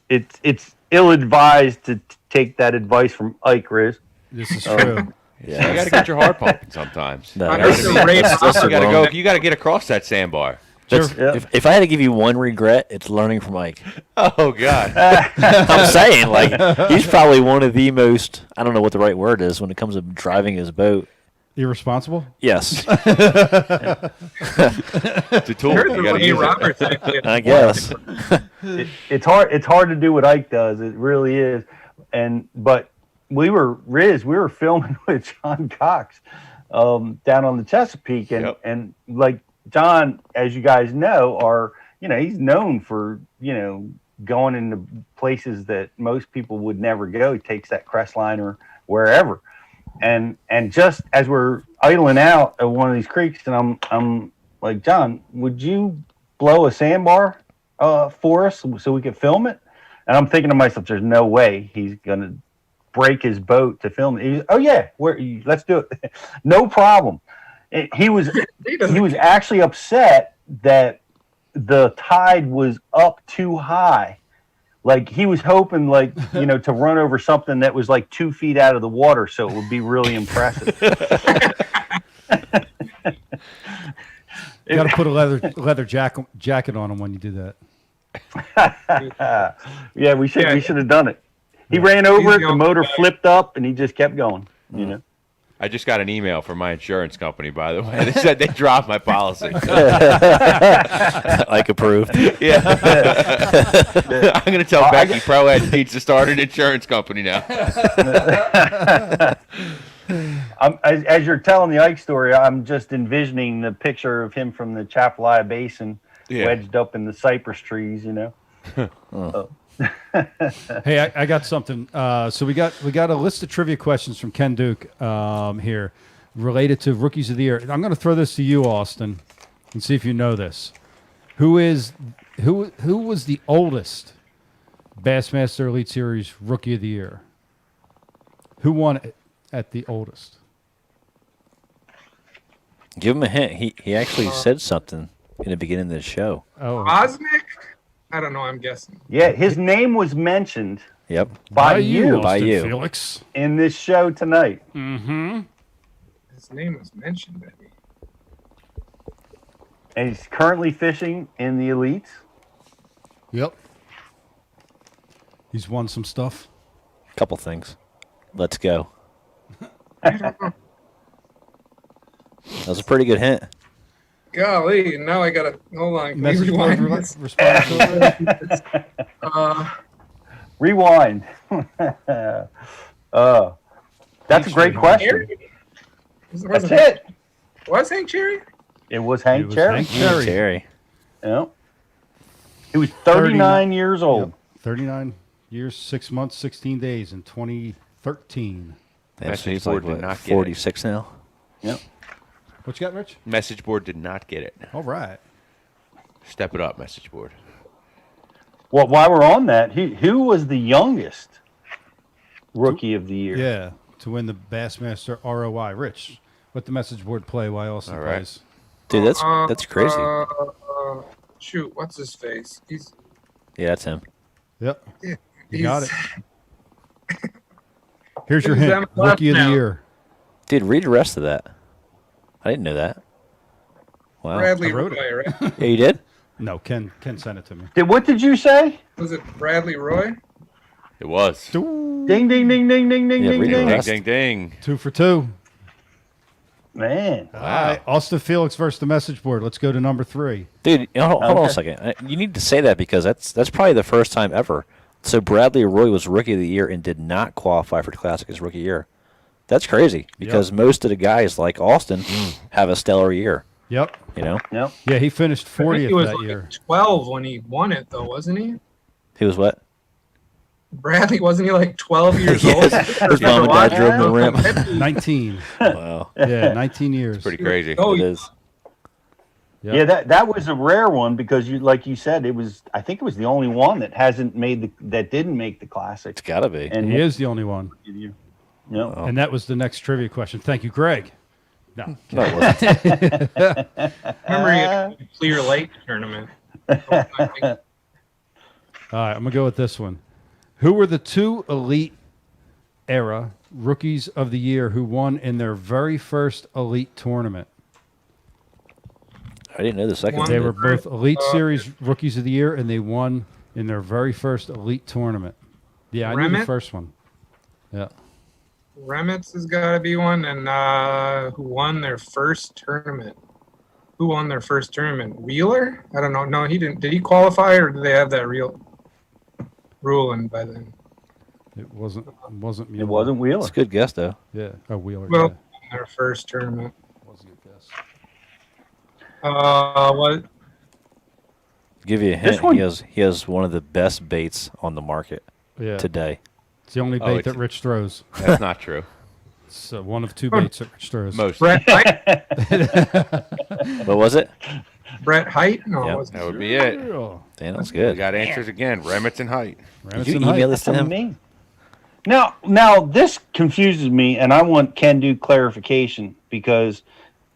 B: It's ill-advised to take that advice from Ike, Rizz.
D: This is true.
E: Yeah, you got to get your heart pumping sometimes.
C: No,
E: you got to get across that sandbar.
C: If I had to give you one regret, it's learning from Mike.
E: Oh God!
C: I'm saying, like, he's probably one of the most, I don't know what the right word is when it comes to driving his boat.
D: Irresponsible?
C: Yes.
E: It's a tool. You got to use it.
C: I guess.
B: It's hard to do what Ike does. It really is. But we were filming with John Cox down on the Chesapeake, and like John, as you guys know, he's known for going into places that most people would never go. He takes that Crestliner wherever, and just as we're idling out at one of these creeks, and I'm like, John, would you blow a sandbar for us so we could film it? And I'm thinking to myself, there's no way he's gonna break his boat to film it. He's, oh yeah, let's do it. No problem. He was actually upset that the tide was up too high. Like he was hoping to run over something that was like 2 feet out of the water, so it would be really impressive.
D: You got to put a leather jacket on him when you do
B: that. Yeah, we should have done it. He ran over it, the motor flipped up, and he just kept going,
E: I just got an email from my insurance company, by the way. They said they dropped my policy.
C: Like approved.
E: Yeah. I'm going to tell Becky ProEd needs to start an insurance company now.
B: As you're telling the Ike story, I'm just envisioning the picture of him from the Chapalaya Basin, wedged up in the cypress trees.
D: Hey, I got something. So we got a list of trivia questions from Ken Duke here, related to Rookies of the Year. I'm going to throw this to you, Austin, and see if you know this. Who was the oldest Bassmaster Elite Series Rookie of the Year? Who won it at the oldest?
C: Give him a hint. He actually said something in the beginning of the show.
D: Oh,
M: Osmic? I don't know. I'm guessing.
B: Yeah, his name was mentioned.
C: Yep.
B: By you,
D: Austin Felix,
B: in this show tonight.
D: Mm-hmm.
M: His name was mentioned, baby.
B: And he's currently fishing in the Elites.
D: Yep. He's won some stuff.
C: Couple things. Let's go. That was a pretty good hint.
M: Golly, now I gotta hold on. Can we
D: Message board
M: rewind this?
D: respond to it.
B: Rewind. That's a great question. That's it.
M: Was Hank Cherry?
B: It was Hank Cherry.
C: Hank Cherry.
B: Yeah. He was 39 years old.
D: Yep. 39 years, 6 months, 16 days in 2013.
C: So he's
E: board
C: like,
E: did
C: what,
E: not get
C: 46 now?
B: Yep.
D: What you got, Rich?
E: Message board did not get it.
D: All right.
E: Step it up, message board.
B: Well, while we're on that, who was the youngest Rookie of the Year?
D: Yeah, to win the Bassmaster ROI. Rich, let the message board play while Austin plays.
C: Dude, that's crazy.
M: Shoot, what's his face?
C: Yeah, that's him.
D: Yep.
M: Yeah,
D: You got it. Here's your hint.
M: Who's
D: Rookie of the
M: now?
D: Year.
C: Dude, read the rest of that. I didn't know that. Wow.
M: Bradley
D: I wrote
M: Roy, right?
C: Yeah, you did?
D: No, Ken sent it to me.
B: What did you say?
M: Was it Bradley Roy?
E: It was.
B: Ding, ding, ding, ding, ding, ding,
C: Yeah,
B: ding,
C: read the
B: ding.
C: rest.
E: Ding, ding.
D: 2 for 2.
B: Man.
D: All right, Austin Felix versus the message board. Let's go to number 3.
C: Dude, hold on a second. You need to say that because that's probably the first time ever. So Bradley Roy was Rookie of the Year and did not qualify for the Classic as Rookie year. That's crazy because most of the guys like Austin have a stellar year.
D: Yep.
C: You know?
B: Yep.
D: Yeah, he finished
M: I think
D: 40th
M: he was
D: that
M: like
D: year.
M: 12 when he won it, though, wasn't he?
C: He was what?
M: Bradley, wasn't he like 12 years old?
C: His mom and dad drove him the ramp.
D: 19.
C: Wow.
D: Yeah, 19 years.
E: Pretty crazy.
M: Oh,
C: It is.
D: Yep.
B: Yeah, that was a rare one because like you said, I think it was the only one that didn't make the Classic.
C: It's got to be.
B: And
D: He is the only one.
B: Yep.
D: And that was the next trivia question. Thank you, Greg. No.
C: No, it wasn't.
M: Remember he had a Clear Lake tournament.
D: All right, I'm going to go with this one. Who were the 2 Elite era Rookies of the Year who won in their very first Elite tournament?
C: I didn't know the second
D: They
C: one.
D: were both Elite Series Rookies of the Year, and they won in their very first Elite tournament. Yeah, I knew the
M: Remet?
D: first one. Yeah.
M: Remitz has got to be one, and who won their first tournament? Who won their first tournament? Wheeler? I don't know. No, he didn't. Did he qualify, or did they have that real ruling by then?
D: It wasn't Mueller.
B: It wasn't Wheeler.
C: It's a good guess, though.
D: Yeah, Wheeler.
M: Well,
D: yeah.
M: their first tournament.
D: Was a good guess.
M: What?
C: Give you a
B: This
C: hint.
B: one-
C: He has one of the best baits on the market
D: Yeah.
C: today.
D: It's the only
E: Oh,
D: bait
E: it's-
D: that Rich throws.
E: That's not true.
D: It's one of 2 baits that Rich throws.
E: Most.
M: Brett Height?
C: What was it?
M: Brett Height? No,
C: Yep.
M: it wasn't.
E: That would be it.
C: Damn, that's
E: We
C: good.
E: got answers again. Remitz and Height.
C: Did you email this to him?
B: Amazing. Now this confuses me, and I want Ken do clarification because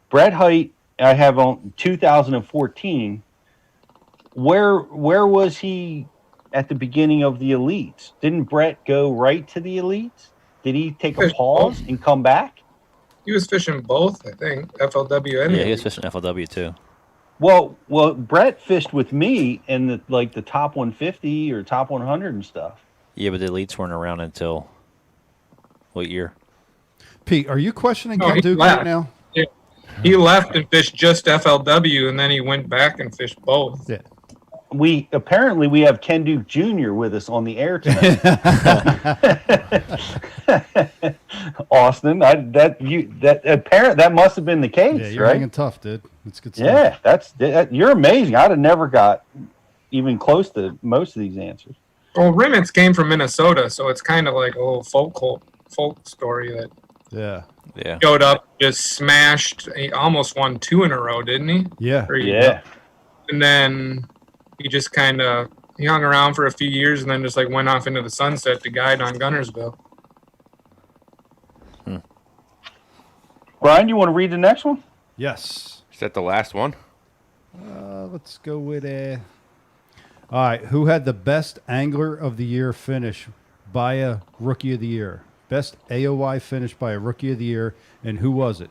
B: Brett Height I have on 2014. Where was he at the beginning of the Elites? Didn't Brett go right to the Elites? Did he take a pause and come back?
M: He was fishing both, I think. FLW and
C: Yeah, he was fishing FLW too.
B: Well, Brett fished with me in the top 150 or top 100 and stuff.
C: Yeah, but the elites weren't around until what year?
D: Pete, are you questioning
M: No,
D: Ken
M: he
D: Duke
M: left.
D: right now?
M: He left and fished just FLW, and then he went back and fished both.
D: Yeah.
B: we have Ken Duke Jr. with us on the air tonight. Austin, that must have been the case,
D: Yeah, you're
B: right?
D: hanging tough, dude. It's good stuff.
B: Yeah, you're amazing. I'd have never got even close to most of these answers.
M: Well, Rimmets came from Minnesota, so it's kind of like a little folk story that showed up, just smashed. He almost won 2 in a row, didn't he?
D: Yeah.
M: And then he just kind of hung around for a few years and then just like went off into the sunset to guide on Gunnersville.
B: Brian, you want to read the next one?
D: Yes.
E: Is that the last one?
D: Let's go with all right, who had the best Angler of the Year finish by a Rookie of the Year? Best AOY finish by a Rookie of the Year, and who was it?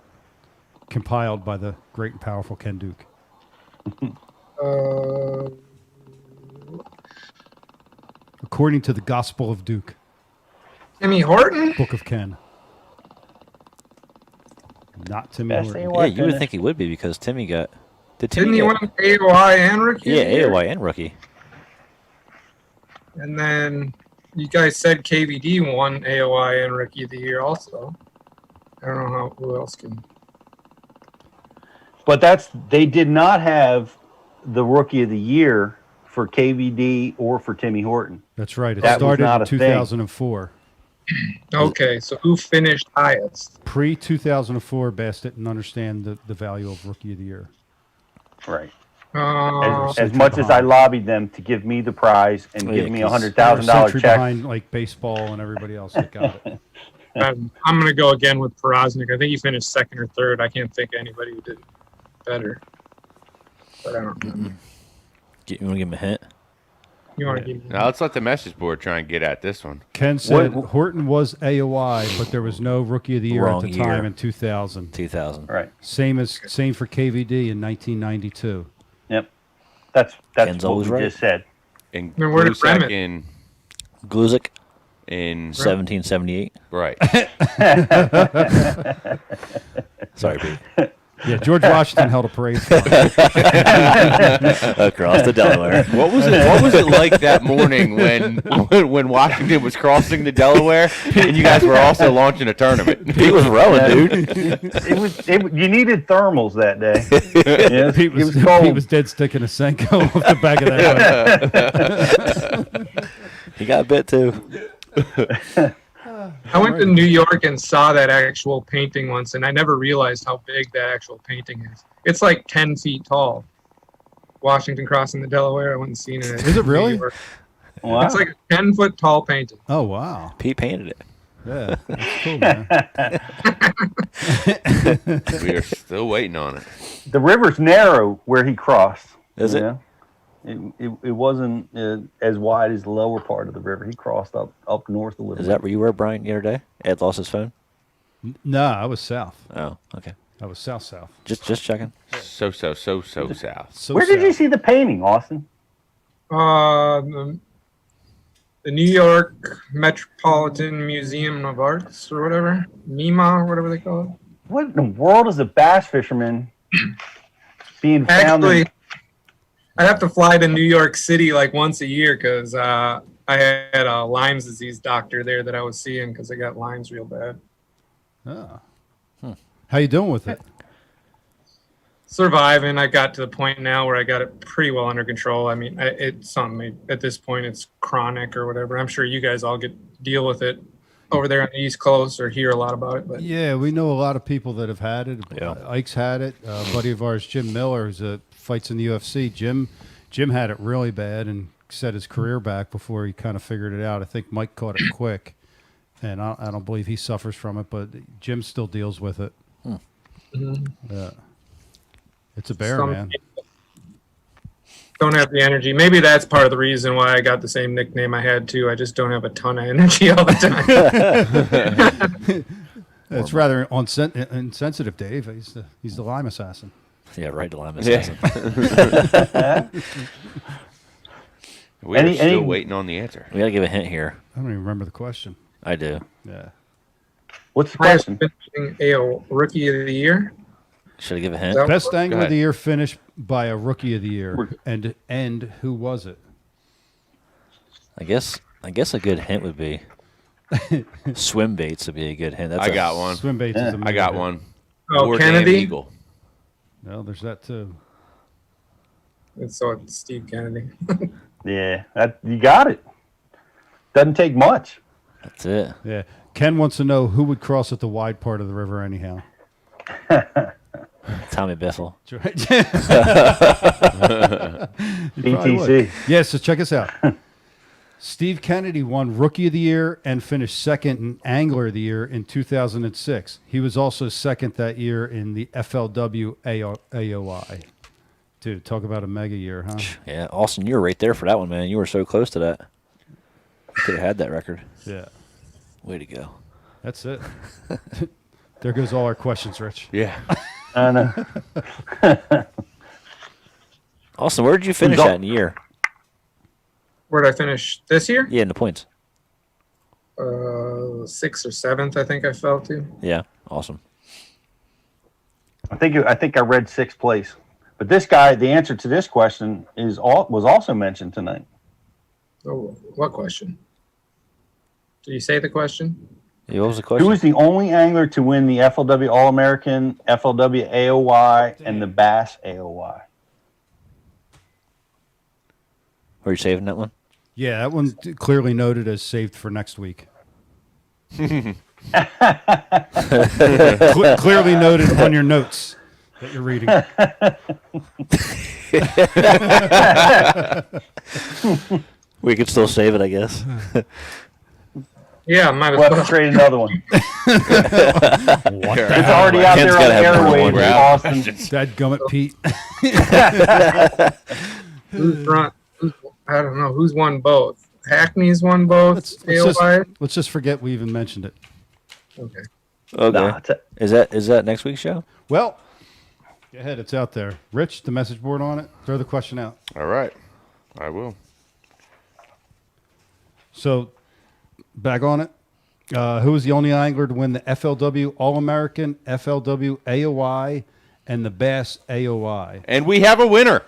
D: Compiled by the great and powerful Ken Duke. According to the Gospel of Duke.
M: Timmy Horton?
D: Book of Ken. Not Timmy Horton.
C: Yeah, you would think he would be because Timmy got...
M: Didn't he win AOY and Rookie?
C: Yeah, AOY and Rookie.
M: And then you guys said KVD won AOY and Rookie of the Year also. I don't know who else can.
B: But they did not have the Rookie of the Year for KVD or for Timmy Horton.
D: That's right. It
B: That was
D: started
B: not
D: in
B: a thing.
D: 2004.
M: Okay, so who finished highest?
D: Pre-2004, Bass didn't understand the value of Rookie of the Year.
B: Right.
M: Uh,
B: As much as I lobbied them to give me the prize and give me $100,000 check.
D: Behind like baseball and everybody else that got it.
M: I'm going to go again with Porosnik. I think he finished second or third. I can't think of anybody who did better. But I don't remember.
C: You want to give him a hint?
M: You want to give me
E: Now let's let the message board try and get at this one.
D: Ken said Horton was AOY, but there was no Rookie of the Year
C: Wrong
D: at the
C: year.
D: time in 2000.
C: 2000.
B: Right.
D: Same for KVD in 1992.
B: Yep. That's
C: Ken's
B: what
C: always
B: we
C: right.
B: just said.
E: And
M: Then where did
E: Gluszek
M: Bremen-
E: in
C: Gluszek,
E: in
C: 1778.
E: right.
C: Sorry, Pete.
D: Yeah, George Washington held a parade for him.
C: Across the Delaware.
E: What was it like that morning when Washington was crossing the Delaware and you guys were also launching a tournament?
C: Pete was rowing, dude.
B: You needed thermals that day. Yes,
D: Pete
B: it was cold.
D: He was dead sticking a Senko off the back of that boat.
C: He got bit too.
M: I went to New York and saw that actual painting once, and I never realized how big that actual painting is. It's like 10 feet tall. Washington crossing the Delaware. I went and seen it.
D: Is it really?
B: Wow.
M: It's like a 10-foot tall painting.
D: Oh, wow.
C: Pete painted it.
D: Yeah, that's cool, man.
E: We are still waiting on it.
B: The river's narrow where he crossed.
C: Is it?
B: know? It wasn't as wide as the lower part of the river. He crossed up north a little
C: Is
B: bit.
C: that where you were, Brian, the other day? Ed lost his phone?
D: No, I was south.
C: Oh, okay.
D: I was south.
C: Just checking.
E: So south.
D: So
B: Where did you
D: south.
B: see the painting, Austin?
M: The New York Metropolitan Museum of Arts or whatever. NEMA or whatever they call it.
B: What in the world is a bass fisherman being found?
M: Actually, I have to fly to New York City like once a year because I had a Lyme's disease doctor there that I was seeing because I got Lyme's real bad.
D: Oh. How you doing with it?
M: Surviving. I got to the point now where I got it pretty well under control. I mean, it's something at this point it's chronic or whatever. I'm sure you guys all deal with it over there on the East Coast or hear a lot about it. But
D: Yeah, we know a lot of people that have had it.
C: Yeah.
D: Ike's had it. A buddy of ours, Jim Miller, who fights in the UFC. Jim had it really bad and set his career back before he kind of figured it out. I think Mike caught it quick, and I don't believe he suffers from it, but Jim still deals with it. Yeah. It's a bear, man.
M: don't have the energy. Maybe that's part of the reason why I got the same nickname I had too. I just don't have a ton of energy all the time.
D: It's rather insensitive, Dave. He's the Lyme assassin.
C: Yeah, right, the Lyme assassin.
E: We're still waiting on the answer.
C: We got to give a hint here.
D: I don't even remember the question.
C: I do.
D: Yeah.
B: What's the question?
M: A rookie of the year?
C: Should I give a hint?
D: Best angler of the year finished by a rookie of the year, and who was it?
C: I guess a good hint would be swim baits would be a good hint.
E: I got one.
D: Swim baits. Is a
E: I got
D: hint.
E: one.
M: Oh,
E: War
M: Kennedy?
E: Damn Eagle.
D: No, there's that too.
M: So it's Steve Kennedy.
B: Yeah, you got it. Doesn't take much.
C: That's it.
D: Yeah. Ken wants to know who would cross at the wide part of the river anyhow.
C: Tommy Biffle.
B: BTC.
D: Yeah, so check us out. Steve Kennedy won Rookie of the Year and finished second in Angler of the Year in 2006. He was also second that year in the FLW AOI. Dude, talk about a mega year, huh?
C: Yeah, Austin, you were right there for that one, man. You were so close to that. You could have had that record.
D: Yeah.
C: Way to go.
D: That's it. There goes all our questions, Rich.
E: Yeah.
B: I know.
C: Austin, where did you finish at in the year?
M: Where did I finish this year?
C: Yeah, in the points.
M: 6th or 7th, I think I fell to.
C: Yeah, awesome.
B: I think I read 6th place. But this guy, the answer to this question was also mentioned tonight.
M: Oh, what question? Did you say the question?
C: Yeah, what was the question?
B: Who was the only angler to win the FLW All-American, FLW AOY, and the Bass AOY?
C: Were you saving that one?
D: Yeah, that one clearly noted as saved for next week. Clearly noted on your notes that you're reading.
C: We could still save it, I guess.
M: Yeah, might as
B: We'll
M: well.
B: have to trade another one.
D: What?
B: It's already out
C: Ken's
B: there on
C: gotta
B: the
C: have more than
B: airwaves,
C: one.
B: Austin.
D: Dadgummit, Pete.
M: Who's front? I don't know. Who's won both? Hackney's won both.
D: Let's just forget we even mentioned it.
M: Okay.
C: Okay.
B: Nah,
C: Is that next week's show?
D: Well, go ahead. It's out there. Rich, the message board on it. Throw the question out.
E: All right. I will.
D: So, back on it. Who was the only angler to win the FLW All-American, FLW AOI, and the Bass AOI?
E: And we have a winner.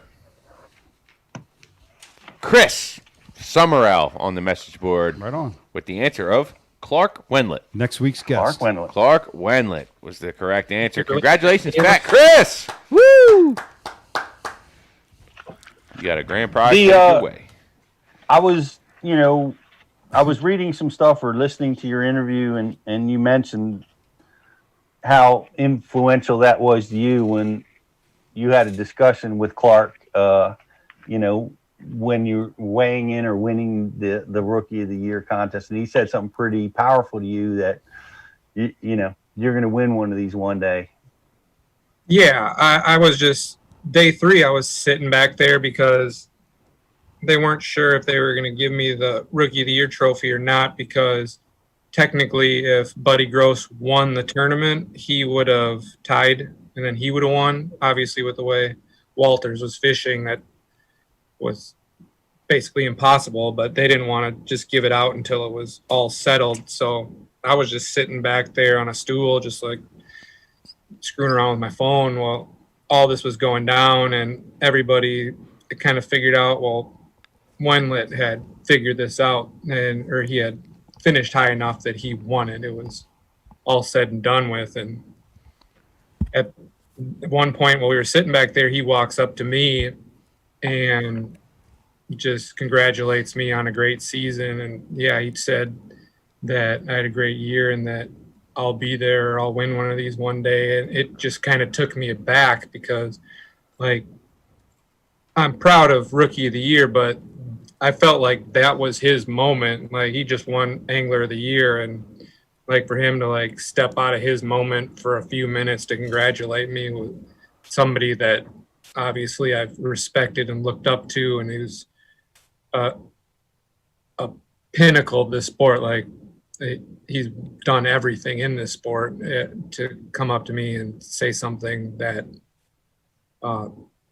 E: Chris Summerall on the message board.
D: Right on.
E: With the answer of Clark Wendlet.
D: Next week's guest.
E: Clark Wendlet was the correct answer. Congratulations, Pat Chris. Woo! You got a grand prize your way.
B: I was reading some stuff or listening to your interview, and you mentioned how influential that was to you when you had a discussion with Clark, when you're weighing in or winning the Rookie of the Year contest. And he said something pretty powerful to you that, you're going to win one of these one day.
M: Yeah, I was just, day 3, I was sitting back there because they weren't sure if they were going to give me the Rookie of the Year trophy or not, because technically if Buddy Gross won the tournament, he would have tied, and then he would have won. Obviously, with the way Walters was fishing, that was basically impossible, but they didn't want to just give it out until it was all settled. So I was just sitting back there on a stool, just like screwing around with my phone while all this was going down, and everybody kind of figured out, well, Wendlet had figured this out, or he had finished high enough that he won it. It was all said and done with. And at one point while we were sitting back there, he walks up to me and just congratulates me on a great season. And yeah, he said that I had a great year and that I'll be there, or I'll win one of these one day. And it just kind of took me aback because, like, I'm proud of Rookie of the Year, but I felt like that was his moment. Like, he just won Angler of the Year, and like for him to like step out of his moment for a few minutes to congratulate me with somebody that obviously I've respected and looked up to, and he was a pinnacle of this sport. Like, he's done everything in this sport. To come up to me and say something that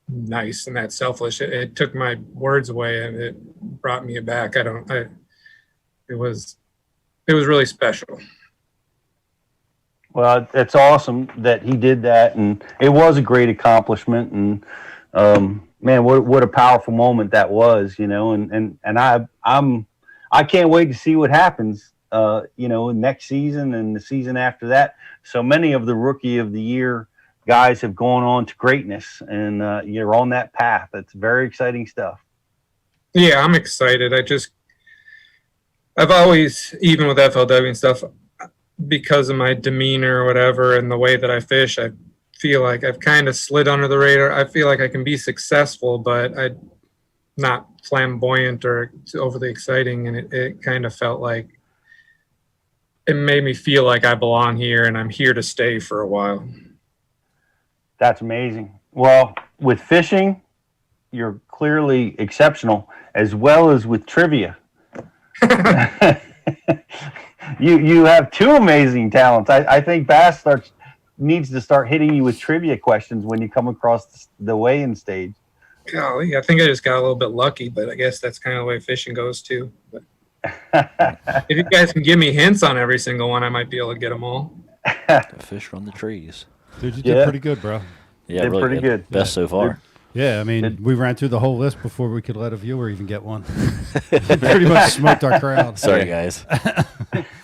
M: nice and that selfless, it took my words away and it brought me back. It was really special.
B: Well, it's awesome that he did that, and it was a great accomplishment. And man, what a powerful moment that was, you know. And I can't wait to see what happens, you know, next season and the season after that. So many of the Rookie of the Year guys have gone on to greatness, and you're on that path. It's very exciting stuff.
M: Yeah, I'm excited. I've always, even with FLW and stuff, because of my demeanor or whatever and the way that I fish, I feel like I've kind of slid under the radar. I feel like I can be successful, but I'm not flamboyant or overly exciting. And it kind of felt like it made me feel like I belong here and I'm here to stay for a while.
B: That's amazing. Well, with fishing, you're clearly exceptional, as well as with trivia. You have two amazing talents. I think Bass needs to start hitting you with trivia questions when you come across the weigh-in stage.
M: Golly, I think I just got a little bit lucky, but I guess that's kind of the way fishing goes too. But if you guys can give me hints on every single one, I might be able to get them all.
C: The fish from the trees.
D: Dude, you did pretty good, bro.
C: Yeah,
B: did
C: really
B: pretty good.
C: Best so far.
D: Yeah, I mean, we ran through the whole list before we could let a viewer even get one. Pretty much smoked our crowd.
C: Sorry, guys.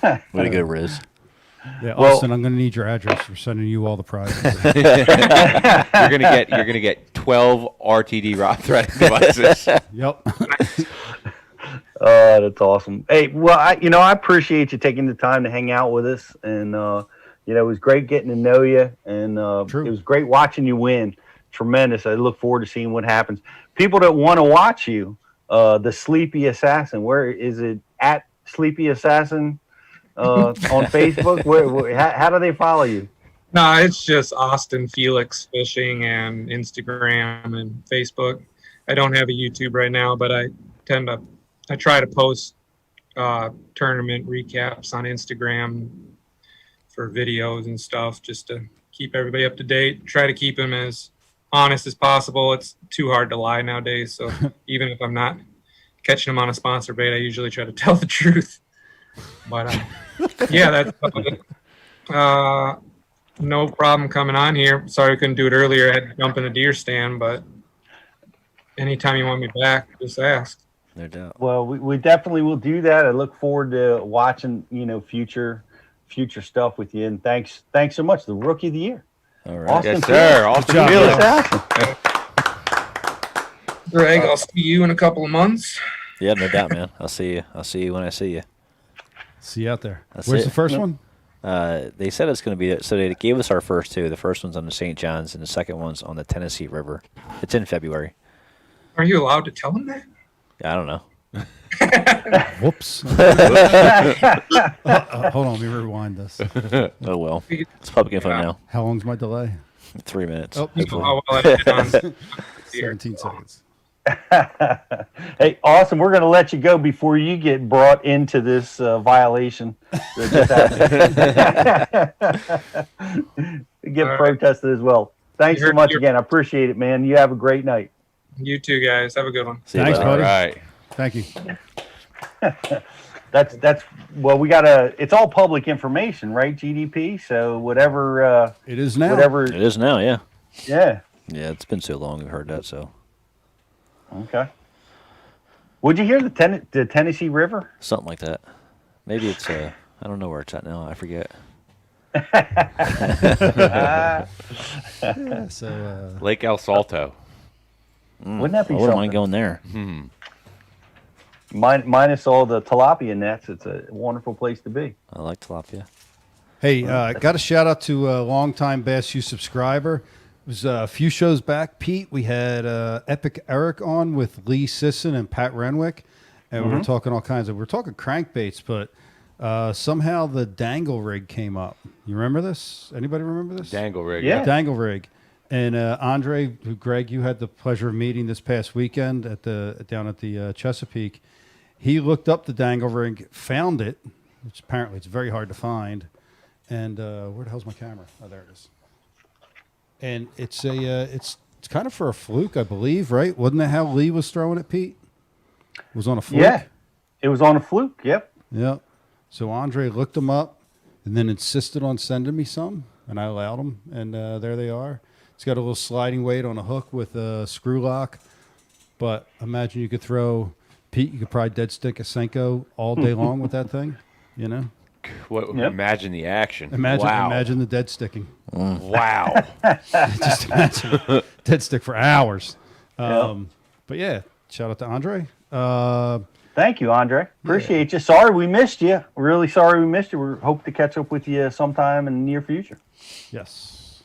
C: Way to go, Rizz.
D: Yeah, Austin, I'm going to need your address. We're sending you all the prizes.
E: You're gonna get 12 RTD rod threading devices.
D: Yep.
B: That's awesome. Hey, well, I appreciate you taking the time to hang out with us, and you know, it was great getting to know you, and it was great watching you win. Tremendous. I look forward to seeing what happens. People that want to watch you, the Sleepy Assassin, where is it at Sleepy Assassin on Facebook? How do they follow you?
M: No, it's just Austin Felix Fishing and Instagram and Facebook. I don't have a YouTube right now, but I try to post tournament recaps on Instagram for videos and stuff, just to keep everybody up to date. Try to keep them as honest as possible. It's too hard to lie nowadays, so even if I'm not catching them on a sponsor bait, I usually try to tell the truth. But yeah, that's no problem coming on here. Sorry I couldn't do it earlier. I had to jump in a deer stand, but anytime you want me back, just ask.
C: No doubt.
B: Well, we definitely will do that. I look forward to watching, you know, future stuff with you. And thanks so much. The Rookie of the Year.
C: All right.
B: Austin
E: Yes, sir. Austin Felix.
M: Greg, I'll see you in a couple of months.
C: Yeah, no doubt, man. I'll see you when I see you.
D: See you out there.
C: That's
D: Where's
C: it.
D: the first one?
C: They said it's going to be, so they gave us our first two. The first one's on the St. John's, and the second one's on the Tennessee River. It's in February.
M: Are you allowed to tell them that?
C: I don't know.
D: Whoops. Hold on, let me rewind this.
C: Oh, well. It's public info now.
D: How long's my delay?
C: 3 minutes.
D: Oh,
C: hopefully.
M: Well, I did it on
D: 17 seconds.
B: Hey, awesome. We're going to let you go before you get brought into this violation. Get protested as well. Thanks so much again. I appreciate it, man. You have a great night.
M: You too, guys. Have a good one.
D: Thanks, buddy.
E: All right.
D: Thank you.
B: That's well, we gotta. It's all public information, right? GDP. So whatever.
D: It is now.
B: Whatever.
C: It is now, yeah.
B: Yeah.
C: Yeah, it's been so long we've heard that, so.
B: Okay. Would you hear the Tennessee River?
C: Something like that. Maybe it's, I don't know where it's at now. I forget.
D: Yeah, so,
E: Lake El Salto.
B: Wouldn't that be
C: I wouldn't
B: something?
C: mind going there.
B: Minus all the tilapia nets, it's a wonderful place to be.
C: I like tilapia.
D: hey, got a shout out to a longtime Bass U subscriber. It was a few shows back, Pete. We had Epic Eric on with Lee Sisson and Pat Renwick, and we were talking all kinds of. We were talking crankbaits, but somehow the dangle rig came up. You remember this? Anybody remember this?
E: Dangle rig.
B: Yeah.
D: Dangle rig. And Andre, who Greg, you had the pleasure of meeting this past weekend down at the Chesapeake. He looked up the dangle rig, found it, which apparently it's very hard to find. And where the hell's my camera? Oh, there it is. And it's it's kind of for a fluke, I believe, right? Wasn't that how Lee was throwing it, Pete? It was on a fluke.
B: Yeah, it was on a fluke. Yep.
D: Yep. So Andre looked him up, and then insisted on sending me some, and I allowed them, and there they are. It's got a little sliding weight on a hook with a screw lock, but imagine you could throw, Pete, you could probably dead stick a Senko all day long with that thing, you know?
E: Imagine the action.
D: Imagine the dead sticking.
E: Wow.
D: Just imagine dead stick for hours. But yeah, shout out to Andre.
B: Thank you, Andre. Appreciate you. Sorry we missed you. Really sorry we missed you. We hope to catch up with you sometime in the near future.
D: Yes.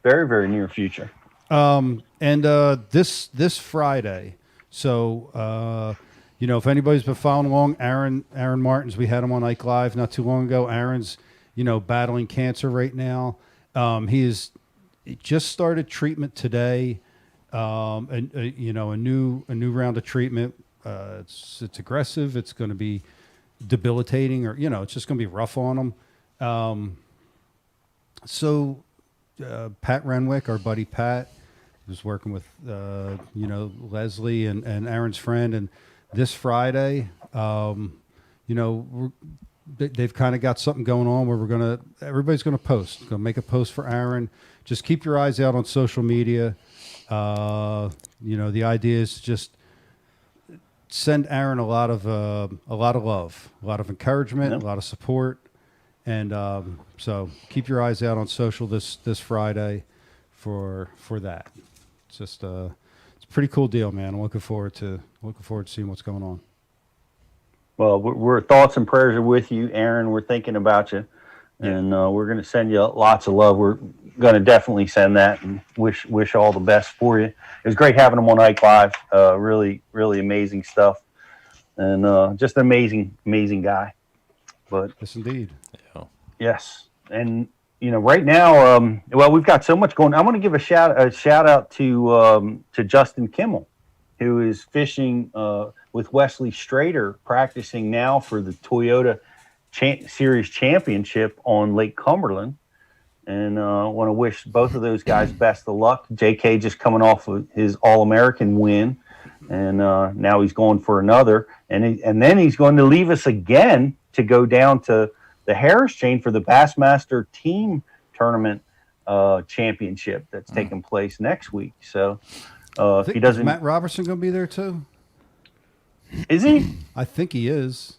B: Very, very near future.
D: And this Friday, so if anybody's been following along, Aaron Martins, we had him on Ike Live not too long ago. Aaron's battling cancer right now. He just started treatment today. And a new round of treatment. It's aggressive. It's going to be debilitating, or it's just going to be rough on him. So Pat Renwick, our buddy Pat, was working with Leslie and Aaron's friend, and this Friday, they've kind of got something going on where everybody's going to post. Going to make a post for Aaron. Just keep your eyes out on social media. The idea is just send Aaron a lot of love, a lot of encouragement, a lot of support, and so keep your eyes out on social this Friday for that. It's just it's a pretty cool deal, man. I'm looking forward to seeing what's going on.
B: Well, we're thoughts and prayers are with you, Aaron. We're thinking about you, and we're going to send you lots of love. We're going to definitely send that and wish all the best for you. It was great having him on Ike Live. Really, really amazing stuff, and just an amazing guy. But
D: yes, indeed.
B: Yes, and right now, we've got so much going. I want to give a shout out to Justin Kimmel, who is fishing with Wesley Strader, practicing now for the Toyota Series Championship on Lake Cumberland. And I want to wish both of those guys best of luck. JK just coming off of his All-American win, and now he's going for another. And then he's going to leave us again to go down to the Harris Chain for the Bassmaster Team Tournament Championship that's taking place next week. So if he doesn't,
D: is Matt Robertson going to be there too?
B: Is he?
D: I think he is.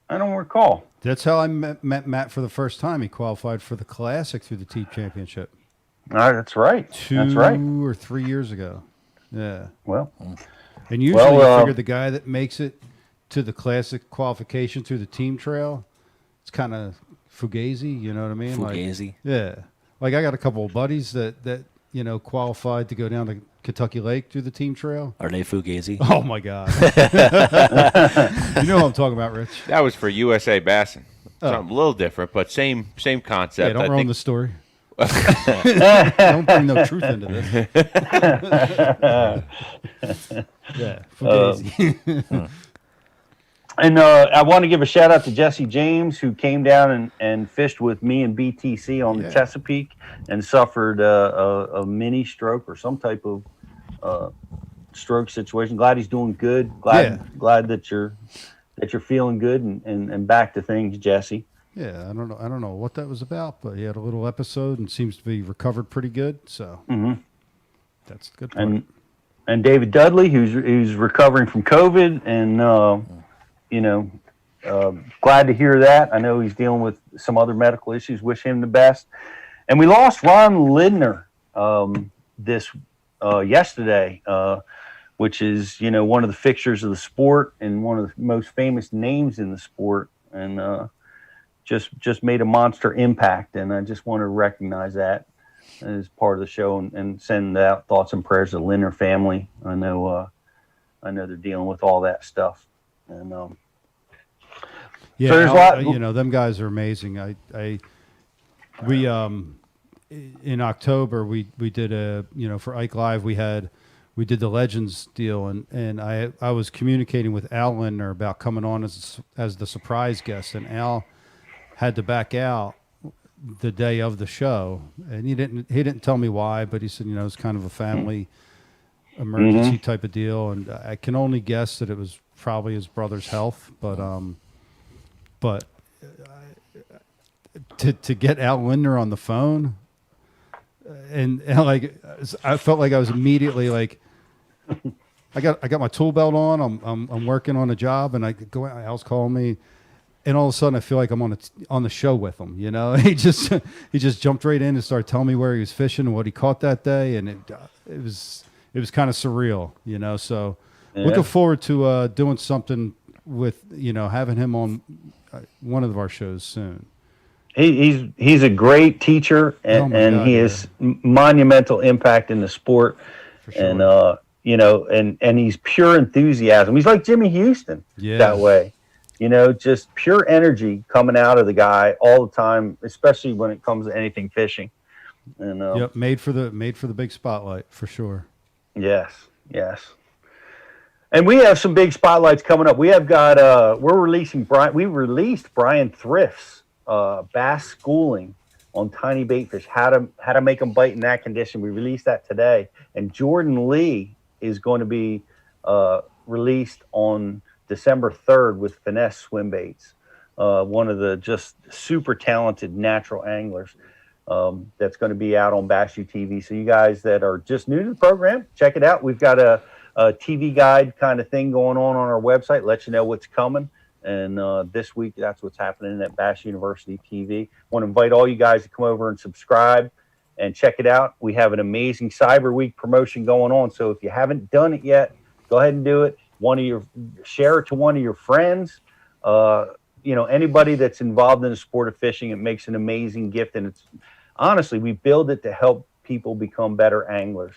B: I don't recall.
D: That's how I met Matt for the first time. He qualified for the Classic through the Team Championship.
B: That's right. That's right.
D: 2 or 3 years ago. Yeah.
B: Well,
D: and usually I figure the guy that makes it to the Classic qualification through the team trail, it's kind of fugazi. You know what I mean?
C: Fugazi.
D: Yeah. Like I got a couple of buddies that qualified to go down to Kentucky Lake through the team trail.
C: Are they fugazi?
D: Oh my God! You know what I'm talking about, Rich.
E: That was for USA Bassin. Something a little different, but same concept.
D: Yeah, don't ruin the story. Don't bring no truth into this. Yeah, fugazi.
B: And I want to give a shout out to Jesse James, who came down and fished with me and BTC on the Chesapeake and suffered a mini stroke or some type of stroke situation. Glad he's doing good. Glad that you're feeling good and back to things, Jesse.
D: Yeah, I don't know what that was about, but he had a little episode and seems to be recovered pretty good. So that's a good part.
B: And David Dudley, who's recovering from COVID, and glad to hear that. I know he's dealing with some other medical issues. Wish him the best. And we lost Ron Lindner yesterday, which is one of the fixtures of the sport and one of the most famous names in the sport, and just made a monster impact. And I just want to recognize that as part of the show and send out thoughts and prayers to the Lindner family. I know they're dealing with all that stuff. And
D: yeah,
B: so there's a lot.
D: Them guys are amazing. We in October we did for Ike Live we did the Legends deal, and I was communicating with Al Lindner about coming on as the surprise guest, and Al had to back out the day of the show, and he didn't tell me why, but he said it's kind of a family emergency type of deal, and I can only guess that it was probably his brother's health, but to get Al Lindner on the phone, and like I felt like I was immediately like, I got my tool belt on. I'm working on a job, and I go out. Al's calling me, and all of a sudden I feel like I'm on the show with him. You know, he just jumped right in and started telling me where he was fishing and what he caught that day, and it was kind of surreal. You know, so looking forward to doing something with having him on one of our shows soon.
B: He's a great teacher, and, he has monumental impact in the sport. For sure. And and he's pure enthusiasm. He's like Jimmy Houston that way, just pure energy coming out of the guy all the time, especially when it comes to anything fishing. And
D: made for the big spotlight for sure.
B: Yes. And we have some big spotlights coming up. We have got we released Brian Thrift's bass schooling on tiny bait fish, how to make them bite in that condition. We released that today, and Jordan Lee is going to be released on December 3rd with Finesse Swim Baits, one of the just super talented natural anglers that's going to be out on Bass U TV. So you guys that are just new to the program, check it out. We've got a TV guide kind of thing going on our website, let you know what's coming. And this week, that's what's happening at Bass University TV. Want to invite all you guys to come over and subscribe and check it out. We have an amazing Cyber Week promotion going on. So if you haven't done it yet, go ahead and do it. Share it to one of your friends. Anybody that's involved in the sport of fishing, it makes an amazing gift. And it's honestly, we build it to help people become better anglers.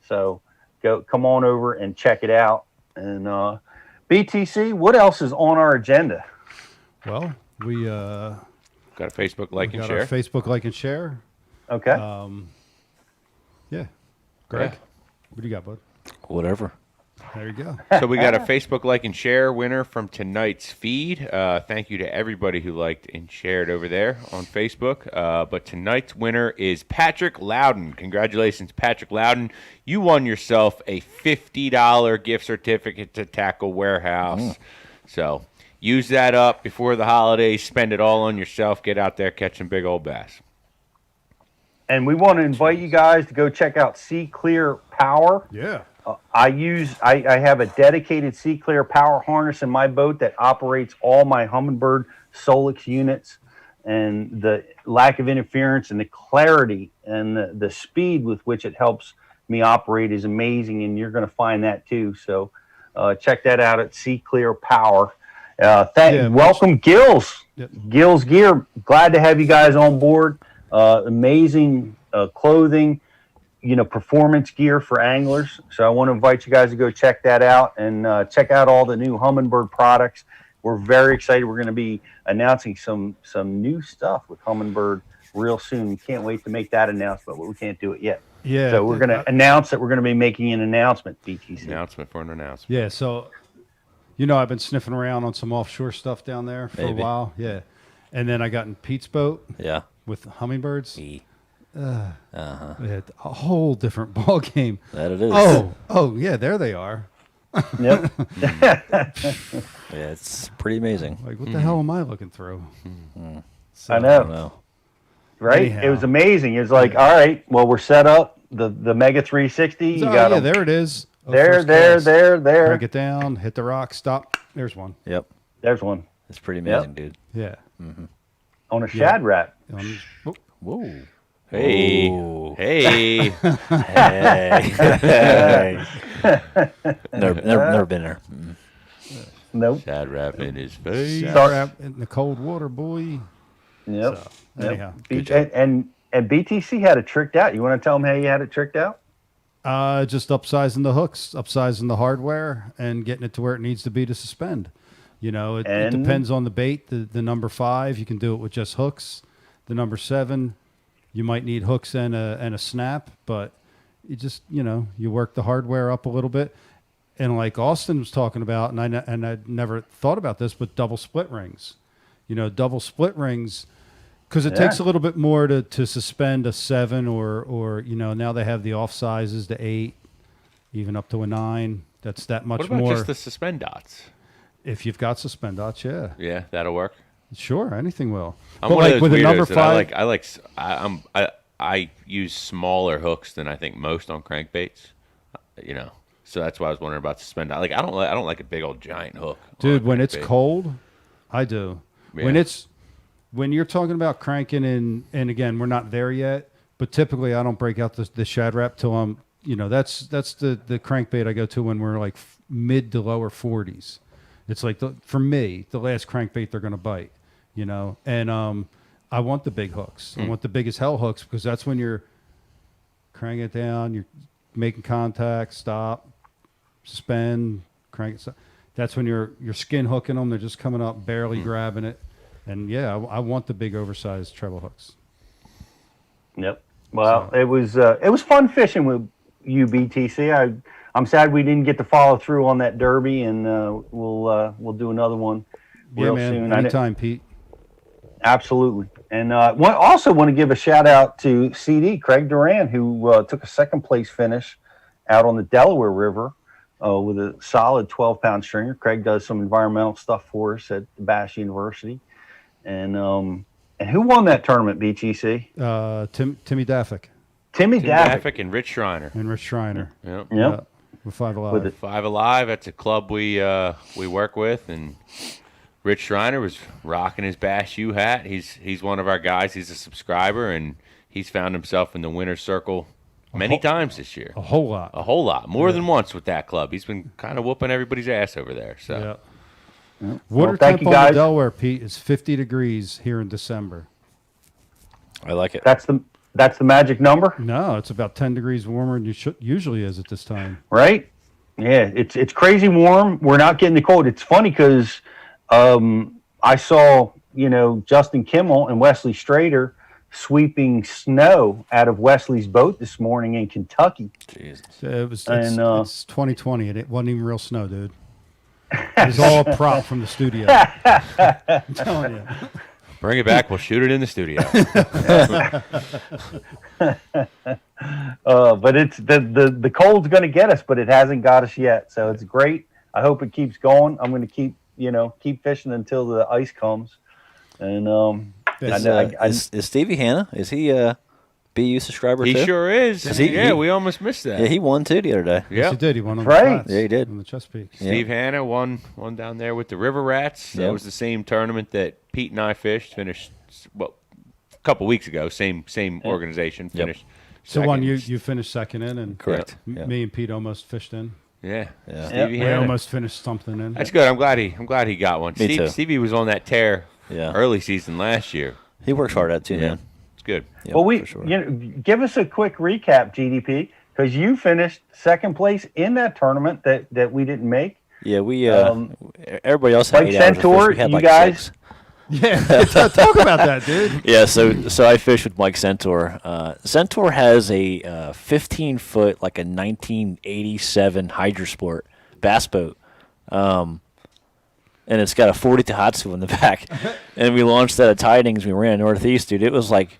B: So come on over and check it out. And BTC, what else is on our agenda?
D: Well, we
E: got a Facebook like and share.
D: Facebook like and share.
B: Okay.
D: Greg, what do you got, bud?
C: Whatever.
D: There you go.
E: So we got a Facebook like and share winner from tonight's feed. Thank you to everybody who liked and shared over there on Facebook. But tonight's winner is Patrick Loudon. Congratulations, Patrick Loudon. You won yourself a $50 gift certificate to Tackle Warehouse. So use that up before the holidays. Spend it all on yourself. Get out there, catch some big old bass.
B: And we want to invite you guys to go check out Sea Clear Power.
D: Yeah.
B: I have a dedicated Sea Clear Power harness in my boat that operates all my Humminbird Solix units, and the lack of interference and the clarity and the speed with which it helps me operate is amazing, and you're going to find that too. So check that out at Sea Clear Power. Welcome, Gills.
D: Yep.
B: Gills Gear. Glad to have you guys on board. Amazing clothing, performance gear for anglers. So I want to invite you guys to go check that out and check out all the new Humminbird products. We're very excited. We're going to be announcing some new stuff with Humminbird real soon. We can't wait to make that announcement, but we can't do it yet.
D: Yeah.
B: So we're going to announce that we're going to be making an announcement, BTC.
E: Announcement for an announcement.
D: Yeah, so, I've been sniffing around on some offshore stuff down there for a while. Yeah. And then I got in Pete's boat.
C: Yeah.
D: With Humminbirds.
C: Uh-huh.
D: A whole different ball game.
C: That it is.
D: Oh, yeah, there they are.
B: Yep.
C: Yeah, it's pretty amazing.
D: Like, what the hell am I looking through?
B: So, I know. Right?
D: Anyhow.
B: It was amazing. It was like, all right, well, we're set up. The Mega 360. You got them.
D: There it is.
B: There.
D: Break it down, hit the rock, stop. There's one.
C: Yep.
B: There's one.
C: It's pretty amazing, dude.
D: Yeah.
C: Mm-hmm.
B: On a shad rat.
C: Whoa.
E: Hey.
C: Ooh.
E: Hey.
C: Hey. Never been there.
B: Nope.
E: Shad wrap in his face.
D: Shad wrap in the cold water, boy.
B: Yep.
D: So, anyhow.
B: And BTC had it tricked out. You want to tell them how you had it tricked out?
D: Just upsizing the hooks, upsizing the hardware, and getting it to where it needs to be to suspend. It depends on the bait. The number 5, you can do it with just hooks. The number 7, you might need hooks and a snap, but you just, you work the hardware up a little bit. And like Austin was talking about, and I'd never thought about this, but double split rings. Double split rings, because it takes a little bit more to suspend a 7 or now they have the off sizes to 8, even up to a 9. That's that much more.
E: What about just the suspend dots?
D: If you've got suspend dots, yeah.
E: Yeah, that'll work.
D: Sure, anything will.
E: I'm
D: but
E: one
D: like
E: of those
D: with a number
E: weirdos that
D: 5,
E: I use smaller hooks than I think most on crankbaits. So that's why I was wondering about suspend. I don't like a big old giant hook.
D: dude. When it's cold, I do.
E: Yeah.
D: When you're talking about cranking and again, we're not there yet. But typically, I don't break out the shad wrap till I'm. That's the crankbait I go to when we're like mid to lower 40s. It's like for me, the last crankbait they're gonna bite. And I want the big hooks. I want the biggest hell hooks because that's when you're cranking it down, you're making contact, stop, suspend, crank it. That's when you're skin hooking them. They're just coming up, barely grabbing it. And yeah, I want the big oversized treble hooks.
B: Yep. Well, it was fun fishing with you, BTC. I'm sad we didn't get to follow through on that derby, and we'll do another one real soon.
D: Anytime, Pete.
B: Absolutely. And also want to give a shout out to CD Craig Duran, who took a second place finish out on the Delaware River with a solid 12-pound stringer. Craig does some environmental stuff for us at Bass University. And who won that tournament, BTC?
D: Timmy Daffick.
B: Timmy
E: Daffick and Rich Schreiner.
B: Yep.
D: With Five Alive.
E: Five Alive. That's a club we work with, and Rich Schreiner was rocking his Bass U hat. He's one of our guys. He's a subscriber, and he's found himself in the winner's circle many times this year.
D: A whole lot.
E: More than once with that club. He's been kind of whooping everybody's ass over there. So.
D: Yeah. Water temp on the Delaware, Pete, is 50 degrees here in December.
C: I like it.
B: That's the magic number?
D: No, it's about 10 degrees warmer than you usually is at this time.
B: Right? Yeah, it's crazy warm. We're not getting the cold. It's funny because I saw, Justin Kimmel and Wesley Strader sweeping snow out of Wesley's boat this morning in Kentucky.
C: Jesus.
D: It's 2020, and it wasn't even real snow, dude. It was all a prop from the studio. I'm telling you.
E: Bring it back. We'll shoot it in the studio.
B: But it's the cold's going to get us, but it hasn't got us yet. So it's great. I hope it keeps going. I'm going to keep fishing until the ice comes. And
C: is Stevie Hanna? Is he a BU subscriber too?
E: He sure is. We almost missed that.
C: Yeah, he won too the other day.
D: Yes, he did. He won on the
B: right.
D: flats.
C: Yeah, he did.
D: On the Chesapeake.
E: Steve Hanna won down there with the River Rats. That was the same tournament that Pete and I fished. Finished a couple weeks ago. Same organization. Finished.
D: So one you finished second in, and
C: correct.
D: Me and Pete almost fished in.
E: Yeah.
D: Stevie Hanna. We almost finished something in.
E: That's good. I'm glad he got one.
C: Me too.
E: Stevie was on that tear early season last year.
C: He works hard at it too, man.
E: It's good.
C: Yep,
B: well,
C: for sure.
B: Give us a quick recap, GDP, because you finished second place in that tournament that we didn't make.
C: Yeah, we everybody else had
B: Mike
C: 8 hours of fish.
B: Centaur,
C: We had
B: you
C: like
B: guys.
C: 6.
D: Yeah, talk about that, dude.
C: Yeah, so I fished with Mike Centaur. Centaur has a 15-foot, like a 1987 Hydrosport bass boat. And it's got a 40 Tohatsu in the back. And we launched that at Tidings. We ran Northeast, dude. It was like,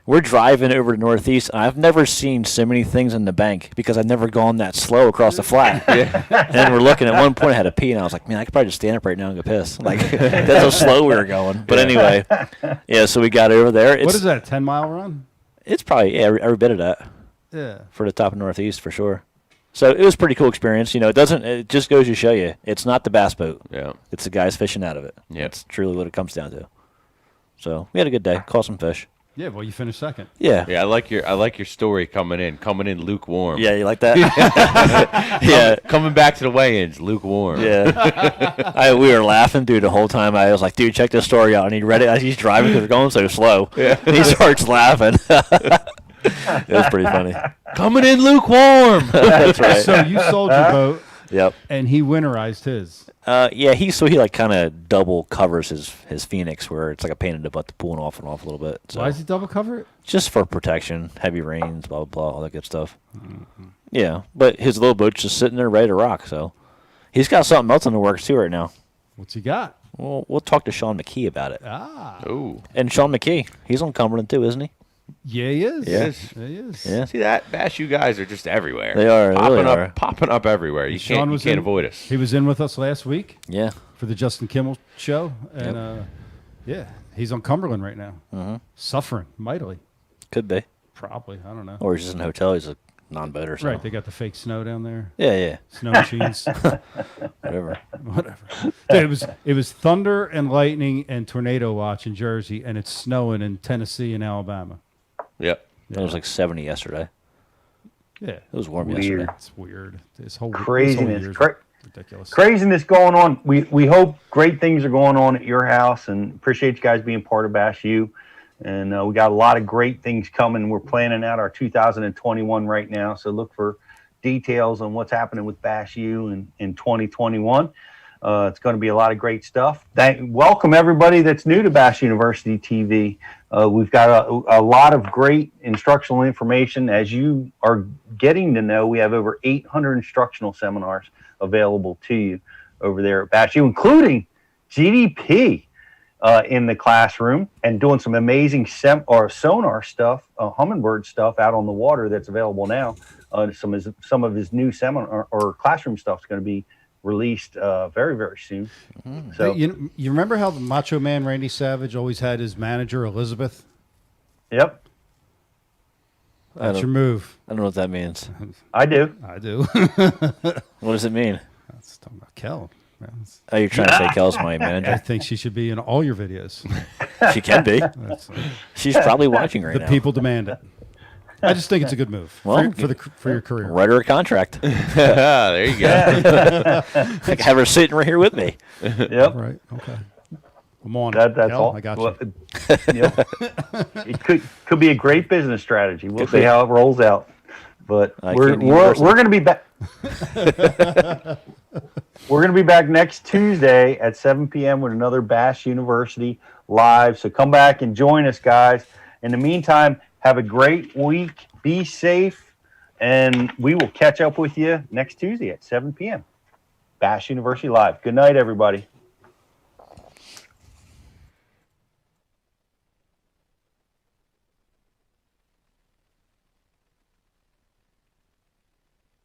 C: we're driving over to Northeast, and I've never seen so many things in the bank because I've never gone that slow across the flat. And then we're looking, at one point I had to pee, and I was like, man, I could probably just stand up right now and go piss. Like, that's how slow we were going. But anyway, so we got over there.
D: What is that, a 10-mile run?
C: It's probably, every bit of that.
D: Yeah.
C: For the top of Northeast, for sure. So it was a pretty cool experience. It just goes to show you, it's not the bass boat.
E: Yeah.
C: It's the guys fishing out of it.
E: Yeah.
C: That's truly what it comes down to. So we had a good day. Caught some fish.
D: Yeah, well, you finished second.
C: Yeah.
E: Yeah, I like your story coming in lukewarm.
C: Yeah, you like that? Yeah.
E: Coming back to the weigh-ins, lukewarm.
C: Yeah. We were laughing, dude, the whole time. I was like, dude, check this story out. And he read it as he's driving because we're going so slow. Yeah. And he starts laughing. It was pretty funny.
E: Coming in lukewarm.
C: That's right.
D: So you sold your boat.
C: Yep.
D: And he winterized his.
C: He like kind of double covers his Phoenix, where it's like a pain in the butt to pulling off and off a little bit. So.
D: Why does he double cover it?
C: Just for protection, heavy rains, blah blah blah, all that good stuff. Mm-hmm. Yeah, but his little boat's just sitting there ready to rock. So he's got something else in the works too right now.
D: What's he got?
C: Well, we'll talk to Sean McKee about it.
E: Ooh.
C: And Sean McKee, he's on Cumberland too, isn't he?
D: Yeah, he is.
C: Yes.
D: Yeah, he is.
C: Yeah.
E: See that Bass, you guys are just everywhere.
C: They are.
E: Popping up everywhere. You can't avoid us.
D: He was in with us last week.
C: Yeah.
D: For the Justin Kimmel show, and Yeah, he's on Cumberland right now, suffering mightily.
C: Could be.
D: Probably, I don't know.
C: Or he's just in a hotel. He's a non-boater. So.
D: Right, they got the fake snow down there.
C: Yeah.
D: Snow machines.
C: Whatever.
D: Dude, it was thunder and lightning and tornado watch in Jersey, and it's snowing in Tennessee and Alabama.
E: Yep.
C: It was like 70 yesterday.
D: Yeah,
C: it was warm yesterday.
D: It's weird. This whole
B: craziness,
D: ridiculous.
B: Craziness going on. We hope great things are going on at your house, and appreciate you guys being part of Bash U. And we got a lot of great things coming. We're planning out our 2021 right now, so look for details on what's happening with Bash U in 2021. It's going to be a lot of great stuff. Welcome everybody that's new to Bash University TV. We've got a lot of great instructional information. As you are getting to know, we have over 800 instructional seminars available to you over there at Bash U, including GDP in the classroom and doing some amazing sonar stuff, Humminbird stuff out on the water that's available now. Some of his new seminar or classroom stuff is going to be released very, very soon. So
D: you remember how the Macho Man Randy Savage always had his manager Elizabeth?
B: Yep.
D: That's your move.
C: I don't know what that means.
B: I do.
C: What does it mean?
D: That's talking about Kel.
C: Oh, you're trying to say Kel's my manager?
D: I think she should be in all your videos.
C: She can be. She's probably watching right now.
D: The people demand it. I just think it's a good move for your career.
C: Write her a contract.
E: There you go.
C: I can have her sitting right here with me.
B: Yep.
D: Right. Okay. I'm on.
B: That's
D: Kel,
B: all.
D: I got you.
B: Yep. It could be a great business strategy. We'll see how it rolls out. But we're going to be back. We're going to be back next Tuesday at 7 p.m. with another Bash University Live. So come back and join us, guys. In the meantime, have a great week. Be safe. And we will catch up with you next Tuesday at 7 p.m. Bash University Live. Good night, everybody.